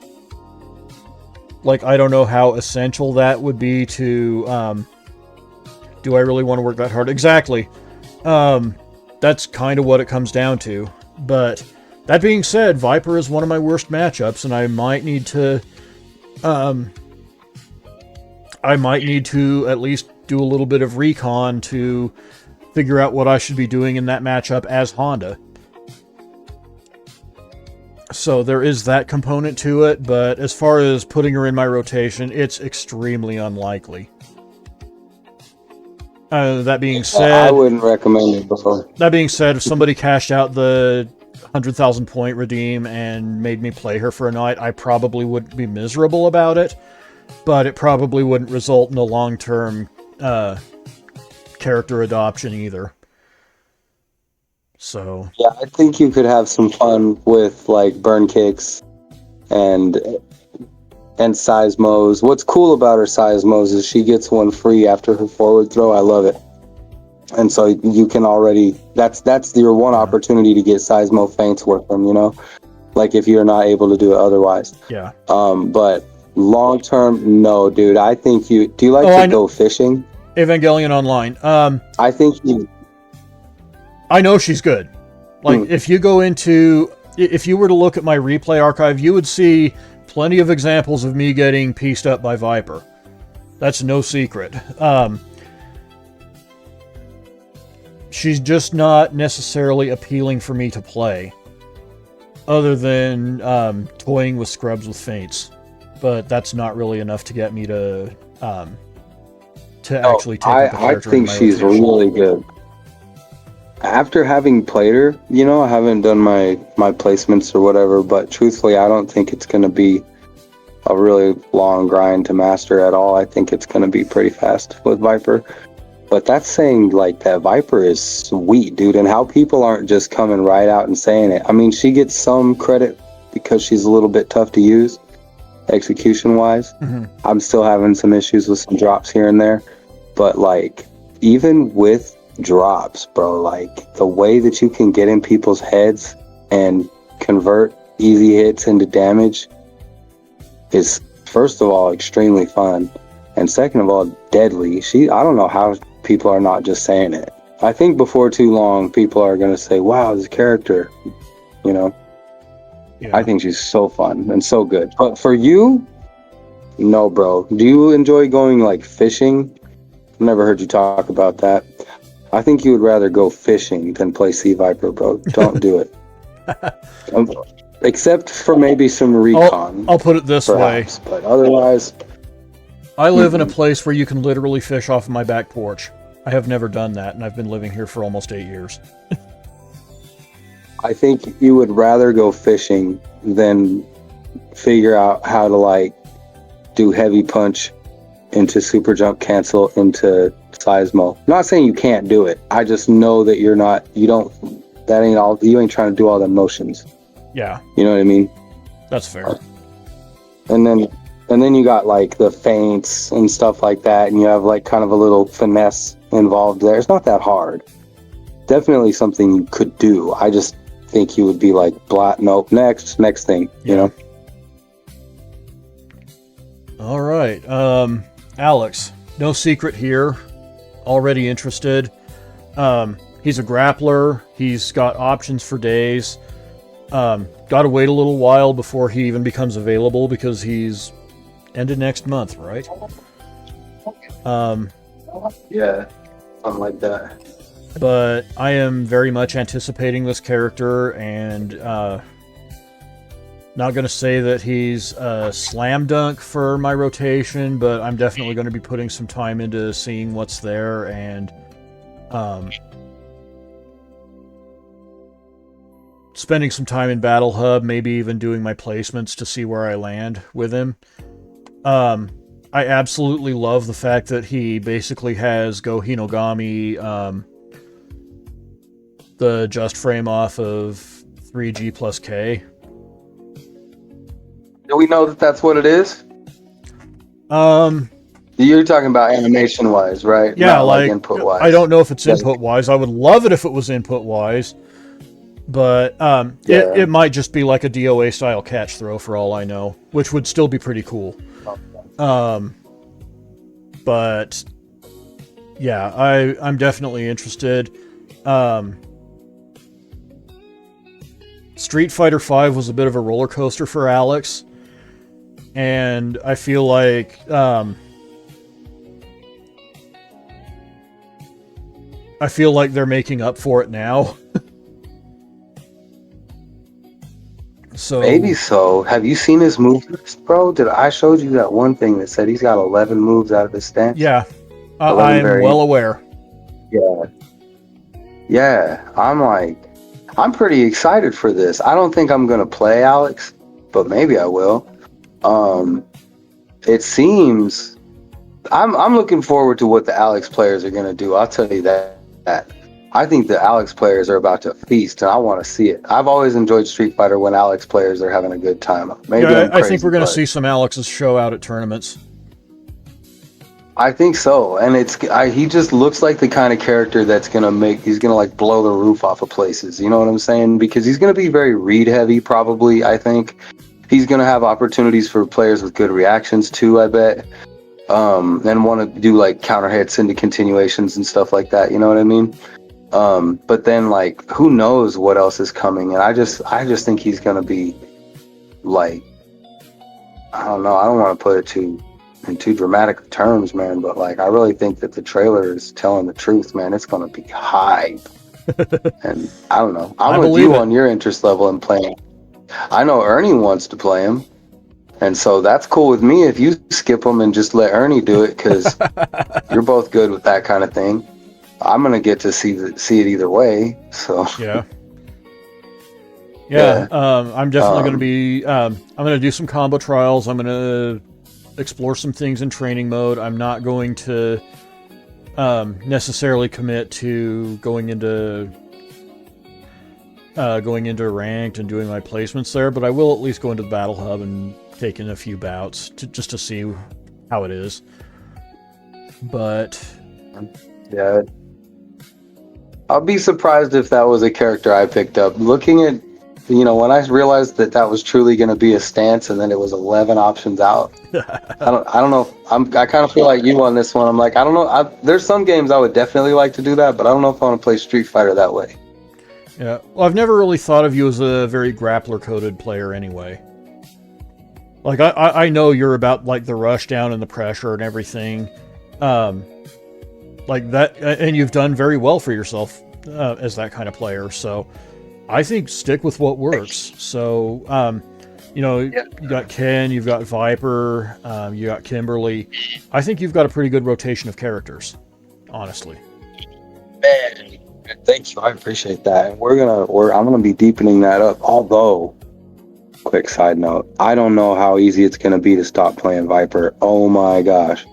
like, I don't know how essential that would be to, do I really want to work that hard? Exactly. That's kind of what it comes down to. But that being said, Viper is one of my worst matchups, and I might need to I might need to at least do a little bit of recon to figure out what I should be doing in that matchup as Honda. So there is that component to it, but as far as putting her in my rotation, it's extremely unlikely. That being said, I wouldn't recommend it, bro. That being said, if somebody cashed out the 100,000 point redeem and made me play her for a night, I probably wouldn't be miserable about it, but it probably wouldn't result in a long-term character adoption either. So yeah, I think you could have some fun with like burn kicks and seismos. What's cool about her seismos is she gets one free after her forward throw. I love it. And so you can already, that's your one opportunity to get seismo feints working, you know, like if you're not able to do it otherwise. Yeah. But long term, no, dude. I think do you like to go fishing? Evangelion Online. I think I know she's good. Like, if you were to look at my replay archive, you would see plenty of examples of me getting pieced up by Viper. That's no secret. She's just not necessarily appealing for me to play, other than toying with scrubs with feints. But that's not really enough to get me to actually take up a character. I think she's really good. After having played her, you know, I haven't done my placements or whatever, but truthfully, I don't think it's going to be a really long grind to master at all. I think it's going to be pretty fast with Viper. But that's saying, like, that Viper is sweet, dude, and how people aren't just coming right out and saying it. I mean, she gets some credit because she's a little bit tough to use, execution-wise. Mm-hmm. I'm still having some issues with some drops here and there. But, like, even with drops, bro, like, the way that you can get in people's heads and convert easy hits into damage is, first of all, extremely fun, and second of all, deadly. I don't know how people are not just saying it. I think before too long, people are going to say, wow, this character, you know. Yeah. I think she's so fun and so good. But for you, no, bro. Do you enjoy going, like, fishing? I've never heard you talk about that. I think you would rather go fishing than play C.Viper, bro. Don't do it. Except for maybe some recon. I'll put it this perhaps, way. But otherwise... I live in a place where you can literally fish off of my back porch. I have never done that, and I've been living here for almost 8 years. I think you would rather go fishing than figure out how to, like, do heavy punch into super jump cancel into seismo. I'm not saying you can't do it. I just know that you ain't trying to do all the motions. Yeah. You know what I mean? That's fair. And then you got, like, the feints and stuff like that, and you have, like, kind of a little finesse involved there. It's not that hard. Definitely something you could do. I just think you would be like, nope, next thing, you know? All right. Alex, no secret here. Already interested. He's a grappler. He's got options for days. Got to wait a little while before he even becomes available because he's ended next month, right? Yeah, something like that. But I am very much anticipating this character, and not going to say that he's a slam dunk for my rotation, but I'm definitely going to be putting some time into seeing what's there, and spending some time in Battle Hub, maybe even doing my placements to see where I land with him. I absolutely love the fact that he basically has Go Hinogami, the just frame off of 3G plus K. Do we know that that's what it is? You're talking about animation-wise, right? Yeah, not like input-wise. I don't know if it's input-wise. I would love it if it was input-wise. But it might just be like a DOA-style catch throw for all I know, which would still be pretty cool. But yeah, I'm definitely interested. Street Fighter V was a bit of a roller coaster for Alex, and I feel like I feel like they're making up for it now. So maybe so. Have you seen his move list, bro? I showed you that one thing that said he's got 11 moves out of his stance? yeah, 11 I'm well aware. Yeah. Yeah. I'm pretty excited for this. I don't think I'm gonna play Alex, but maybe I will. It seems I'm looking forward to what the Alex players are gonna do. I'll tell you that. I think the Alex players are about to feast, and I want to see it. I've always enjoyed Street Fighter when Alex players are having a good time. Maybe Yeah, I'm crazy, I think we're going to see some Alex's show out at tournaments. I think so, and he just looks like the kind of character that's he's gonna like blow the roof off of places. You know what I'm saying? Because he's gonna be very read heavy, probably. I think he's gonna have opportunities for players with good reactions too. I bet, and want to do like counter hits into continuations and stuff like that. You know what I mean? But then like, who knows what else is coming? And I just think he's gonna be like, I don't know. I don't want to put it in too dramatic terms, man, but like, I really think that the trailer is telling the truth, man. It's gonna be hype. And I don't know. I'm with you on your interest level in playing. I know Ernie wants to play him, and so that's cool with me if you skip him and just let Ernie do it, because you're both good with that kind of thing. I'm gonna get to see it either way. So yeah. I'm definitely going to be. I'm going to do some combo trials. I'm going to explore some things in training mode. I'm not going to necessarily commit to going into ranked and doing my placements there, but I will at least go into the battle hub and take in a few bouts just to see how it is. But yeah, I'll be surprised if that was a character I picked up. Looking at, when I realized that was truly going to be a stance, and then it was 11 options out. I don't know. I kind of feel like you on this one. I'm like, I don't know. There's some games I would definitely like to do that, but I don't know if I want to play Street Fighter that way. Yeah. Well, I've never really thought of you as a very grappler-coded player anyway. Like, I know you're about, like, the rush down and the pressure and everything. Like that, and you've done very well for yourself as that kind of player, so I think stick with what works. So, you got Ken, you've got Viper, you got Kimberly. I think you've got a pretty good rotation of characters, honestly. Man, thank you. I appreciate that. And I'm gonna be deepening that up. Although, quick side note, I don't know how easy it's gonna be to stop playing Viper. Oh my gosh,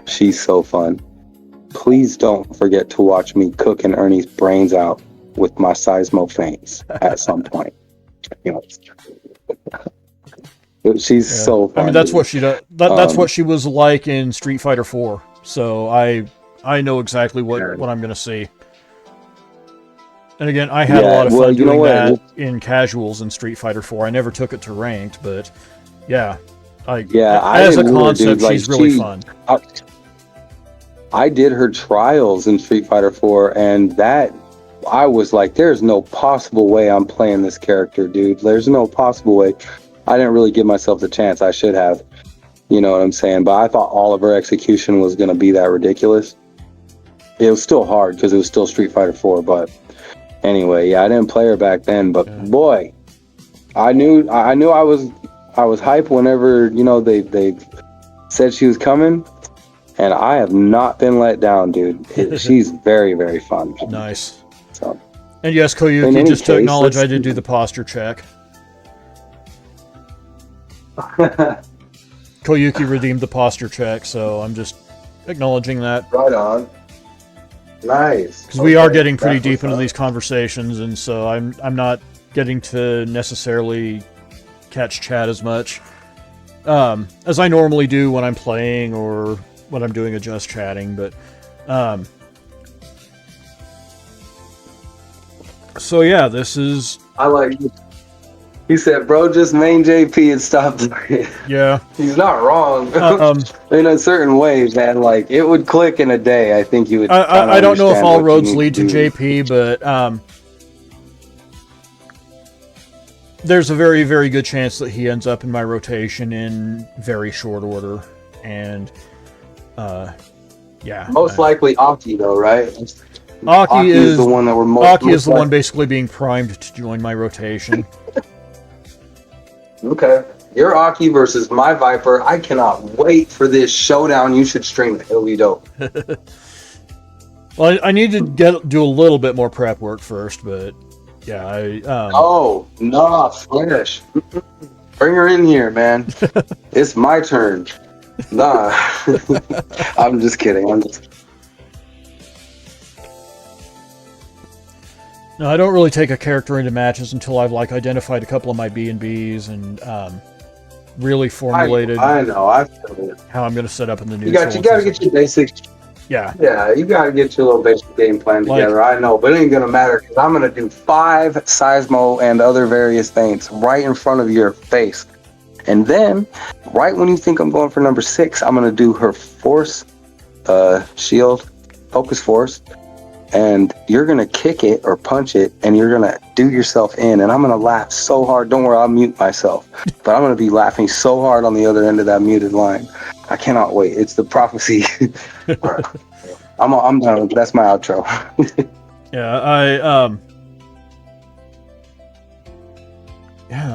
she's so fun. Please don't forget to watch me cooking Ernie's brains out with my seismo feints at some point. She's so fun. I mean, that's what she does. That's what she was like in Street Fighter 4. So I know exactly what I'm going to see. And again, I had a lot of fun doing that in casuals in Street Fighter 4. I never took it to ranked, but yeah. As a concept, she's really fun. I did her trials in Street Fighter 4, and I was like, there's no possible way I'm playing this character, dude. There's no possible way. I didn't really give myself the chance I should have. You know what I'm saying? But I thought all of her execution was going to be that ridiculous. It was still hard because it was still Street Fighter 4, but anyway, yeah, I didn't play her back then, but boy, I knew I was hype whenever, they said she was coming. And I have not been let down, dude. She's very, very fun. Nice. So, and yes, Koyuki, just to acknowledge I did do the posture check. Koyuki redeemed the posture check, so I'm just acknowledging that. Right on. Nice. Because we are getting pretty deep into these conversations, and so I'm not getting to necessarily catch chat as much as I normally do when I'm playing or when I'm doing a just chatting, but so yeah, this is. I like. He said, "Bro, just main JP and stop playing." Yeah, he's not wrong. In a certain way, man, like it would click in a day. I think you would. I don't know if all roads lead to JP, but there's a very, very good chance that he ends up in my rotation in very short order, and. Yeah. Most likely Aki though, right? Aki is the one that we're Aki is the one basically being primed to join my rotation. Okay. Your Aki versus my Viper. I cannot wait for this showdown. You should stream it. It'll be dope. Well, I need to do a little bit more prep work first, but yeah, Oh, nah, finish. Bring her in here, man. It's my turn. Nah. I'm just kidding. No, I don't really take a character into matches until I've identified a couple of my B&Bs and really formulated. I know. I feel it. How I'm going to set up in the new. You got to get your basics. Yeah. Yeah, you got to get your little basic game plan together. I know, but it ain't going to matter because I'm going to do 5 Seismo and other various things right in front of your face. And then, right when you think I'm going for number 6, I'm going to do her force shield, focus force. And you're going to kick it or punch it, and you're going to do yourself in. And I'm going to laugh so hard. Don't worry, I'll mute myself. But I'm going to be laughing so hard on the other end of that muted line. I cannot wait. It's the prophecy. All right. I'm done. That's my outro. Yeah,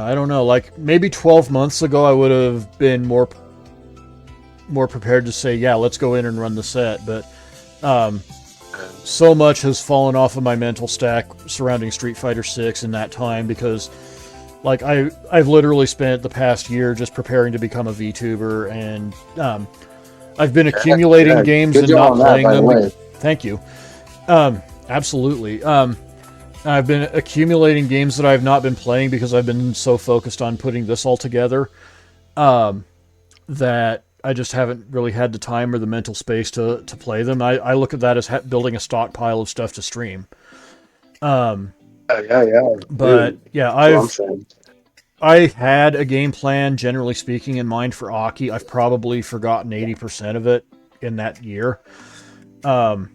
I don't know. Maybe 12 months ago, I would have been more prepared to say, yeah, let's go in and run the set. But so much has fallen off of my mental stack surrounding Street Fighter 6 in that time because, I've literally spent the past year just preparing to become a VTuber, and I've been accumulating games and not playing them. Thank you. Absolutely. I've been accumulating games that I've not been playing because I've been so focused on putting this all together that I just haven't really had the time or the mental space to play them. I look at that as building a stockpile of stuff to stream. Yeah. But dude, yeah, I had a game plan, generally speaking, in mind for Aki. I've probably forgotten 80% of it in that year. I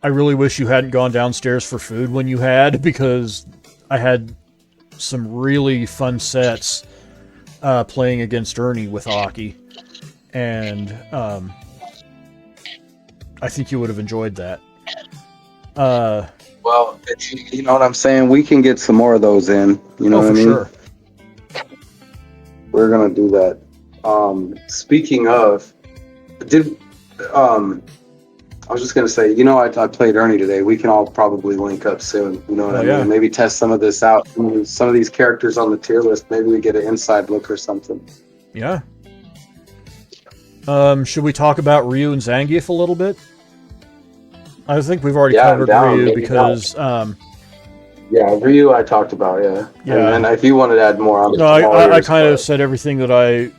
really wish you hadn't gone downstairs for food when you had, because I had some really fun sets playing against Ernie with Aki, and I think you would have enjoyed that. Well, you know what I'm saying? We can get some more of those in. You know what I mean? Sure. We're gonna do that. Speaking of, I was just gonna say, I played Ernie today. We can all probably link up soon. You know what I mean? Yeah. Maybe test some of this out. Some of these characters on the tier list. Maybe we get an inside look or something. Yeah. Should we talk about Ryu and Zangief a little bit? I think we've already covered Ryu because. Yeah, Ryu I talked about. Yeah. And if you wanted to add more, I kind of said everything that I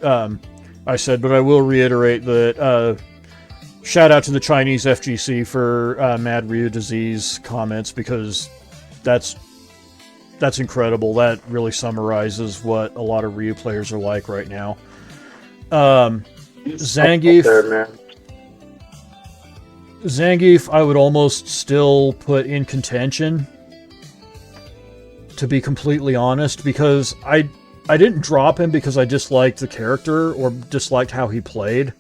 said, but I will reiterate that. Shout out to the Chinese FGC for Mad Ryu Disease comments, because that's incredible. That really summarizes what a lot of Ryu players are like right now. Zangief, I would almost still put in contention, to be completely honest, because I didn't drop him because I disliked the character or disliked how he played.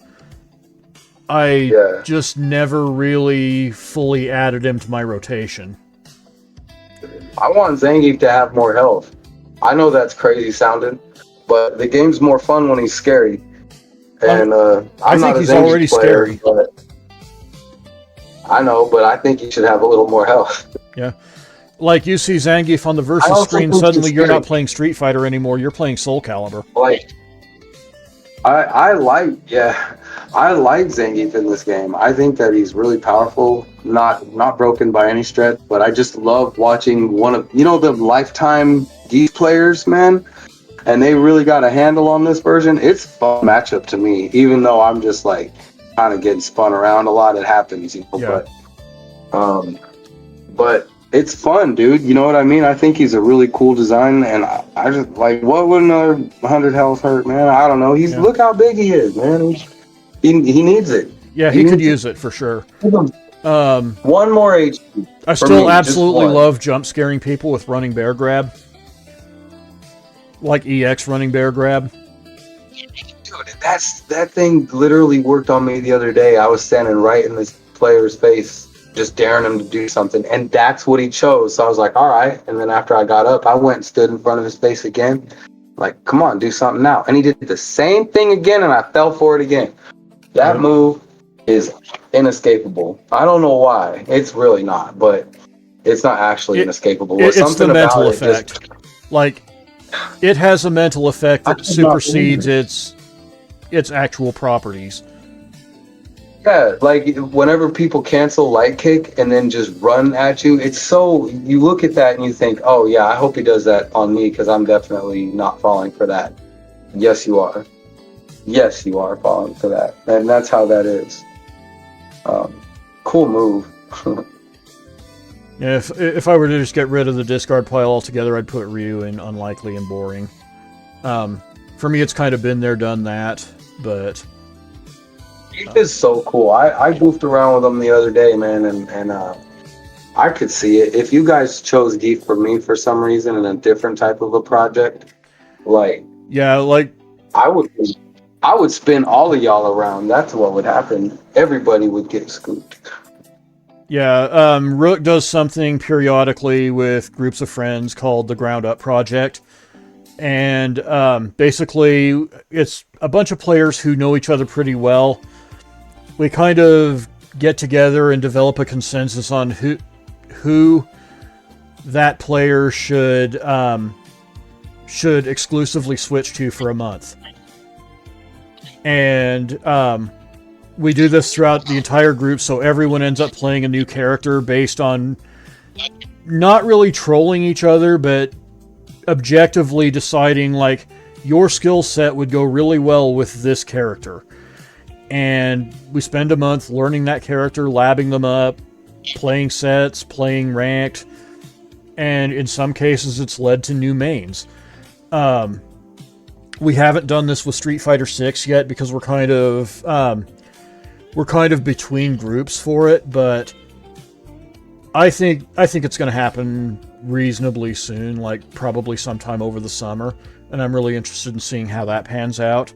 I just never really fully added him to my rotation. I want Zangief to have more health. I know that's crazy sounding, but the game's more fun when he's scary. And I think he's already scary. I know, but I think he should have a little more health. Yeah. Like, you see Zangief on the Versus screen, suddenly you're not playing Street Fighter anymore, you're playing Soul Calibur. I like Zangief in this game. I think that he's really powerful, not broken by any stretch, but I just love watching one of, the lifetime Geese players, man, and they really got a handle on this version. It's a fun matchup to me, even though I'm just kind of getting spun around a lot. It happens, but it's fun, dude. You know what I mean? I think he's a really cool design, and I just what would another 100 health hurt, man? I don't know. Look how big he is, man. He needs it. Yeah, he could use it for sure. One more HP. I still absolutely love jump scaring people with running bear grab, like EX running bear grab. Dude, that thing literally worked on me the other day. I was standing right in this player's face, just daring him to do something, and that's what he chose. So I was like, all right. And then after I got up, I went and stood in front of his face again, like, come on, do something now. And he did the same thing again, and I fell for it again. That move is inescapable. I don't know why. It's really not, but it's not actually inescapable. It's the mental effect. Like, it has a mental effect that supersedes its actual properties. Yeah, like whenever people cancel light kick and then just run at you, it's so, you look at that and you think, oh yeah, I hope he does that on me because I'm definitely not falling for that. Yes, you are. Yes, you are falling for that. And that's how that is. Cool move. Yeah, if I were to just get rid of the discard pile altogether, I'd put Ryu in unlikely and boring. For me, it's kind of been there, done that, but... He is so cool. I goofed around with him the other day, man, and I could see it. If you guys chose Geef for me for some reason in a different type of a project, like... Yeah, like... I would spin all of y'all around. That's what would happen. Everybody would get scooped. Yeah, Rook does something periodically with groups of friends called the Ground Up Project. And basically, it's a bunch of players who know each other pretty well. We kind of get together and develop a consensus on who that player should exclusively switch to for a month. And we do this throughout the entire group, so everyone ends up playing a new character based on not really trolling each other, but objectively deciding, like, your skill set would go really well with this character. And we spend a month learning that character, labbing them up, playing sets, playing ranked, and in some cases it's led to new mains. We haven't done this with Street Fighter 6 yet because we're kind of between groups for it, but I think it's going to happen reasonably soon, like probably sometime over the summer, and I'm really interested in seeing how that pans out.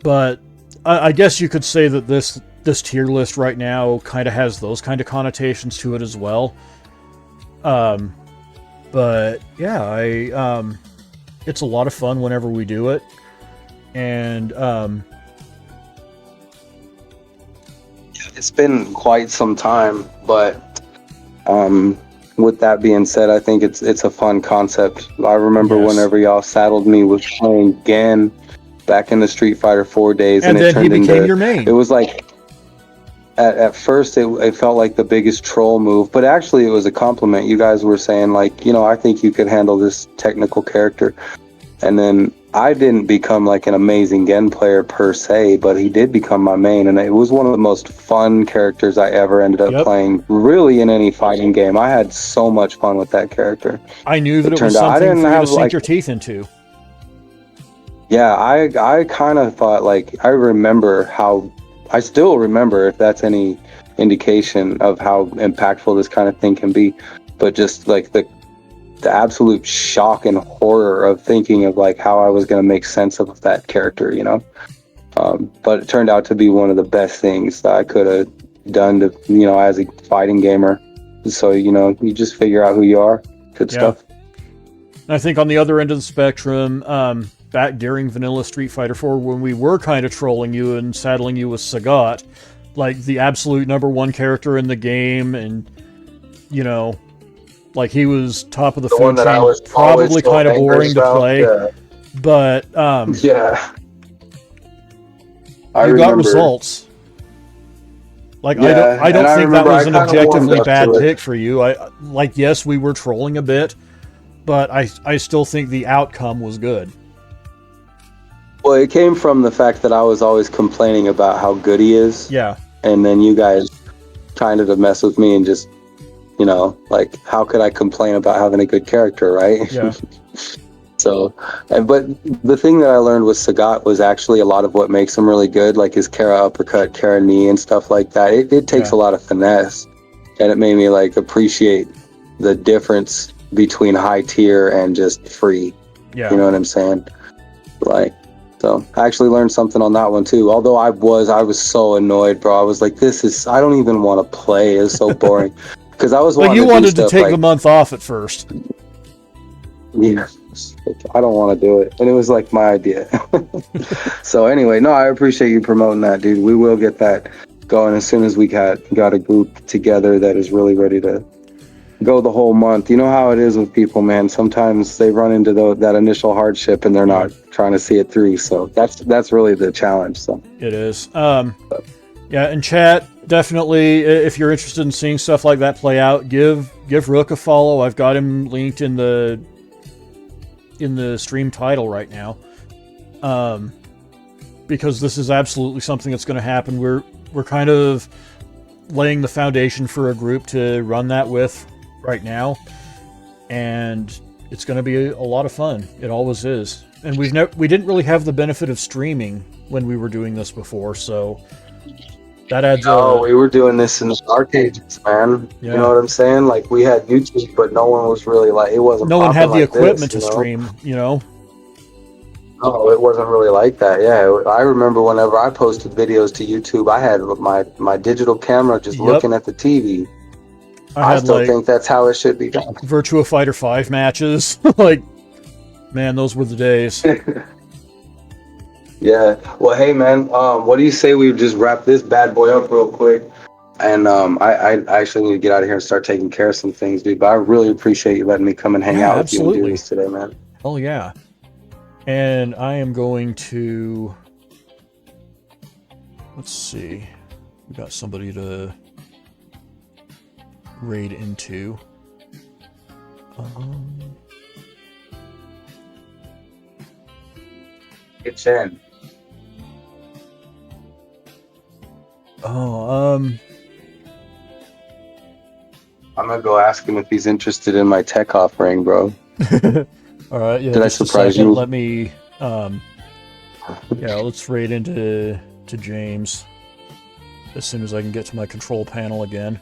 But I guess you could say that this tier list right now kind of has those kind of connotations to it as well. But yeah, it's a lot of fun whenever we do it, and it's been quite some time, but with that being said, I think it's a fun concept. I remember whenever y'all saddled me with playing Gen back in the Street Fighter 4 days, and then he became your main. It was like, at first it felt like the biggest troll move, but actually it was a compliment. You guys were saying, like, you know, I think you could handle this technical character. And then I didn't become like an amazing Gen player per se, but he did become my main, and it was one of the most fun characters I ever ended up playing, really, in any fighting game. I had so much fun with that character. I knew that it was something for you to sink your teeth into. Yeah, I kind of thought, like, I still remember, if that's any indication of how impactful this kind of thing can be, but just like the absolute shock and horror of thinking of like how I was going to make sense of that character, you know. But it turned out to be one of the best things that I could have done to, you know, as a fighting gamer. So, you know, you just figure out who you are. Good stuff. I think on the other end of the spectrum, back during vanilla Street Fighter 4, when we were kind of trolling you and saddling you with Sagat, like the absolute #1 character in the game, and, you know, like he was top of the food chain, probably kind of boring to play, but you got results. Like, I don't think that was an objectively bad pick for you. Yes, we were trolling a bit, but I still think the outcome was good. Well, it came from the fact that I was always complaining about how good he is. Yeah. And then you guys kind of mess with me and just, you know, like, how could I complain about having a good character, right? Yeah. So, but the thing that I learned with Sagat was actually a lot of what makes him really good, like his Kara uppercut, Kara knee, and stuff like that. It takes a lot of finesse, and it made me like appreciate the difference between high tier and just free. Yeah. You know what I'm saying? Like, So I actually learned something on that one too. Although I was so annoyed, bro. I was like, I don't even want to play. It's so boring. Because I was Like, wanting you to do wanted to stuff take like, the month off at first. yeah, I don't want to do it. And it was like my idea. So anyway, no, I appreciate you promoting that, dude. We will get that going as soon as we got a group together that is really ready to go the whole month. You know how it is with people, man. Sometimes they run into that initial hardship and they're not trying to see it through. So that's really the challenge. So it is. Yeah, in chat, definitely, if you're interested in seeing stuff like that play out, give RooK a follow. I've got him linked in the stream title right now. Because this is absolutely something that's going to happen. We're kind of laying the foundation for a group to run that with right now, and it's going to be a lot of fun. It always is. And we didn't really have the benefit of streaming when we were doing this before, so that adds. We were doing this in the dark ages, man. Yeah. You know what I'm saying? Like, we had YouTube, but no one was really like, it wasn't. No one had the like equipment this, to stream. You know. No, it wasn't really like that. Yeah, I remember whenever I posted videos to YouTube, I had my digital camera just looking at the TV. I still think that's how it should be done. Virtua Fighter 5 matches. Like, man, those were the days. Yeah. Well, hey, man, what do you say we just wrap this bad boy up real quick? And I actually need to get out of here and start taking care of some things, dude. But I really appreciate you letting me come and hang out with you and do this today, man. Oh, yeah. And I am going to... Let's see. We got somebody to raid into. It's in. I'm gonna go ask him if he's interested in my tech offering, bro. All right, yeah. Did I surprise you? Let me, yeah, let's raid into James as soon as I can get to my control panel again.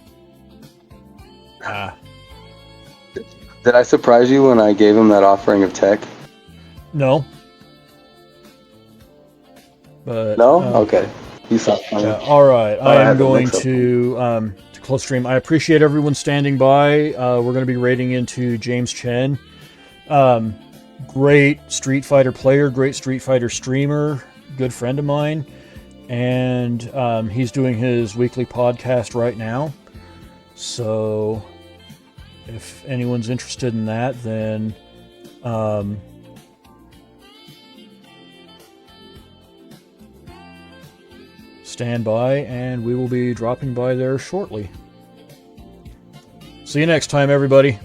Did I surprise you when I gave him that offering of tech? No. But no? Okay. You saw. Yeah, all right. I am going to close stream. I appreciate everyone standing by. We're going to be raiding into James Chen. Great Street Fighter player, great Street Fighter streamer, good friend of mine, and he's doing his weekly podcast right now. So if anyone's interested in that, then stand by, and we will be dropping by there shortly. See you next time, everybody.